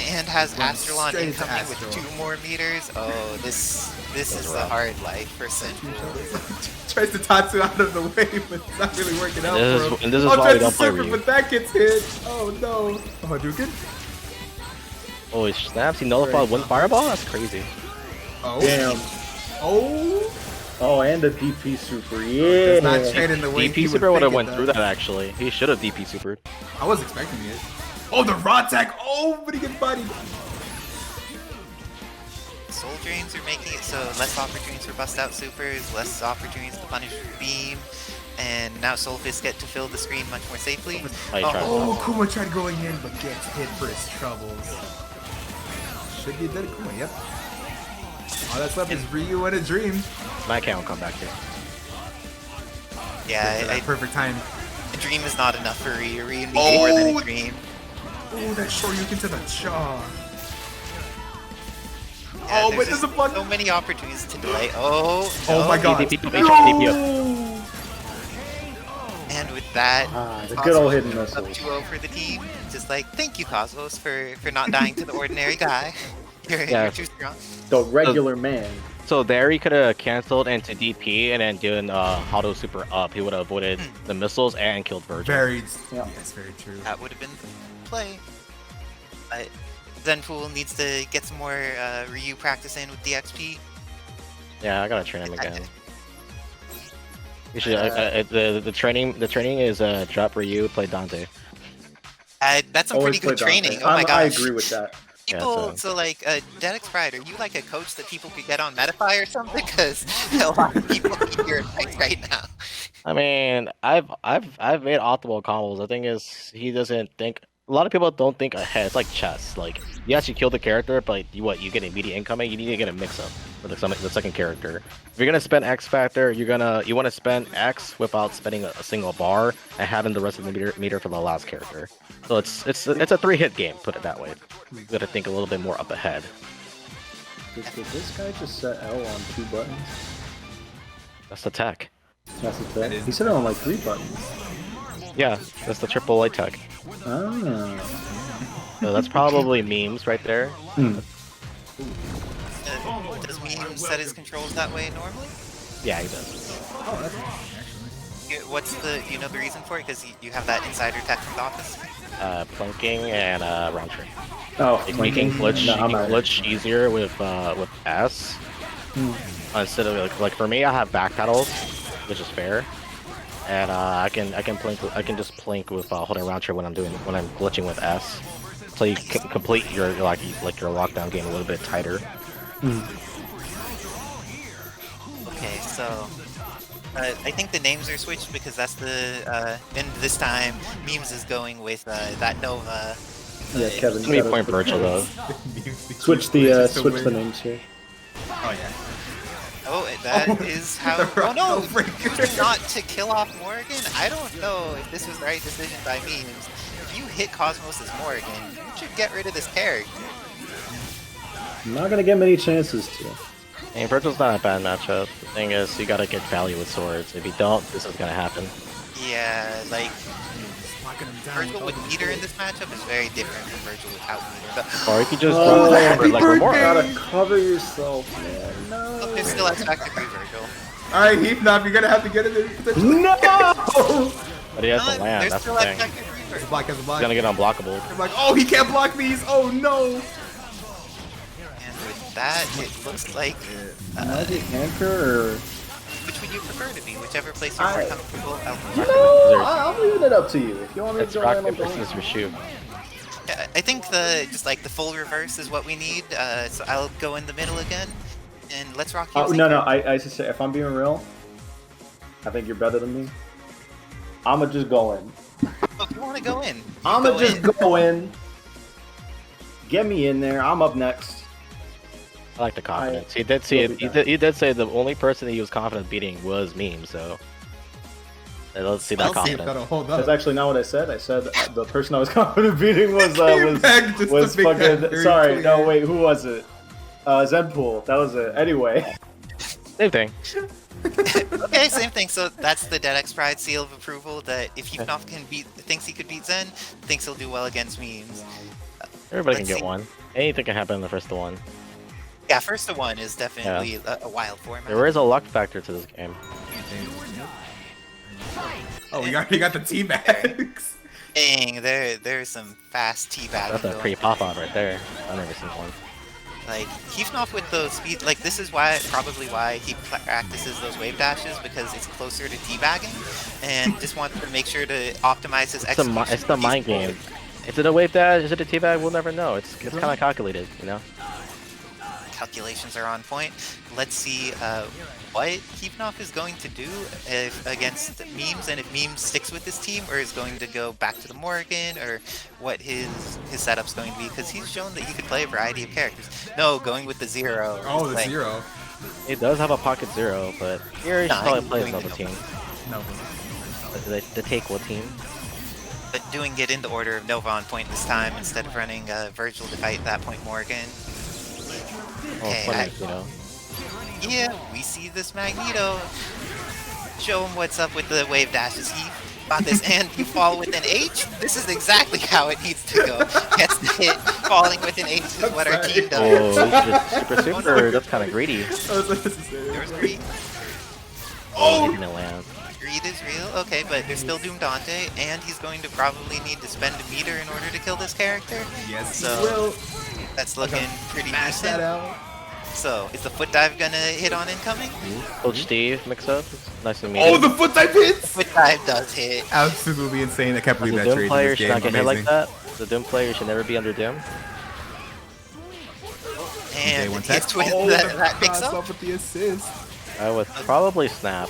And has Astralon incoming with 2 more meters. Oh, this is a hard life for Zenpool. Tries to Tatsu out of the way, but it's not really working out for him. And this is why we don't play super, Ryu. but that gets hit. Oh no. Oh, Hadouken? Holy snaps, he nullified one fireball? That's crazy. Oh. Damn. Oh. Oh, and a DP super. Yeah. Does not trade in the way he DP super would have think went it through does. that actually. He should have DP supered. I was expecting it. Oh, the raw attack. Oh, but he gets bodied. Soul Drains are making it so less opportunities for bust out supers, less opportunities to punish beam, and now Soul Fist get to fill the screen much more safely. Oh, he tried. Oh, Kuma tried going in, but gets hit for his troubles. Should be a dead Kuma, yep. All that's left is Ryu and a dream. My account will come back here. Yeah, Perfect time. a dream is not enough for Ryu. Ryu needs more than a dream. Oh, that Shoryuken to the jaw. Yeah, Oh, there's but just there's a block. so many opportunities to delay. Oh, Oh no. my god. DP up. And with that, The good old hidden Cosmos up missiles. 2-0 for the team. Just like, thank you, Cosmos, for not dying to the ordinary guy. You're too strong. The regular man. So there he could have canceled into DP and then doing Hado super up. He would have avoided the missiles and killed Virgil. Very, Yeah. yes, very true. That would have been the play. But Zenpool needs to get some more Ryu practice in with DXP. Yeah, I gotta train him again. You should. The training is drop Ryu, play Dante. That's some pretty Always play good training. Dante. Oh my I gosh. agree with that. People, Yeah, so like, Dedex Pride, are you like a coach that people could get on Metafy or something? Because a lot of people need your advice right now. I mean, I've made optimal combos. The thing is, he doesn't think. A lot of people don't think ahead. It's like chess. Like you actually kill the character, but you get immediate incoming. You need to get a mix up for the second character. If you're gonna spend X Factor, you want to spend X without spending a single bar and having the rest of the meter for the last character. So it's a 3-hit game. Put it that way. You gotta think a little bit more up ahead. Did this guy just set L on 2 buttons? That's the tech. That's the thing. He set it on like 3 buttons. Yeah, that's the triple light tech. Ah. So that's probably memes right there. Does Meme set his controls that way normally? Yeah, he does. Oh, that's interesting, actually. What's the, do you know the reason for it? Because you have that insider tech from the office? Plunking and round trip. Oh, Like making glitch, No, I'm not- glitch easier with S. Instead of like for me, I have back pedals, which is fair, and I can just plink with holding round trip when I'm glitching with S. So you can complete your your lockdown game a little bit tighter. Okay, so I think the names are switched because that's the and this time Memes is going with that Nova. Yeah, Kevin. 3-point Virgil though. Switch the names here. Oh yeah. Oh, that is how. Oh no, Breaker. not to kill off Morgan. I don't know if this was the right decision by Memes. If you hit Cosmos as Morgan, you should get rid of this character. I'm not gonna get many chances to. I mean, Virgil's not a bad matchup. The thing is, you gotta get value with swords. If you don't, this is gonna happen. Yeah, like Locking him down Virgil with meter in this matchup is very different from Virgil without meter. Or you could just Oh, like you Remora. gotta cover yourself, man. Oh, No. there's still X Factor 3 Virgil. Alright, Heath, now you're gonna have to get in there. No! But he has to land, There's that's the still X thing. Factor 3 As a Virgil. block, as a block. He's gonna get unblockable. I'm like, oh, he can't block these. Oh no. And with that, it looks like Magic Anchor or... which would you prefer to be? Whichever place you're more comfortable. No, I'm leaving it up to you. If you want me to It's go rock, in, I'm paper, going. scissors, shoot. I think just like the full reverse is what we need. So I'll go in the middle again, and let's rock. Oh, using- no, I just say, if I'm being real, I think you're better than me. I'ma just go in. Oh, if you want to go in, I'ma go just in. go in. Get me in there. I'm up next. I like the confidence. He did say he did say the only person he was confident beating was Meme. So let's see that Well, see, confidence. Hold That's up. actually not what I said. I said the person I was confident beating was Back just was to make that fucking. very Sorry, clear. no, wait, who was it? Zenpool. That was it. Anyway. Same thing. Okay, same thing. So that's the Dead X Pride seal of approval. That if Heath thinks he could beat Zen, thinks he'll do well against memes. Everybody can Let's get see. one. Anything can happen in the first one. Yeah, first to one is definitely a wild format. There is a luck factor to this game. Oh, we already got the teabags. Dang, there's some fast teabagging That's a going pretty pop out right there. I've never seen one. Like, Heath with those speed, like, this is probably why he practices those wave dashes, because it's closer to teabagging, and just wants to make sure to optimize his execution. It's the mind game. Is it a wave dash? Is it a teabag? We'll never know. It's kind of calculated, you know? Calculations are on point. Let's see what Heath is going to do against memes, and if memes sticks with his team, or is going to go back to the Morgan, or what his setup's going to be, because he's shown that he could play a variety of characters. No, going with the zero. Oh, the Like, zero. It does have a pocket zero, but here he should Nah, probably he's play doing another the team. No. The take-what team. But doing it in the order of Nova on point this time, instead of running Virgil to fight that point Morgan. Oh, Okay, funny, you know? Yeah, we see this Magneto. Show him what's up with the wave dashes. He got this, and you fall with an H. This is exactly how it needs to go. Gets the hit, falling with an H is what our team does. Oh, super. That's kind of greedy. There's greed. Oh! Didn't land. Greed is real. Okay, but there's still Doom Dante, and he's going to probably need to spend a meter in order to kill this character. Yes, So he will. that's looking pretty Smash that decent. out. So is the foot dive gonna hit on incoming? Coach Steve mix up. Nice to meet Oh, you. the foot type hits! Foot dive does hit. Absolutely insane. I can't believe The that Doom trade in player this should game. not get hit like Amazing. that. The Doom player should never be under Doom. And one hits with Oh, that mix cross up. up with the assist. I would probably snap.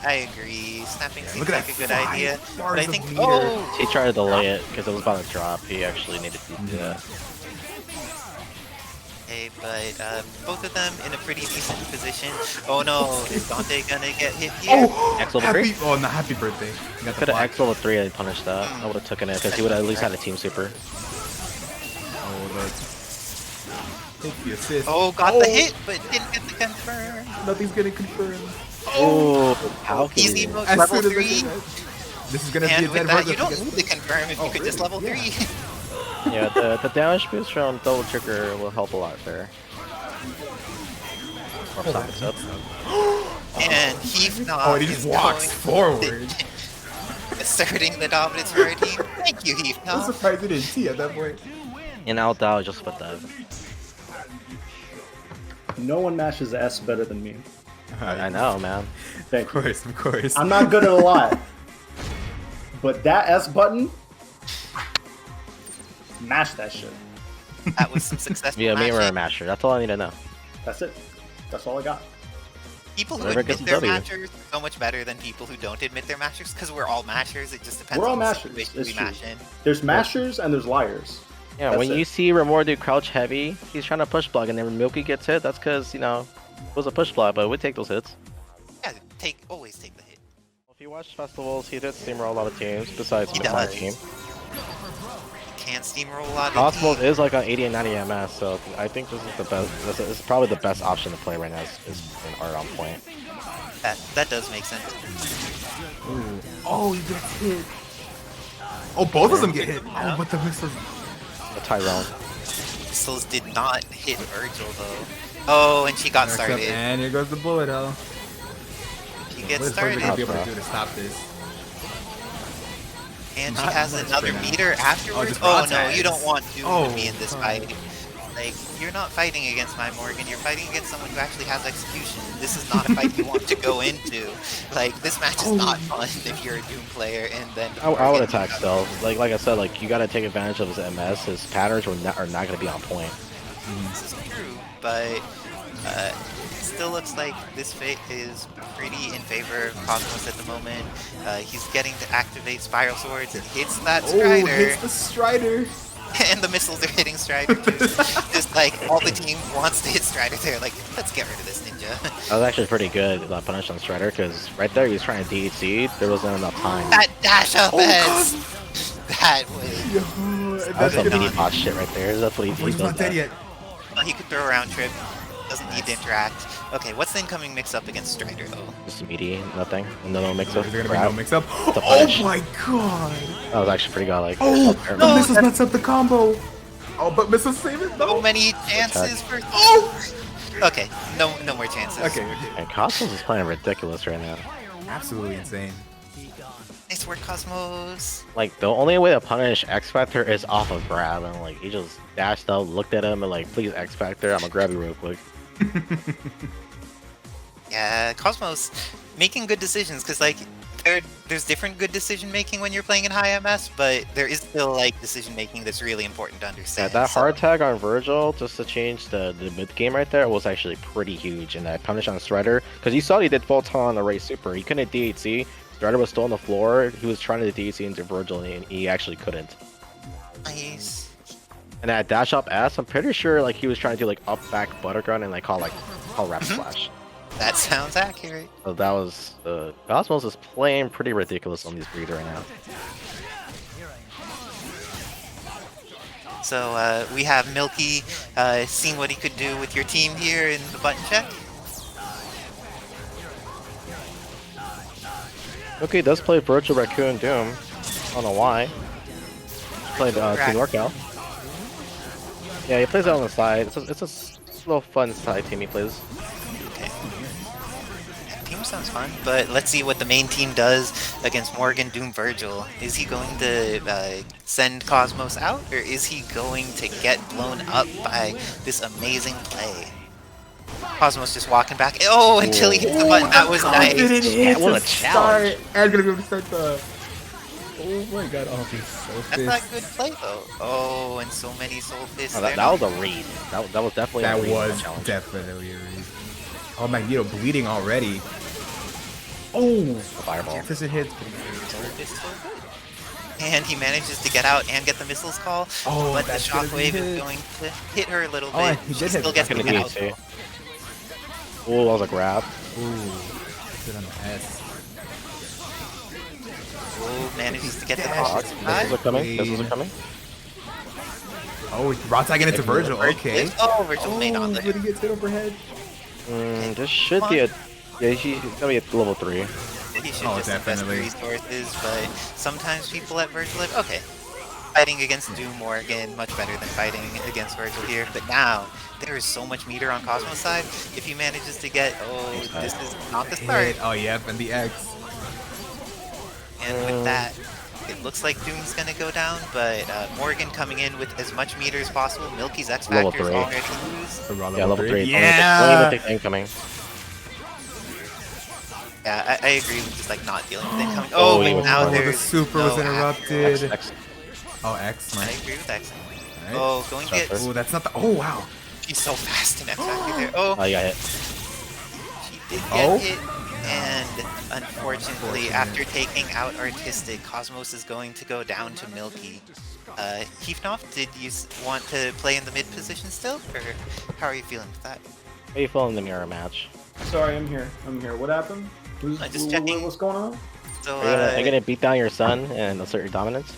I agree. Snapping seems Look at like a that good idea. five But I bars of think meter. oh, He tried to delay it because it was about to drop. He actually needed to do that. okay, but both of them in a pretty decent position. Oh no, is Dante gonna get hit here? Oh, X level happy, 3? oh, not happy birthday. You got the Could have block. X level 3 and punished that. I would have taken it because he would have at least had a team super. Oh, look. Take the assist. Oh, got the hit, but didn't get the confirm. Nothing's getting confirmed. Oh, how Easy can mode, As level soon as I 3. get that- This is gonna be And a with dead that, hard you don't to need to confirm if Oh, you could just level really? 3. Yeah, the damage boost from double trigger will help a lot there. Or sockets up. And Heath Oh, and he just walks forward. asserting the dominance for our team. Thank you, Heath. I'm surprised he didn't tee at that point. And out down just foot dive. No one mashes S better than me. I know, man. Thank you. Of course. I'm not good at a lot. But that S button, mash that shit. That was some successful Yeah, me or a matching. masher. That's all I need to know. That's it. That's all I got. People who Whoever admit gets the they're W. mashers are so much better than people who don't admit they're mashers, because we're all mashers. It just depends We're all on the mashers, situation it's we true. mash in. There's mashers and there's liars. Yeah, That's when it. you see Remor do crouch heavy, he's trying to push block, and then Milky gets hit. That's because, you know, it was a push block, but we take those hits. Yeah, always take the hit. If you watch festivals, he did steamroll a lot of teams besides He my does. team. Can't steamroll a lot of Cosmos teams. is like on 80 and 90 MS, so I think this is the best. This is probably the best option to play right now. Is an art on point. That does make sense. Oh, he gets hit. Oh, both of them get hit. Oh, but the missiles. The Tyrone. Missiles did not hit Virgil though. Oh, and she got Backs up, started. and here goes the bullet hell. She What gets is Virgil gonna be started, able to do to stop this? and she Not has much another right now. meter afterwards. just Oh raw no, you tags. don't want Doom Oh, to be in this fuck. fight. Like, you're not fighting against my Morgan, you're fighting against someone who actually has execution. This is not a fight you want to go into. Like, this match is not fun if you're a Doom player and then I would Morgan- attack still. Like I said, like you gotta take advantage of his MS. His patterns are not gonna be on point. This is true, but it still looks like this fate is pretty in favor of Cosmos at the moment. He's getting to activate Spiral Swords and hits that Strider. hits the Strider. And the missiles are hitting Strider too. Just like all the team wants to hit Strider, they're like, let's get rid of this ninja. That was actually pretty good punish on Strider because right there he was trying to DHC. There wasn't enough time. That dash up that was. Yo, That's some good mini on. bot shit right there. That's what he He's does. not dead That. yet. He could throw a round trip. Doesn't need to interact. Okay, what's the incoming mix-up against Strider though? Just a meaty, nothing. No mix up. Is there gonna be no mix-up? a Oh punish. my god! That was actually pretty godlike. Oh, That was the missiles mess up the combo. Oh, but missiles save it. So No. many chances for. Oh. Okay, no more chances. Okay. And Cosmos is playing ridiculous right now. Absolutely insane. Nice work, Cosmos. Like the only way to punish X Factor is off of grab, and like he just dashed up, looked at him, and like, please X Factor, I'm gonna grab you real quick. Yeah, Cosmos making good decisions because like there's different good decision making when you're playing in high MS, but there is still like decision making that's really important to Yeah, understand. that so- hard tag on Virgil just to change the mid game right there was actually pretty huge, and that punish on Strider because you saw he did Photon on the Ray Super. He couldn't DHC. Strider was still on the floor. He was trying to DHC into Virgil, and he actually couldn't. Nice. And that dash up S, I'm pretty sure like he was trying to do like up back buttergun and like call rapid splash. That sounds accurate. So that was Cosmos is playing pretty ridiculous on these breeder right now. So we have Milky seeing what he could do with your team here in the button check. Okay, does play Virtual Raccoon Doom. I don't know why. Played Team Workout. Yeah, he plays it on the side. It's a little fun side team he plays. Okay. That team sounds fun, but let's see what the main team does against Morgan, Doom, Virgil. Is he going to send Cosmos out, or is he going to get blown up by this amazing play? Cosmos just walking back. Oh, until he hits the button. That was nice. Yeah, what a challenge. And gonna be able to start the. Oh my god! Oh, he's so That's not good play though. Oh, and so many soul fists. Oh, there. that was a read. That was definitely a That read was challenge. definitely a reason. Oh, Magneto bleeding already. Oh, Fireball. Jefferson hits. Soul fist so good. And he manages to get out and get the missiles call. Oh, but the that's gonna be shockwave is hit. going to hit her a little Oh, bit. he She did hit still the gets to Gonna get out. DHC. Oh, that was a grab. Ooh, good on the S. Oh, manages to get the Dash. call. Missiles are coming. Missiles are coming. Oh, raw tagging into Virgil. Okay. Oh, Virgil may not Oh, live. but he gets hit overhead. This should be a. Yeah, he's gonna be at level 3. He should Oh, just definitely. invest the resources, but sometimes people at Virgil live. Okay. Fighting against Doom Morgan, much better than fighting against Virgil here. But now, there is so much meter on Cosmos' side. If he manages to get, oh, this is not the start. Hit. Oh, yep, and the X. And with that, it looks like Doom's gonna go down, but Morgan coming in with as much meter as possible. Milky's X Level Factor is 3. already used. Yeah, level 3. Yeah. Don't even take the incoming. Yeah, I agree with just like not dealing with incoming. Oh, Oh, he but was now fine. The there's super no was interrupted. X. Oh, X. I Nice. agree with X. Alright. Oh, going to get. Shuffler. Oh, that's not the. Oh, wow. She's so fast in X Factor there. Oh, Oh, you got hit. she did get Oh. hit. And unfortunately, after taking out Artistic, Cosmos is going to go down to Milky. Heath, did you want to play in the mid position still? Or how are you feeling with that? How you feeling in the mirror match? Sorry, I'm here. What happened? Just checking. What's going on? So, Are you gonna beat down your son and assert your dominance?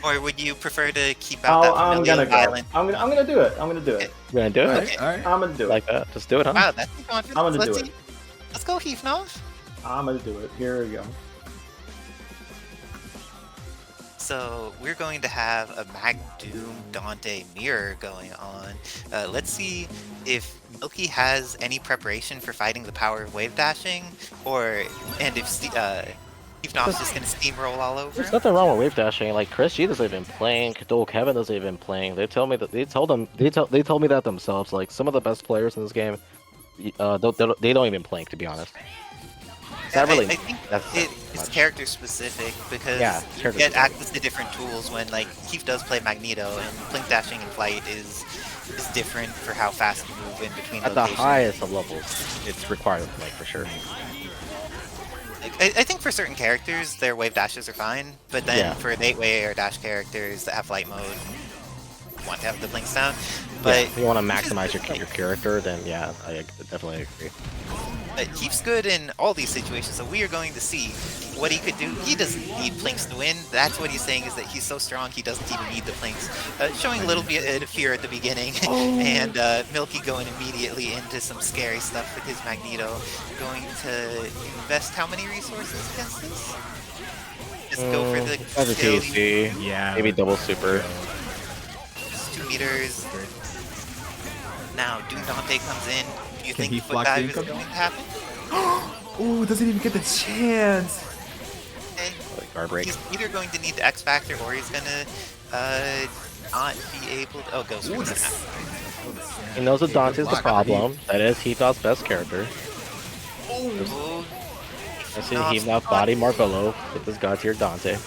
or would you prefer to keep out that I'm familial gonna go. violence? I'm gonna do it. I'm gonna do it. You're gonna do it? Okay. Alright. I'm gonna do it. Like that? Just do it, huh? Wow, that's the confidence. I'm gonna Let's do see. it. Let's go, Heath. I'm gonna do it. Here we go. So we're going to have a Mag Doom Dante mirror going on. Let's see if Milky has any preparation for fighting the power of wave dashing, and if Heath's just gonna steamroll all over There's him. nothing wrong with wave dashing. Like Chris G doesn't even playing, Kadol Kevin doesn't even playing. They tell me that they told me that themselves. Like some of the best players in this game, they don't even play. To be honest, Yeah, not really. I think it's much. character specific because Yeah, you character get specific. access to different tools when like Heath does play Magneto and blink dashing in flight is different for how fast you move in between At the locations. highest of levels, it's required, like for sure. Like, I think for certain characters their wave dashes are fine, but then Yeah. for 8-way or dash characters that have flight mode, you want to have the blinks down. But If you want to maximize your character, then yeah, I definitely agree. Heath's good in all these situations, so we are going to see what he could do. He doesn't need Plinks to win. That's what he's saying, is that he's so strong he doesn't even need the Plinks. Showing a little bit of fear at the beginning, and Milky going immediately into some scary stuff with his Magneto. Going to invest how many resources against this? Just go for the As a kill. TC, Yeah. maybe double super. Just 2 meters. Now, Doom Dante comes in. Do you Can think he the foot block the dive is incoming? going to happen? Ooh, doesn't even get the chance. And Like guard break. he's either going to need the X Factor or he's gonna not be able to. Oh, Ghost Ooh, Ring's this- gonna happen. He knows that Dante's the block, problem. That is Heath's best character. Oh, I see Heath now body Marvello with his god tier Dante.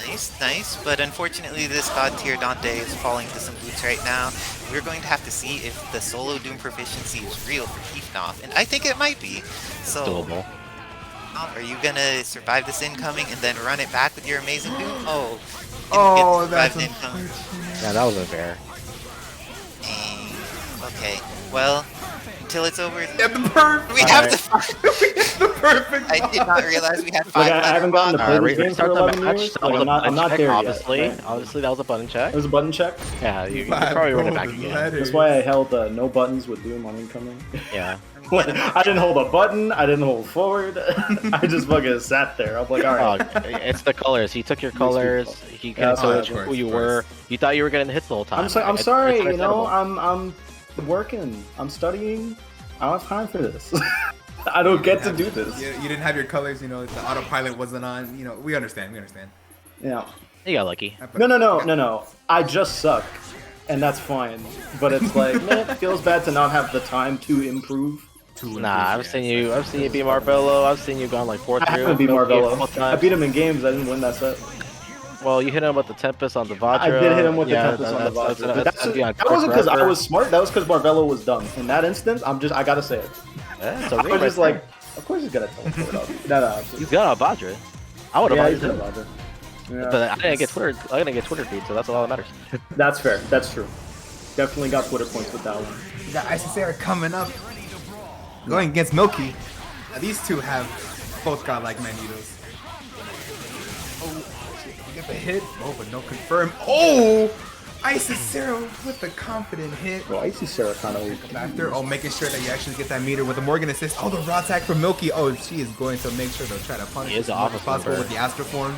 nice, nice. But unfortunately, this God tier Dante is falling to some boots right now. We're going to have to see if the solo Doom proficiency is real for Heath, and I think it might be. So, Doable. are you gonna survive this incoming and then run it back with your amazing Doom? Oh, didn't Oh, get to that's survive the incoming. Yeah, that wasn't fair. Dang. Okay, well, until it's over, Yeah, the perfect. we have the perfect. I did not realize we had 5 Like, I haven't gotten to letters. play this game for restart the 11 match. years. That Like, was a I'm button not check, there obviously. yet. Right? Obviously, that was a button check. It was a button check. Yeah, you probably run it back again. That's why I held no buttons with Doom on incoming. Yeah. I didn't hold a button. I didn't hold forward. I just fucking sat there. I'm like, all Oh, right. it's the colors. He took your colors. He Yeah, couldn't so- tell you who you were. You thought you were getting hits the whole time. I'm It's sorry. You understandable. know, I'm working. I'm studying. I don't have time for this. I don't get to do this. You didn't have your colors. You know, the autopilot wasn't on. You know, we understand. We understand. Yeah. You got lucky. No. I just suck, and that's fine. But it's like, man, it feels bad to not have the time to improve. Nah, I've seen you beat Marvello. I've seen you gone like 4-3. I haven't beat Milky a couple Marvello. I times. beat him in games. I didn't win that set. Well, you hit him with the Tempest on the Vajra. I did hit him with Yeah, the Tempest on the that's- Vajra. that's- But yeah, that wasn't because I forever. was smart. That was because Marvello was dumb. In that instance, I gotta say it. Yeah, it's a I ring was just right like, of course he's gonna teleport up. No, there. He's got a Vajra. I would have yeah, yeah, he's gonna too. Roger. Yeah. But I didn't get Twitter. I didn't get Twitter feed, so that's all that matters. That's fair. That's true. Definitely got Twitter points with that one. You got ICCR coming up, going against Milky. Now, these two have both got like Magnetos. Oh, you get the hit. Oh, but no confirm. Oh, ICCR with the confident hit. Well, Icy Sarah kind of weak. Factor. Oh, making sure that you actually get that meter with the Morgan assist. Oh, the raw attack from Milky. Oh, she is going to make sure to try to punish He is as an much as officer, possible bro. with the Astro form.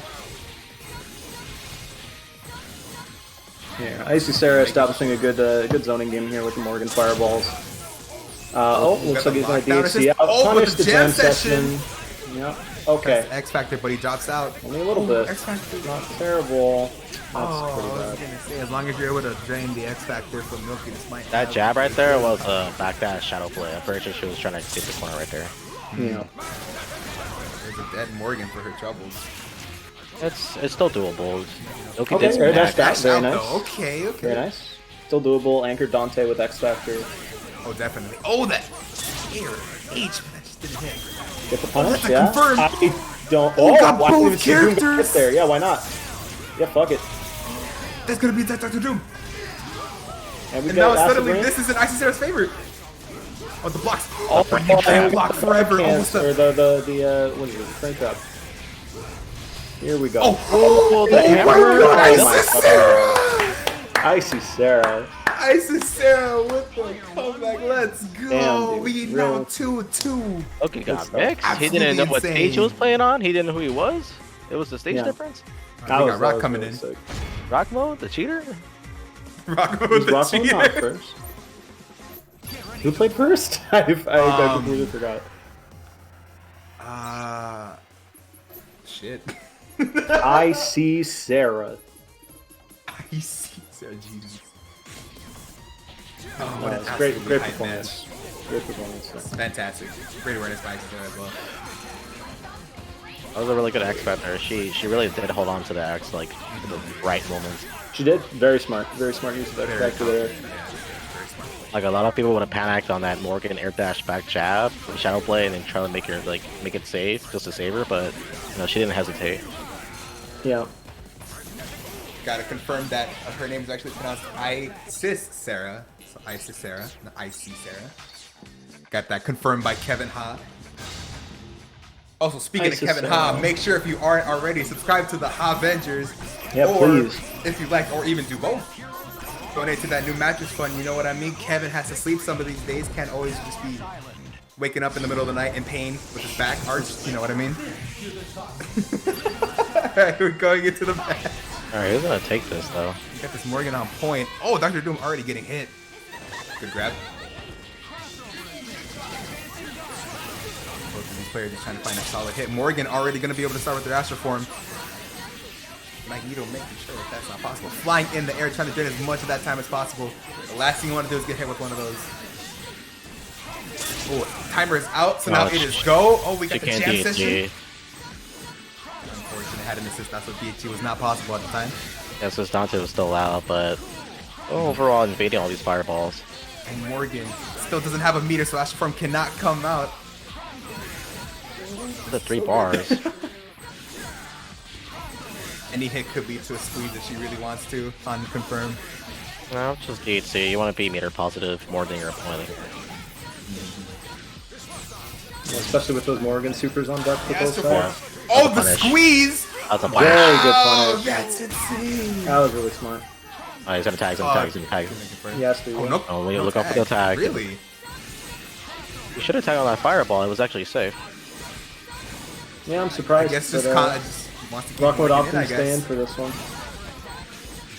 Yeah, Icy Sarah establishing a good zoning game here with the Morgan fireballs. Looks got like the he's gonna lockdown DHC assist. out. Oh, Punish with the the jam jam session. Yeah. Okay. That's X Factor, but he drops out. Only a little Oh, bit. X Factor. Not terrible. That's Oh, pretty I was bad. gonna say, as long as you're able to drain the X Factor from Milky, this might That have- jab right there was a backdash shadow play. I'm pretty sure she was trying to get the corner right there. Yeah. There's a dead Morgan for her troubles. It's still doable. Milky Okay, did very some nice back- dash. Very Out, nice. though. Okay. Very nice. Still doable. Anchor Dante with X Factor. Oh, definitely. Oh, that air H. That just didn't hit. Get the punish. that's a Yeah. confirm. I don't. Oh, got why didn't both even see Doom characters. get there? Yeah, why not? Yeah, fuck it. That's gonna be Dr. Doom. And we And now got Acid suddenly Rain. this is in ICCR's favor. Oh, the blocks. Oh, you can't block forever. Oh, what's Or up? the what is it? Frame trap. Here we go. Oh, the hammer. my God, Oh my ICCR! Icy Sarah. ICCR with the comeback. Let's go. Damn, dude. We Real- now 2-2. Milky got stuff. mixed. He Absolutely didn't know what insane. stage he was playing on. He didn't know who he was. It was the stage Yeah. difference. We got Rock coming really in. sick. Rock mode, the cheater. Rock Was with the Rock not cheater. first? Who played first? I completely forgot. shit. I see Sarah. I see, Sarah. Jesus. Oh, what an Nice. Great absolutely hype performance. Great performance. match. Fantastic. Great awareness by Sarah as well. That was a really good X Factor. She really did hold on to the X like at the right moments. She did. Very smart. Very smart use of that factor there. Like a lot of people would have panicked on that Morgan air dash back jab, shadow play, and then try to make her make it safe just to save her, but you know she didn't hesitate. Yeah. Gotta confirm that her name is actually pronounced Isis Sarah. So Isis Sarah, not Icy Sarah. Got that confirmed by Kevin Ha. Also, speaking Isis of Kevin Sarah. Ha, make sure if you aren't already, subscribe to the Ha-Vengers. Yeah, or please. if you like, or even do both. Donate to that new mattress fund, you know what I mean? Kevin has to sleep some of these days, can't always just be waking up in the middle of the night in pain with his back arched, you know what I mean? Alright, we're going into the match. Alright, who's gonna take this though? Got this Morgan on point. Oh, Dr. Doom already getting hit. Good grab. Both of these players just trying to find a solid hit. Morgan already going to be able to start with their Astro Form. Magneto making sure that that's not possible. Flying in the air, trying to drain as much of that time as possible. The last thing you want to do is get hit with one of those. Oh, timer is out, so now it is go. Oh, we got the jam session. Unfortunately, had an assist. That's what DHG was not possible at the time. Yeah, so Dante was still out, but overall invading all these fireballs. And Morgan still doesn't have a meter, so Astro Form cannot come out. The 3 bars. Any hit could lead to a squeeze if she really wants to, on confirm. No, it's just DHC. You want to be meter positive more than your opponent. Yeah, especially with those Morgan supers on deck with those Astro Form. stacks. Oh, the Punish. squeeze! That's a Very punish. good Oh, punish. that's insane. That was really smart. Oh, he's gonna tag, he's gonna tag, he's gonna tag. Yes, dude. Oh, no. Oh, when you look out for the tag. Really? You should have tagged on that fireball, it was actually safe. Yeah, I'm I surprised. guess just, but, just wants to keep Rock would Morgan often I stay in guess. for this one.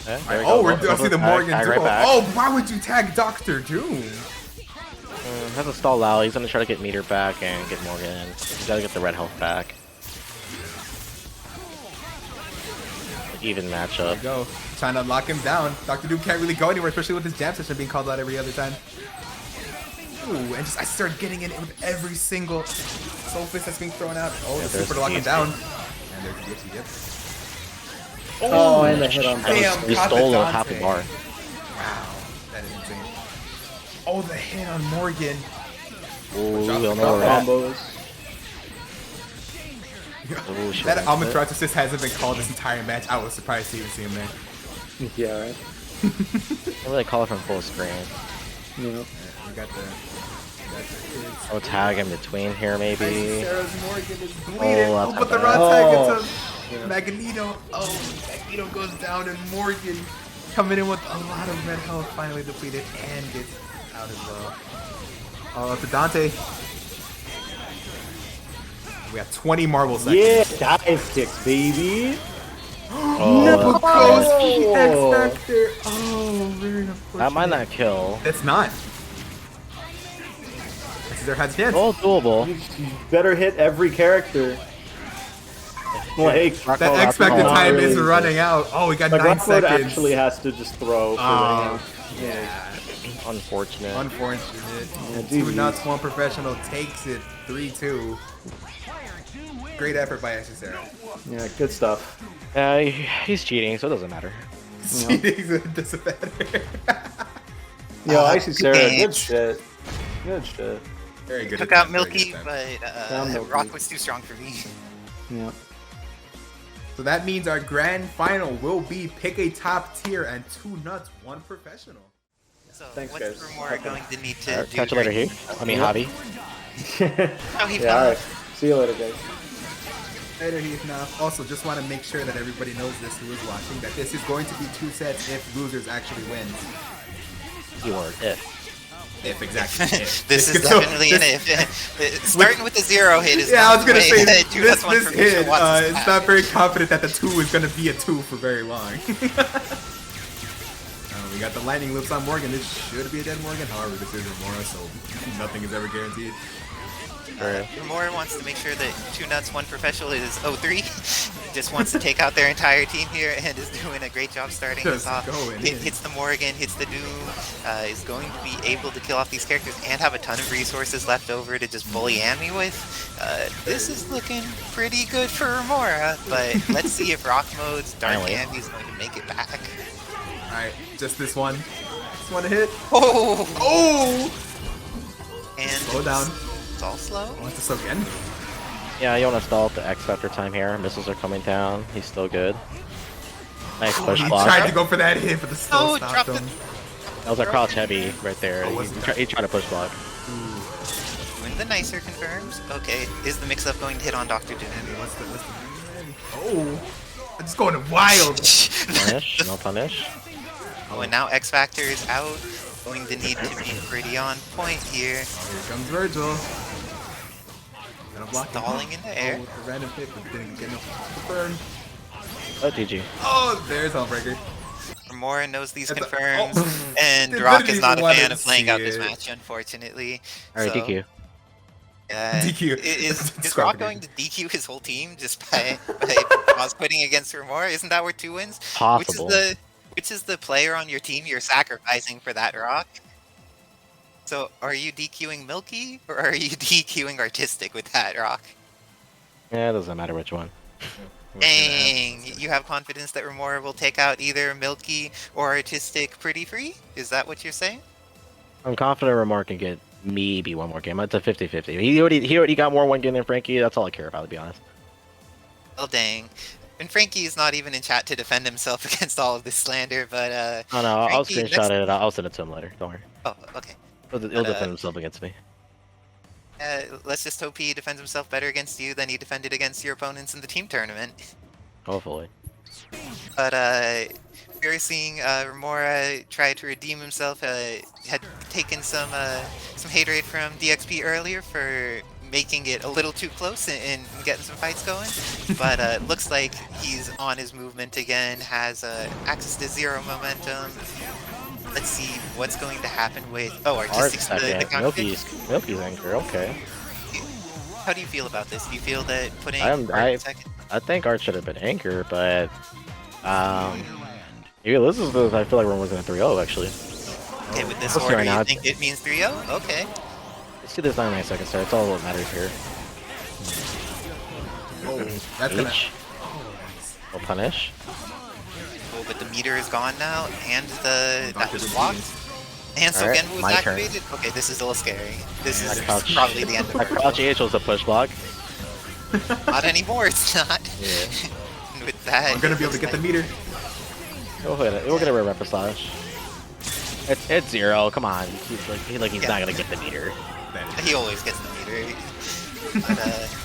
Yeah, there we Oh, go. we're Go doing for see the tag, Morgan tag duo. right back. Oh, why would you tag Dr. Doom? Has to stall out, he's gonna try to get meter back and get Morgan. He's gotta get the red health back. Even matchup. There you go. Trying to lock him down. Dr. Doom can't really go anywhere, especially with his jam session being called out every other time. Ooh, and just I started getting in with every single soul fist that's being thrown out. Oh, Yeah, the there's super to lock him PST. down. And there's the DFC, yep. Oh, and the hit on Damn, He caught the stole a Dante. half a bar. Wow, that is insane. Oh, the hit on Morgan. Ooh, we Drop don't the know where we're at. combos. Ooh, shit, That that's Albatross assist hasn't been called this entire match. I was surprised to even see him there. Yeah, right. Can't really call it from full screen. Yeah. We got the kids. I'll tag in between here maybe. Sarah's Morgan is bleeding. Oh, Oh, that's but the not raw bad. tag into Magneto. Oh, Magneto goes down and Morgan coming in with a lot of red health, finally depleted and gets out as well. Oh, to Dante. We have 20 marble seconds. Yeah, dive kicks, baby. Nipple that's goes Oh. X Factor. Oh, very unfortunate. That might not kill. It's not. This is their head's chance. Oh, doable. You better hit every character. Like, That Rockmode, expected Rockmode. time is really. running out. Oh, we got like 9 Rock Mode seconds. actually has to just throw for Oh, the game. yeah. Unfortunate. Unfortunate. Yeah, Two GG's. nuts, one professional takes it 3-2. Great effort by Sarah. Yeah, good stuff. Yeah, he's cheating, so it doesn't matter. Cheating doesn't matter. Yo, Icy Sarah, games. good shit. Good shit. Very good. Took out attempt, very Milky, good but attempt. Down Milky. Rock was too strong for me. Yeah. So that means our grand final will be pick a top tier and 2 nuts, 1 professional. So Thanks, what's guys. Rumor going to need to do? Catch you later, during- Heath. I mean, Hobby. Oh, he Yeah, alright. See you later, guys. Later, Heath. Now, also, just want to make sure that everybody knows this who is watching, that this is going to be 2 sets if losers actually wins. Keyword if. If exactly. If. This is So, definitely an this- if. Starting with the 0 hit is Yeah, I not was gonna the way say that two this plus one hit. professional wants us to It's have not it. very confident that the 2 is gonna be a 2 for very long. We got the lightning loops on Morgan. This should be a dead Morgan. However, this is Remora, so nothing is ever guaranteed. Right. Remora wants to make sure that 2 nuts, 1 professional is 0-3. Just wants to take out their entire team here and is doing a great job starting us Just off. going in. Hits the Morrigan, hits the Doom, is going to be able to kill off these characters and have a ton of resources left over to just bully Amy with. This is looking pretty good for Remora, but let's see if Rock Mode's Dark Finally. Amy is going to make it back. Alright, just this one. Just one hit. Oh! Oh! And Slow down. it's all slow. Want to soak in? Yeah, you want to stall the X Factor time here. Missiles are coming down. He's still good. Nice push He block. tried to go for that hit, but the slow Oh, stopped dropped him. That was a crouch heavy right there. Oh, He, was it he tried to push block. When the nicer confirms. Okay, is the mix-up going to hit on Dr. Doom? What's the Oh! I'm just going wild. Punish, no punish. Oh, and now X Factor is out. Going to need to be pretty on point here. Here comes Virgil. Gonna block him. Stalling in the air. Oh, with the random hit, but didn't get enough to burn. Oh, GG. Oh, there's Hellbreaker. Remora knows these That's a- confirms, oh. and Didn't Rock is even not a want fan to of playing out see this it. match, unfortunately. Alright, So, DQ. DQ. Is Scrub Rock it. going to DQ his whole team just by pause quitting against Remora? Isn't that worth 2 wins? Possible. Which is the player on your team you're sacrificing for that Rock? So, are you DQing Milky, or are you DQing Artistic with that Rock? Yeah, it doesn't matter which one. Dang, you have confidence that Remora will take out either Milky or Artistic pretty free? Is that what you're saying? I'm confident Remar can get maybe one more game. It's a 50-50. He already got more one game than Frankie. That's all I care about, to be honest. Well, dang. And Frankie is not even in chat to defend himself against all of this slander, but Oh no, I'll Frankie, screenshot it. I'll send it to him later. Don't worry. Oh, okay. He'll defend himself against me. Let's just hope he defends himself better against you than he defended against your opponents in the team tournament. Hopefully. But we're seeing Remora try to redeem himself. Had taken some haterade from DXP earlier for making it a little too close and getting some fights going. But looks like he's on his movement again, has access to 0 momentum. Let's see what's going to happen with... Oh, Art Artistic's the second. counter. Milky's anchor. Okay. How do you feel about this? Do you feel that putting I'm- Art I- second... I think Art should have been anchor, but yeah, this is the. I feel like we're within 3-0 actually. Okay, with this Let's see order, right now. you think it means 3-0? Okay. Let's see this 99 seconds start. It's all that matters here. Oh, that's gonna... H. No punish. Oh, but the meter is gone now, and that Dr. was Doom. blocked. And so Alright, Genwu was my turn. activated. Okay, this is a little scary. This is crouch. probably the end of My it. crouch H was a push block. Not anymore, it's not. Yeah. And with that, I'm gonna be able to get the meter. We're gonna repassage. It's 0. Come on. He's he's Yeah. not gonna get the meter. He always gets the meter. But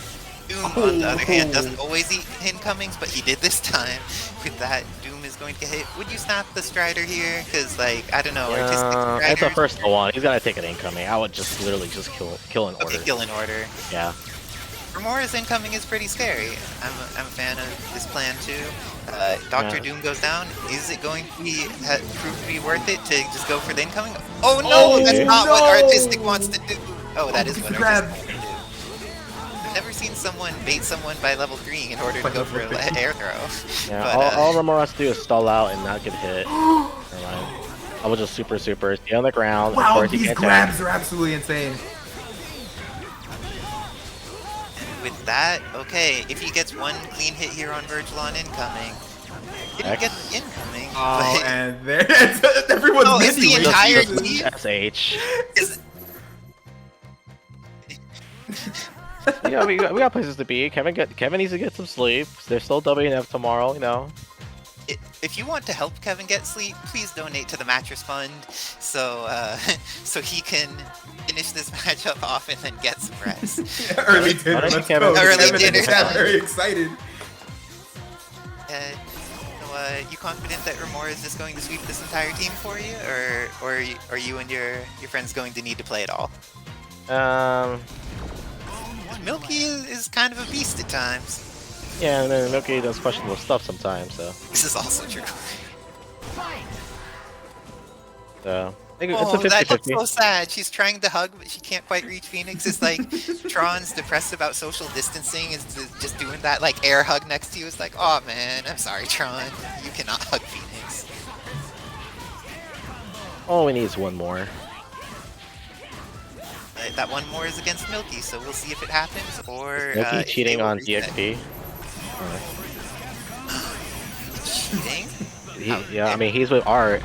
Doom, on the other hand, doesn't always eat incomings, but he did this time. With that, Doom is going to get hit. Would you snap the Strider here? Because, like, I don't know, Artistic It's the Strider... first one. He's gotta take an incoming. I would just literally just kill in order. Okay, kill in order. Yeah. Remora's incoming is pretty scary. I'm a fan of this plan too. Dr. Yeah. Doom goes down. Is it going to be prove to be worth it to just go for the incoming? Oh no, Oh, that's not no! what Artistic wants to do. Oh, that is It's what a grab. Artistic wants to do. I've never seen someone bait someone by level 3 in order to Like go level for an 50. air throw. Yeah. But, All Remora has to do is stall out and not get hit. Never mind. I will just super stay on the ground. Of Wow, course, he these can't grabs tag. are absolutely insane. and with that, okay, if he gets one clean hit here on Virgil on incoming, didn't get the incoming, Oh, but and there, everyone's Oh, it's busy the with entire this. team? SH. is, Yeah, we got places to be. Kevin needs to get some sleep. They're still WNF tomorrow, you know. if you want to help Kevin get sleep, please donate to the mattress fund so so he can finish this matchup off and then get some rest. Early dinner, Honestly, let's Kevin- go. Early Kevin dinner is not time. very excited. You confident that Remora is just going to sweep this entire team for you, or are you and your friends going to need to play it all? Milky is kind of a beast at times. Yeah, and then Milky does questionable stuff sometimes, so. This is also true. So think it's Oh, a that looks 50-50. so sad. She's trying to hug, but she can't quite reach Phoenix. It's like Tron's depressed about social distancing. Is just doing that like air hug next to you. It's like, oh man, I'm sorry, Tron. You cannot hug Phoenix. All we need is one more. That one more is against Milky, so we'll see if it happens or. Milky if cheating they will on reset. DXP. Cheating? Yeah, I mean he's with Art,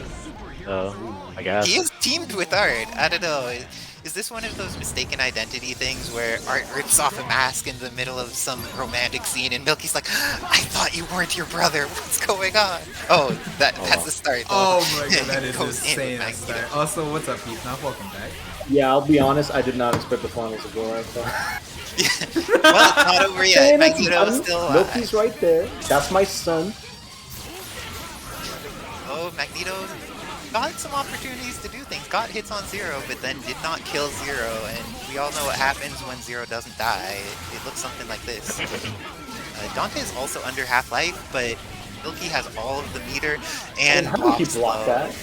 so I guess. He is teamed with Art. I don't know. Is this one of those mistaken identity things where Art rips off a mask in the middle of some romantic scene and Milky's like, I thought you weren't your brother. What's going on? Oh, that's the start. Oh my god, that is Goes in insane. with That's Magneto. that. Also, what's up, Heath? Not welcome back. Yeah, I'll be honest. I did not expect the finals to go like that. Well, it's not over yet. Saying it's Magneto's done. still alive. Milky's right there. That's my son. Oh, Magneto got some opportunities to do things. Got hits on Zero, but then did not kill Zero. And we all know what happens when Zero doesn't die. It looks something like this. Dante is also under half-life, but Milky has all of the meter and How did he blocks block low. that?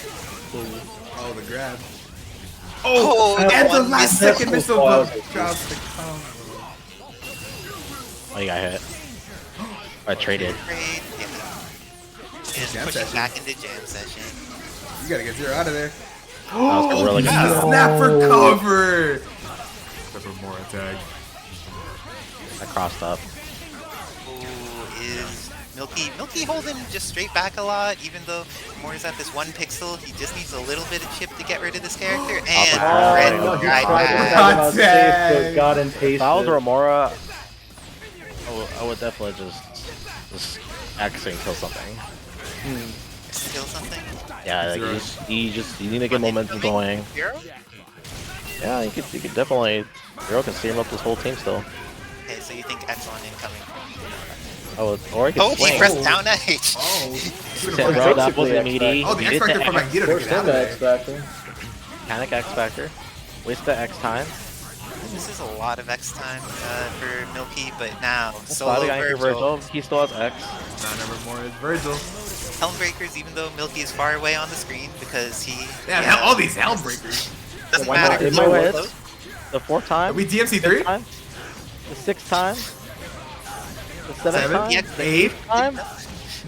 Oh, the grab. Oh, And the one last missile. second missile Wow. drops the combo. Oh, you got hit. I traded. Trade, yeah. And Jam pushing session. back into jam session. You gotta get Zero out of there. That was a really good Yeah, kill. snap for cover. Cover more attack. I crossed up. Ooh, is Milky holding just straight back a lot, even though Moore's at this 1 pixel. He just needs a little bit of chip to get rid of this character. And Oh, Red no, he right tried to back. have it on safe, Dang. but got impatient. If I was Remora, I would definitely just X and kill something. Steal something? Yeah, like you need to get momentum going. Zero? Yeah, you could definitely. Zero can steam up this whole team still. Okay, so you think X1 incoming? Or he could Oh, swing. he pressed down H. Oh. Said, bro, that wasn't meaty. Oh, the You X did Factor the for Magneto to First get out time of the there. X Factor. Panic X Factor. Waste the X time. This is a lot of X time for Milky, but now That's solo why the guy for Virgil. Virgil. He still has X. Not number more is Virgil. Helmbreakers, even though Milky is far away on the screen because he Yeah, all these Helmbreakers. doesn't Why matter. not? He's No so hits. close. The 4th time. Are we DMC3? 5th time. The 6th time. The 7th 7? time. Yeah. 8? Time.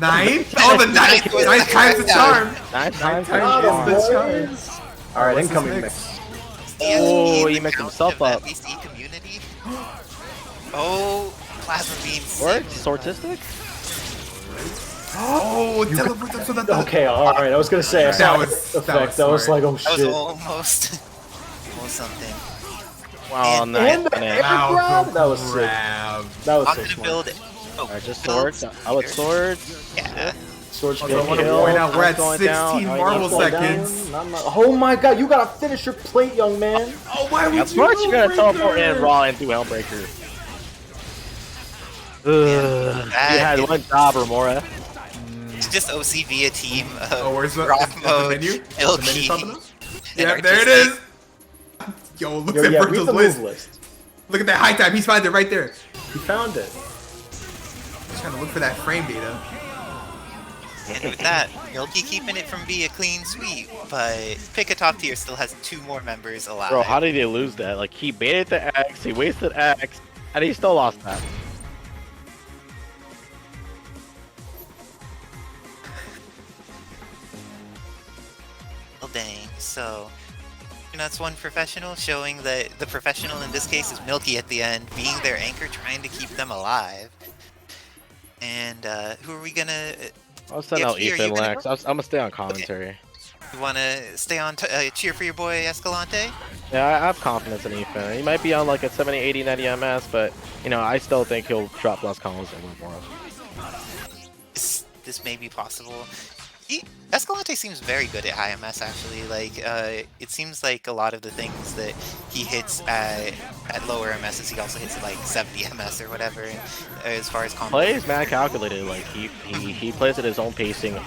9? Oh, the 9 Ninth was the times the charm. 9 times. times Got him, the charm. boys. All right, What's this incoming mix? mix. DSP Oh, in he the mixed count himself of up. At least E community. Oh, plasma beam. Word. saved. Sortistic. Oh, teleport up so that Okay, all right. I was gonna say I That saw was- the that effect. was I was smart. like, oh That was shit. almost something. Wow, And- nice. and the finish. air grab. That was sick. grab. That was I'm so gonna smart. build. Oh, Alright, just build swords. I would swords. Yeah. Sword Also, I want to kill. point out we're at Going 16 down. marble Going down. seconds. Oh my god, you gotta finish your plate, young man. Oh, why would That's you smart. You gotta Helmbreaker? teleport in raw and do Helmbreaker. You had one job, Remora. It's just OCV a team of Oh, where's the, rock is the mode, menu? Is the Milky, menu popping up? and Yeah, there it Artistic. is. Yo, look Yo, at yeah, read Virgil's the list. move list. Look at that high time. He's found it right there. You found it. Just trying to look for that frame data. And with that, Milky keeping it from being a clean sweep, but Pick a Top Tier still has 2 more members alive. Bro, how did he lose that? Like, he baited the X, he wasted X, and he still lost that. Well, dang. So, that's one professional showing that the professional in this case is Milky at the end, being their anchor, trying to keep them alive. And who are we gonna? I'll send Yeah, out here, Ethan you gonna Lex. I'm gonna stay on commentary. You wanna stay on cheer for your boy Escalante? Yeah, I have confidence in Ethan. He might be on like a 70, 80, 90 MS, but, you know, I still think he'll drop less combos and win more. This may be possible. Escalante seems very good at high MS actually. Like it seems like a lot of the things that he hits at lower MSs, he also hits at like 70 MS or whatever. As far as combos. Plays mad calculated. Like he plays at his own pacing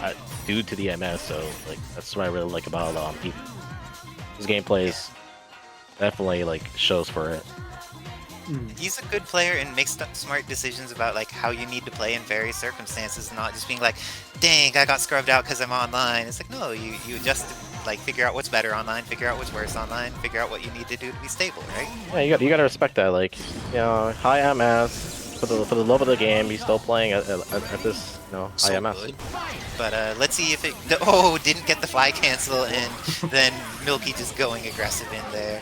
due to the MS. So like that's what I really like about his gameplay is definitely like shows for it. He's a good player and makes smart decisions about like how you need to play in various circumstances, not just being like, dang, I got scrubbed out because I'm online. It's like, no, you adjust like figure out what's better online, figure out what's worse online, figure out what you need to do to be stable, right? Yeah, you gotta respect that. Like, you know, high MS for the love of the game. He's still playing at this, you know, high MS. Good. But let's see if it. Didn't get the fly cancel, and then Milky just going aggressive in there.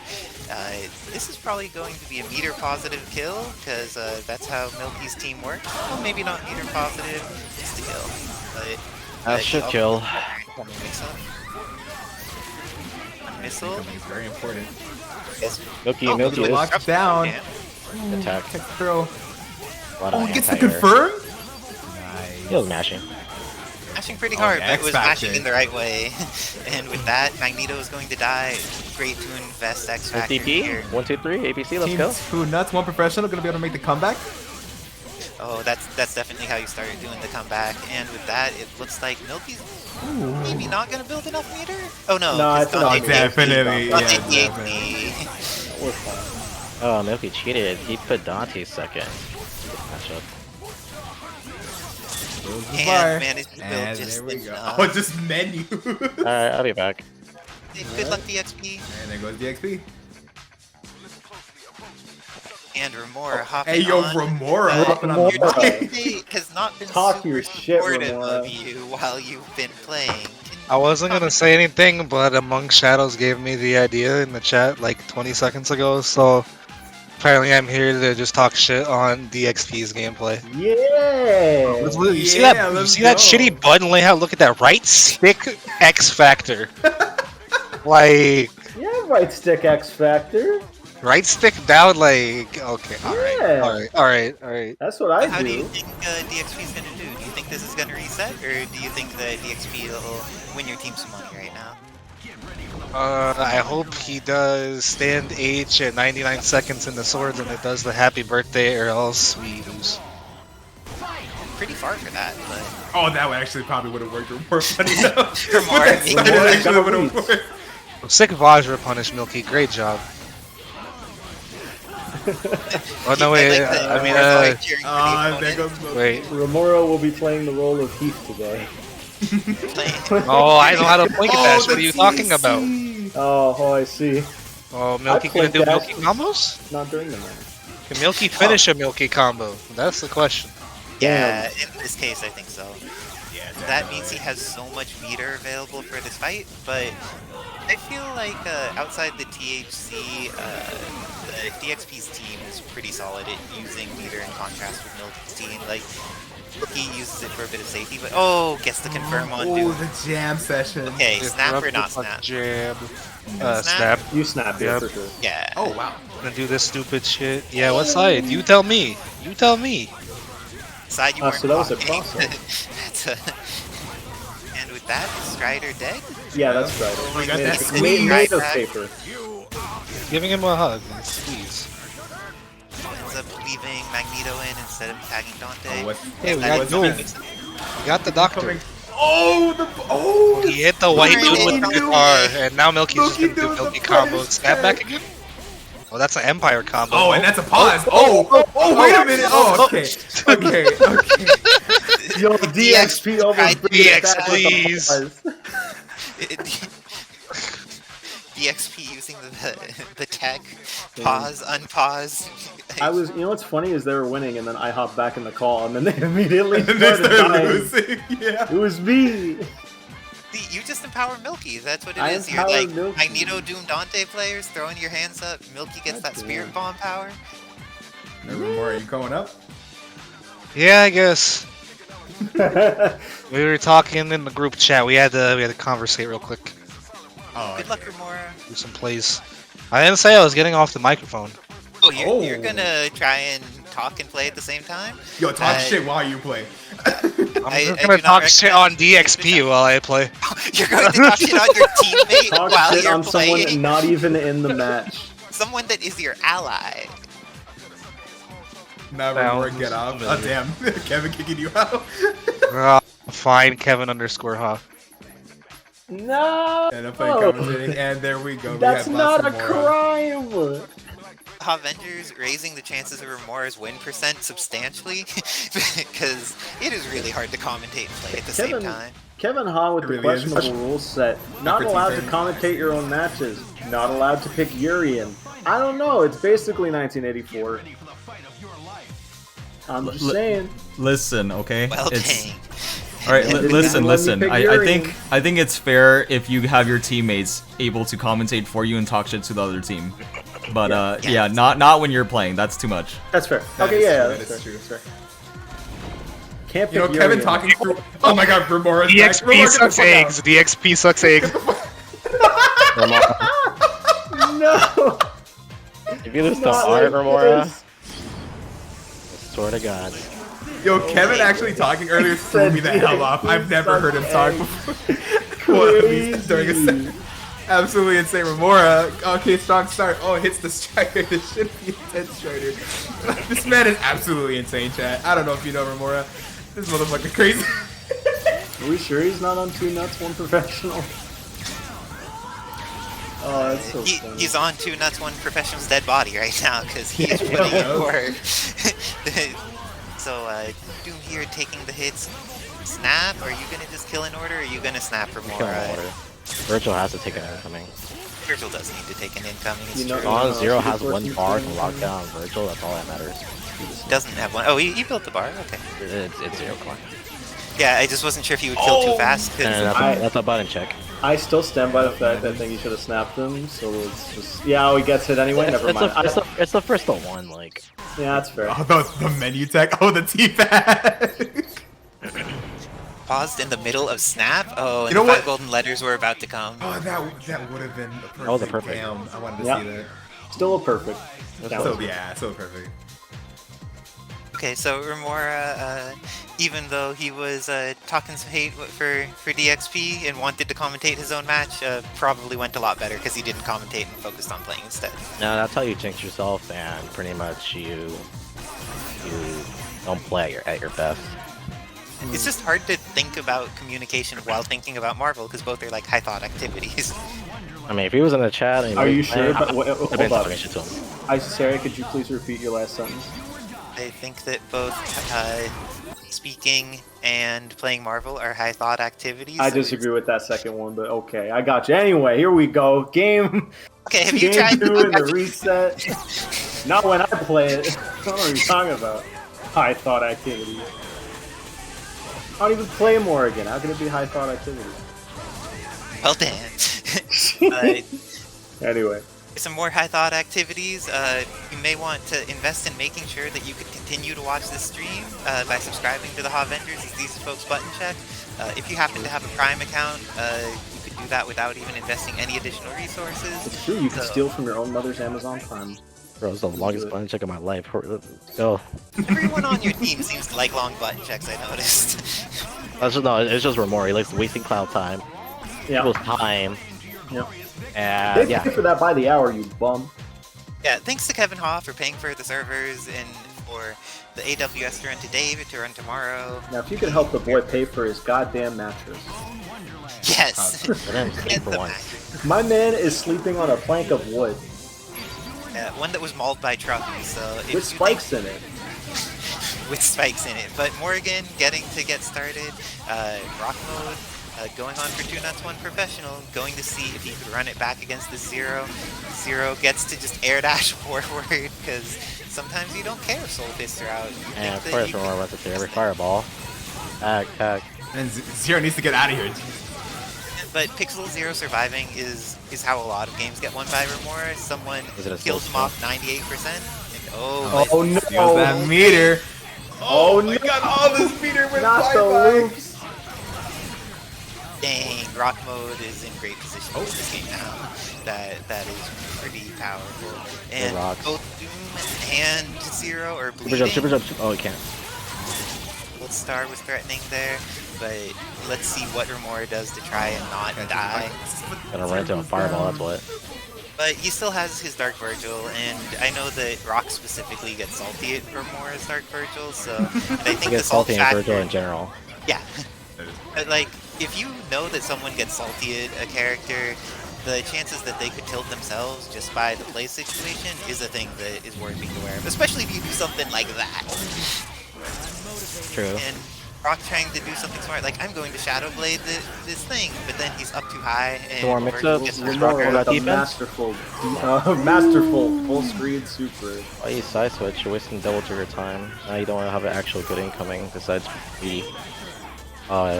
This is probably going to be a meter positive kill because that's how Milky's team works. Well, maybe not meter positive, just a kill. That should kill. Missile. It's very important. Yes. Milky Oh, is locked down. Yeah. attack. Kick throw. Lot of Oh, he gets the anti-air. confirm? He was mashing. Mashing pretty Oh, hard, yeah, but was X-Factor. mashing in the right way. And with that, Magneto is going to die. Great to invest X Factor TP. here. 1, 2, 3. ABC. Let's Team go. 2 nuts, 1 professional, gonna be able to make the comeback. Oh, that's definitely how you started doing the comeback. And with that, it looks like Milky's maybe not going to build enough meter? Oh no, No, 'cause it's not. Dante Definitely, Dante yeah, DHD. definitely. We're fine. Oh, Milky cheated. He put Dante second. Matchup. And managed to build And just there we go. enough. Oh, just menu. Alright, I'll be back. Good luck, DXP. And there goes DXP. And Remora hopping Hey, yo, on. Remora hopping on Your Remora. teammate has not been Talk super your shit, supportive Remora. of you while you've been playing. I wasn't gonna say anything, but Among Shadows gave me the idea in the chat like 20 seconds ago, so apparently I'm here to just talk shit on DXP's gameplay. Yeah. You see Yeah, that? You let's see that go. shitty button layout? Look at that right stick X Factor. Like Yeah, right stick X Factor. right stick down. Like okay, Yeah. all right. That's what I How do you do. think DXP is going to do? Do you think this is going to reset, or do you think that DXP will win your team some money right now? I hope he does stand H at 99 seconds in the swords, and it does the happy birthday, or else we lose. Pretty far for that, but Oh, that would actually probably would have worked more funny enough. Remora That being actually Remora would have got worked. Sick Vajra punish Milky, great job. Oh no, wait, I mean, There goes the wait. Remora will be playing the role of Heath today. Oh, I know how to blink Oh, dash. What are the you talking TC. about? Oh, I see. Oh, Milky I gonna do played that. Milky combos? Not during the match. Can Milky finish a Milky combo? That's the question. Yeah, in this case, I think so. That means he has so much meter available for this fight, but I feel like outside the THC, the DXP's team is pretty solid at using meter in contrast with Milky's team. Like, he uses it for a bit of safety, but gets the confirm on Oh, dude. the jam session. Okay, snap or Interrupted not by snap? Jab. Snap? Snap. You snapped Yep. it for sure. Yeah. Oh, wow. Gonna do this stupid shit. Yeah, what side? You tell me. You tell me. Side you Ah, weren't so that was a blocking. crossover. That's a... And with that, is Strider dead? Yeah, that's right. We got Made- that made- squeeze. made us Right. safer. Giving him a hug. Please. Ends up leaving Magneto in instead of tagging Dante. Oh, what? Hey, we That got is no. something- We got the doctor. Coming. Oh, the oh. He hit the white dude with the Milky guitar, and now Milky's just Milky gonna do doing the Milky combo. punish Snap back tag. again? Oh, that's an Empire combo. Oh, and that's a pause. Oh, wait a minute. Oh, okay. Okay. Yo, DXP almost bring it DX, back with the please. pause. DXP using the tech, pause, unpause. You know what's funny is they were winning, and then I hopped back in the call, and then they immediately And they started started dying. losing. Yeah. It was me. See, you just empower Milky. That's what it I is. You're empower like Milky. Magneto, Doom, Dante players throwing your hands up. Milky gets that God spirit damn. bomb power. Are you going up? Yeah, I guess. We were talking in the group chat. We had to conversate real quick. Oh, Good luck, Remora. Do some plays. I didn't say I was getting off the microphone. Oh, you're Oh. gonna try and talk and play at the same time? Yo, talk Uh, shit while you play. I'm I just do gonna not talk shit on recommend- DXP while I play. You're going to talk shit on your teammate Talk while shit you're on playing? someone not even in the match. Someone that is your ally. Never more get off. Oh, damn. Kevin kicking you out. Fine, Kevin _, huh? No. And I'm playing commentating, and there we go. That's we had not a lots of more. crime. Avengers raising the chances of Remora's win percent substantially because it is really hard to commentate and play at the same time. Kevin Ha with It the really is. questionable rule set. Not for allowed to T-Pain. commentate your own matches. Not allowed to pick Urian. I don't know. It's basically 1984. I'm just saying. Listen, okay? Well, It's- dang. All right, Didn't listen, even let me listen. pick I Urian. think it's fair if you have your teammates able to commentate for you and talk shit to the other team. But yeah, not when you're playing. That's too much. That's fair. That Okay, is yeah, true, that's that is fair. true. That's fair. Can't You know, pick Kevin Urian. talking through. Oh my God, Remora's back. DXP Remora, get the sucks fuck out. eggs. DXP sucks eggs. No! If you lose to Not Art, like Remora, this. I swear to God. Yo, Kevin actually talking earlier threw me the hell off. I've never heard him talk before. Well, at least during a set. Absolutely insane. Remora, okay, strong start. Oh, hits the strider. This should be a 10 strider. This man is absolutely insane, chat. I don't know if you know Remora. This motherfucker crazy. Are we sure he's not on 2 nuts, 1 professional? Oh, that's so funny. He's on 2 nuts, 1 professional's dead body right now because he's putting in work. So, Doom here taking the hits. Snap? Are you gonna just kill in order or are you gonna snap for more? Kill him order. Virgil has to take an incoming. Virgil does need to take an incoming, it's You know- true. Dawn Zero it's has worth one you bar to doing lock something. down Virgil, that's all that matters. Doesn't have one. Oh, he built the bar? Okay. It's zero clock. Yeah, I just wasn't sure if he would kill too fast. 'cause- And that's a button check. I still stand by the fact that I think he should have snapped him, so it's just... Yeah, he gets hit anyway, never mind. It's the first to one, like. Yeah, that's fair. Oh, the menu tech. Oh, the T-pad. Paused in the middle of snap? Oh, and You know the what? 5 golden letters were about to come. Oh, that would have been a perfect. was a perfect. Damn, I wanted to Yeah. see that. Still a perfect. Count. So yeah, so perfect. Okay, so Remora, even though he was talking some hate for DXP and wanted to commentate his own match, probably went a lot better because he didn't commentate and focused on playing instead. No, that's how you jinx yourself, and pretty much you don't play at your best. It's just hard to think about communication while thinking about Marvel because both are like high thought activities. I mean, if he was in the chat, and he Are was you sure? playing, But I wait, would've been hold talking up. shit to him. Sarah, could you please repeat your last sentence? I think that both speaking and playing Marvel are high thought activities. I so disagree with that second one, but okay, I got you. Anyway, here we go. Game Okay, have you Game tried 2 in the reset. Not when I play it. What are you talking about? High thought activity. I don't even play Morrigan. How can it be high thought activity? Well, damn. Anyway. Some more high thought activities. You may want to invest in making sure that you can continue to watch this stream by subscribing to the Avengers as these folks button check. If you happen to have a Prime account, you could do that without even investing any additional resources. It's true, you can So- steal from your own mother's Amazon Prime. Bro, it's the longest button check of my life. Let's go. Everyone on your team seems to like long button checks, I noticed. It's just Remora. He likes wasting cloud time. Yeah. People's time. Yep. And They yeah. pay for that by the hour, you bum. Yeah, thanks to Kevin Ha for paying for the servers and for the AWS to run today, to run tomorrow. Now, if you could help the boy pay for his goddamn mattress. Yes! But then Get for the one. mattress. My man is sleeping on a plank of wood One that was mauled by truckies, so if with you spikes in it. with spikes in it. But Morrigan getting to get started, rock mode, going on for 2 nuts 1 professional, going to see if he could run it back against the Zero. Zero gets to just air dash forward because sometimes you don't care if Soul Fists are out. You And of think that course, you can- Remora runs into every fireball. Tag. And Zero needs to get out of here. But Pixel Zero surviving is how a lot of games get won by Remora. Someone Is it a kills soul him off 98%. And, oh, Oh no! Steals that meter. Oh I no! got all this meter with Not the bye-bye. loops! dang, rock mode is in great position in this game now. That is pretty powerful. And rocks. both Doom and Zero are Super bleeding. jump. Oh, he can't. Let's Star was threatening there, but let's see what Remora does to try and not die. Gonna run into a fireball, that's what. But he still has his Dark Virgil, and I know that Rock specifically gets salty at Remora's Dark Virgil, so and I He think the gets salt salty in factor, Virgil in general. yeah. But like, if you know that someone gets salty at a character, the chances that they could tilt themselves just by the play situation is a thing that is worth being aware of, especially if you do something like that. True. And Rock trying to do something smart, like I'm going to Shadow Blade this thing, but then he's up too high and More mix-up. gets Let's back. rock Lenore on that with a defense. masterful full screen super. Why you side switch? You're wasting double trigger time. Now you don't have an actual good incoming besides the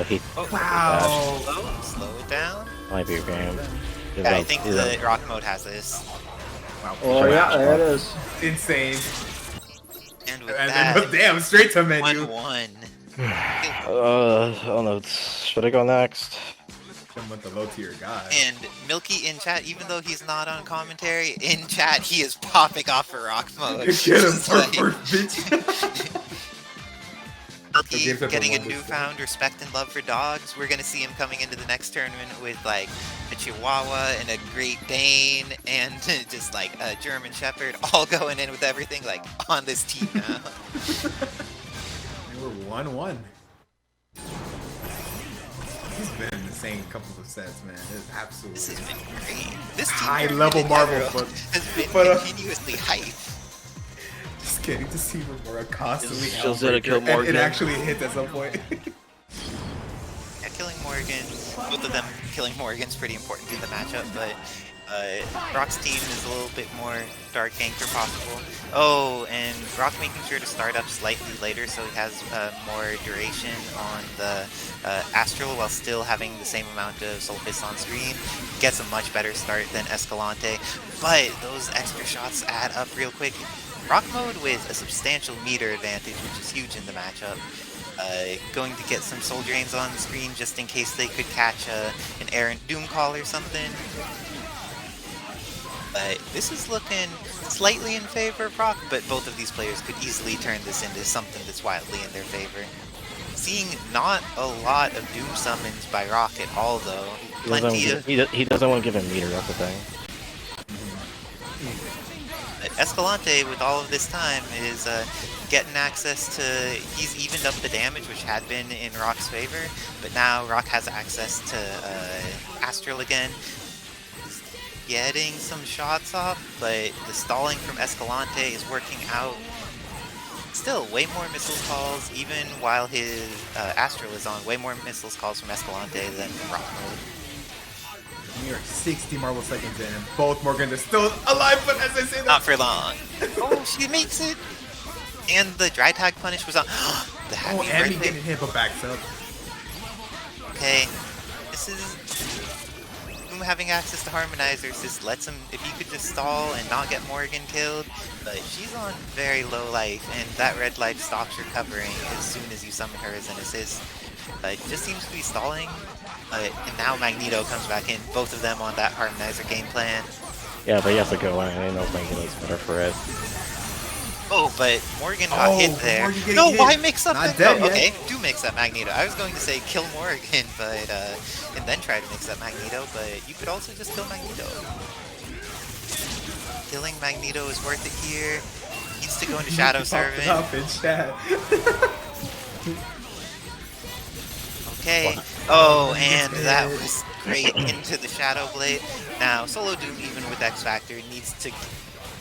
Heath. Oh, Wow. slow it down. Might be a game. Yeah, I think the Rock mode has this. Oh yeah, there it is. Insane. And with And that, then, damn, straight to menu. 1-1. I don't know. Should I go next? Come with the low tier guy. And Milky in chat, even though he's not on commentary, in chat he is popping off for Rock mode. Get him, Just like- bitch. Milky Games up getting a for one newfound respect and love for dogs. We're gonna see him coming into the next tournament with like a Chihuahua and a Great Dane and just like a German Shepherd, all going in with everything like on this team now. They were 1-1. He's been in the same couple of sets, man. It's absolutely This has been great. This team high here level in Marvel, general but has been but, continuously hype. just getting to see Remora constantly Just gonna kill outbreaker, and it Morgan. actually hit at some point. Yeah, killing Morgan, both of them killing Morgan's pretty important in the matchup, but Rock's team is a little bit more dark anchor possible. Oh, and Rock making sure to start up slightly later so he has more duration on the Astral while still having the same amount of Soul Fist on screen. Gets a much better start than Escalante, but those extra shots add up real quick. Rock mode with a substantial meter advantage, which is huge in the matchup. Going to get some soul drains on the screen just in case they could catch an errant doom call or something. But this is looking slightly in favor of Rock, but both of these players could easily turn this into something that's wildly in their favor. Seeing not a lot of doom summons by Rock at all though. Plenty of He doesn't want to give him meter, that's the thing. Escalante, with all of this time, is getting access to... He's evened up the damage, which had been in Rock's favor, but now Rock has access to Astral again. He's getting some shots off, but the stalling from Escalante is working out. Still, way more missiles calls, even while his Astral is on. Way more missiles calls from Escalante than from Rock mode. We are 60 marble seconds in, and both Morgan are still alive, but as I say that... Not for long. Oh, she makes it! And the dry tag punish was on. The happy Oh, and he birthday. getting hit, but backs up. Okay, this is Boom having access to Harmonizers. Just lets him, if he could just stall and not get Morgan killed. But she's on very low life, and that red life stops recovering as soon as you summon her as an assist. Just seems to be stalling. And now Magneto comes back in. Both of them on that Harmonizer game plan. Yeah, but he has to go in. He knows Magneto's better for it. Oh, but Morgan got hit there. Morgan getting No, hit. why mix up? Not the... dead oh, yet. okay, do mix up Magneto. I was going to say kill Morgan, but and then try to mix up Magneto, but you could also just kill Magneto. Killing Magneto is worth it here. Needs to go into Shadow Servant. Up in chat. Okay. Oh, and that was great into the Shadow Blade. Now, Solo Doom, even with X Factor, needs to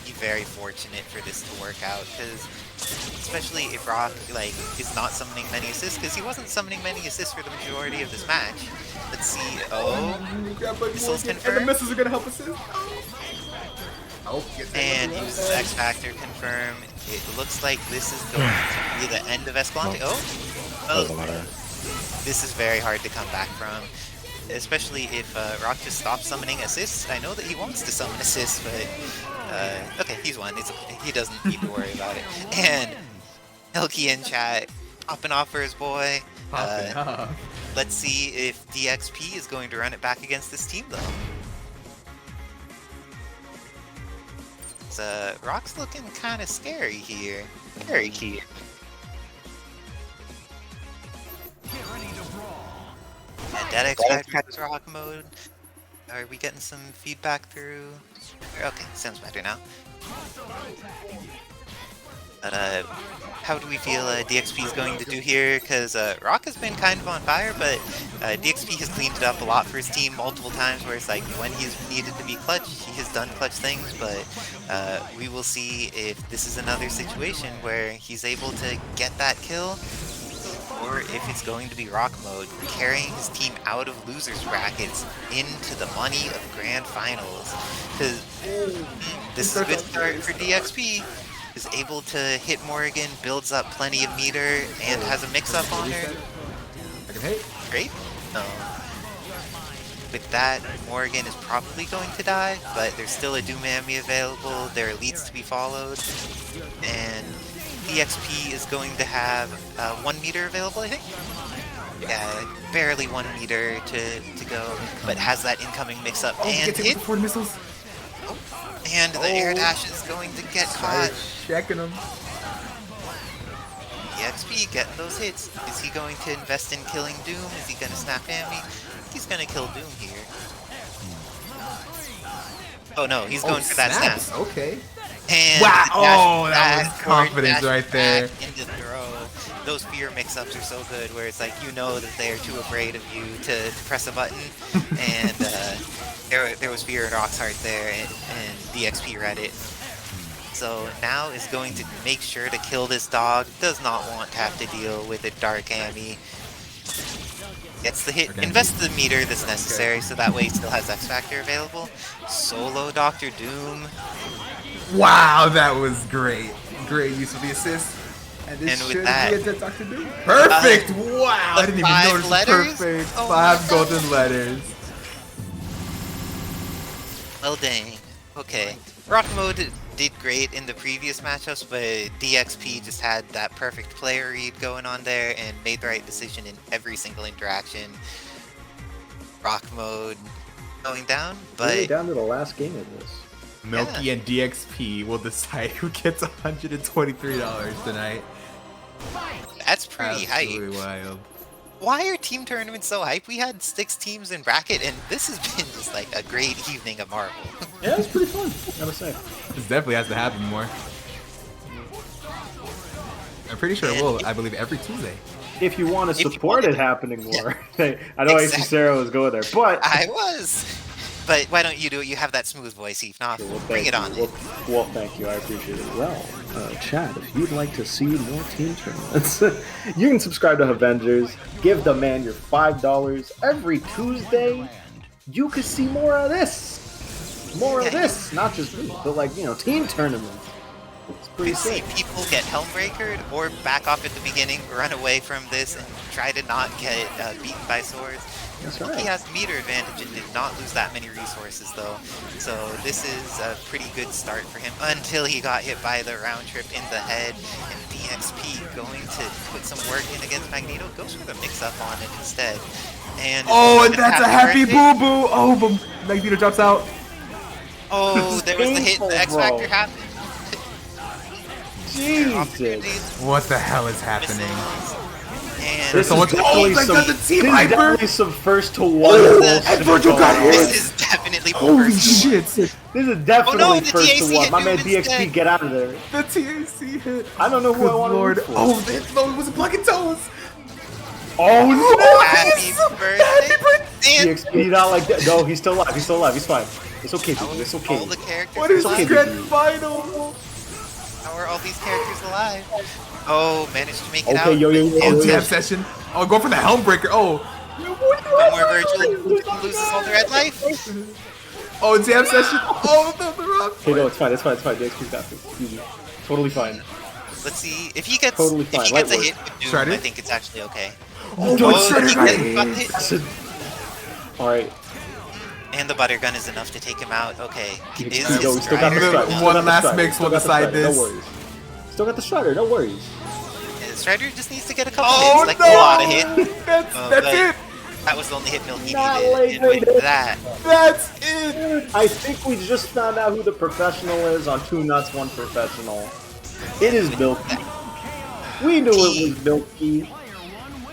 be very fortunate for this to work out, because especially if Rock is not summoning many assists, because he wasn't summoning many assists for the majority of this match. Let's see. Oh, missiles And the confirmed. missiles are gonna help us in. Oh, get that And one. uses X Factor confirm. It looks like this is going to be the end of Escalante. Oh, Doesn't matter. this is very hard to come back from, especially if Rock just stops summoning assists. I know that he wants to summon assists, but okay, he's won. It's okay. He doesn't need to worry about it. And Elky in chat, popping off for his boy. Popping off. Let's see if DXP is going to run it back against this team, though. So, Rock's looking kind of scary here. Very key. And that X Factor Rock mode. Are we getting some feedback through? Okay, sounds better now. But how do we feel DXP is going to do here? Because Rock has been kind of on fire, but DXP has cleaned it up a lot for his team multiple times, where it's like when he's needed to be clutch, he has done clutch things, but we will see if this is another situation where he's able to get that kill, or if it's going to be Rock mode, carrying his team out of losers brackets into the money of grand finals. Because this is a good start for DXP. Is able to hit Morrigan, builds up plenty of meter, and has a mix-up on her. I can hit. Great. With that, Morrigan is probably going to die, but there's still a Doom Ammy available. There are elites to be followed, and DXP is going to have 1 meter available, I think. Yeah, barely 1 meter to go, but has that incoming mix-up and hit. Before the missiles. And the air dash is going to get caught. Checking him. EXP getting those hits. Is he going to invest in killing Doom? Is he going to snap Ammy? He's going to kill Doom here. Oh no, he's going for that snap. Okay. And wow! the dash Oh, that back, was confidence right there. Into throw. Those fear mix-ups are so good, where it's like you know that they are too afraid of you to press a button, and there was fear in Rock's heart there, and DXP read it. So now is going to make sure to kill this dog. Does not want to have to deal with a dark Ammy. Gets the hit, invests the meter that's necessary, so that way he still has X Factor available. Solo Dr. Doom. Wow, that was great. Great use of the assist. And this And should with that, be a dead Dr. Doom. Perfect! Wow! I didn't even 5 notice letters? perfect. Oh 5 my golden letters. Well, dang. Okay. Rock mode did great in the previous matchups, but DXP just had that perfect player read going on there and made the right decision in every single interaction. Rock mode going down, but Really down to the last game of this. Milky and DXP will decide who gets $123 tonight. that's pretty hype. Absolutely wild. Why are team tournaments so hype? We had 6 teams in bracket, and this has been just like a great evening of Marvel. Yeah, it's pretty fun, gotta say. This definitely has to happen more. I'm pretty sure it will, I believe, every Tuesday. If you want to If you support want it happening more. I know AC Sarah was going there, but... I was. But why don't you do it? You have that smooth voice, Heath. Nah, Well, bring it on. Well, thank you. I appreciate it. Well, Chad, if you'd like to see more team tournaments, you can subscribe to Avengers. Give the man your $5 every Tuesday. You can see more of this. More of this. Not just me, but like, you know, team tournaments. It's pretty We see sick. people get Helmbreakered or back off at the beginning, run away from this, and try to not get beaten by swords. That's He right. has meter advantage and did not lose that many resources though, so this is a pretty good start for him until he got hit by the round trip in the head, and DXP going to put some work in against Magneto, goes for the mix-up on it instead. And Oh, and that's a happy birthday. boo-boo! Oh, boom! Magneto drops out. Oh, there was the hit, painful, the X bro. Factor happened. Jesus. What the hell is happening? And This someone- is definitely oh, like some, the this Team is Hyper. definitely some first to one. Oh, bullshit and Virgil got going on. hit. this is definitely Holy first. shit! This is definitely Oh no, the first DAC to one. hit My man Doom DXP, instead. get out of there. The TAC hit. I don't know who Good I want to Lord. root for. Oh, no, it was a plucking toes. Oh, Happy birthday! And DXP not like that. No, he's still alive. He's still alive. He's fine. It's okay, dude. It's okay. all the characters What is alive. this grand final? How are all these characters alive? Oh, managed to make it Okay, out. yo, yo, but yo, can't Oh, yo. jab session. Oh, go for the Helmbreaker. Oh. no more Virgil loses all the red life. Oh, jab session. Oh, the rock. Okay, no, it's fine. It's fine. It's fine. DXP's got this. Easy. Totally fine. Let's see if he gets Totally if fine. he gets a Light hit with Doom, Strider? I think it's actually okay. Oh, Oh, Shredder he got gets hit. got hit. That's it. All right. And the butter gun is enough to take him out. Okay, is Yo, his we still got the Strider? Strider. One Still got the last Strider. mix Still will got the decide Strider. this. No worries. Still got the Strider. No worries. Strider just needs to get a couple Oh, hits, like no. a lot of hits. That's but it. That was the only hit Milky Not needed, like and with they did. that, That's it. I think we just found out who the professional is on Two Nuts, One Professional. It is Milky. We knew it was Milky.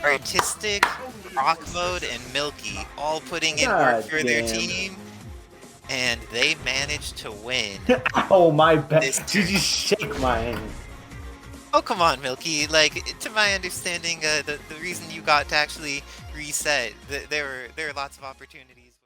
Artistic, Rock Mode, and Milky all putting in God work for their damn. team, and they managed to win. Oh, my bad. This- Did you shake my hand? Oh, come on, Milky. Like, to my understanding, the reason you got to actually reset, there were lots of opportunities.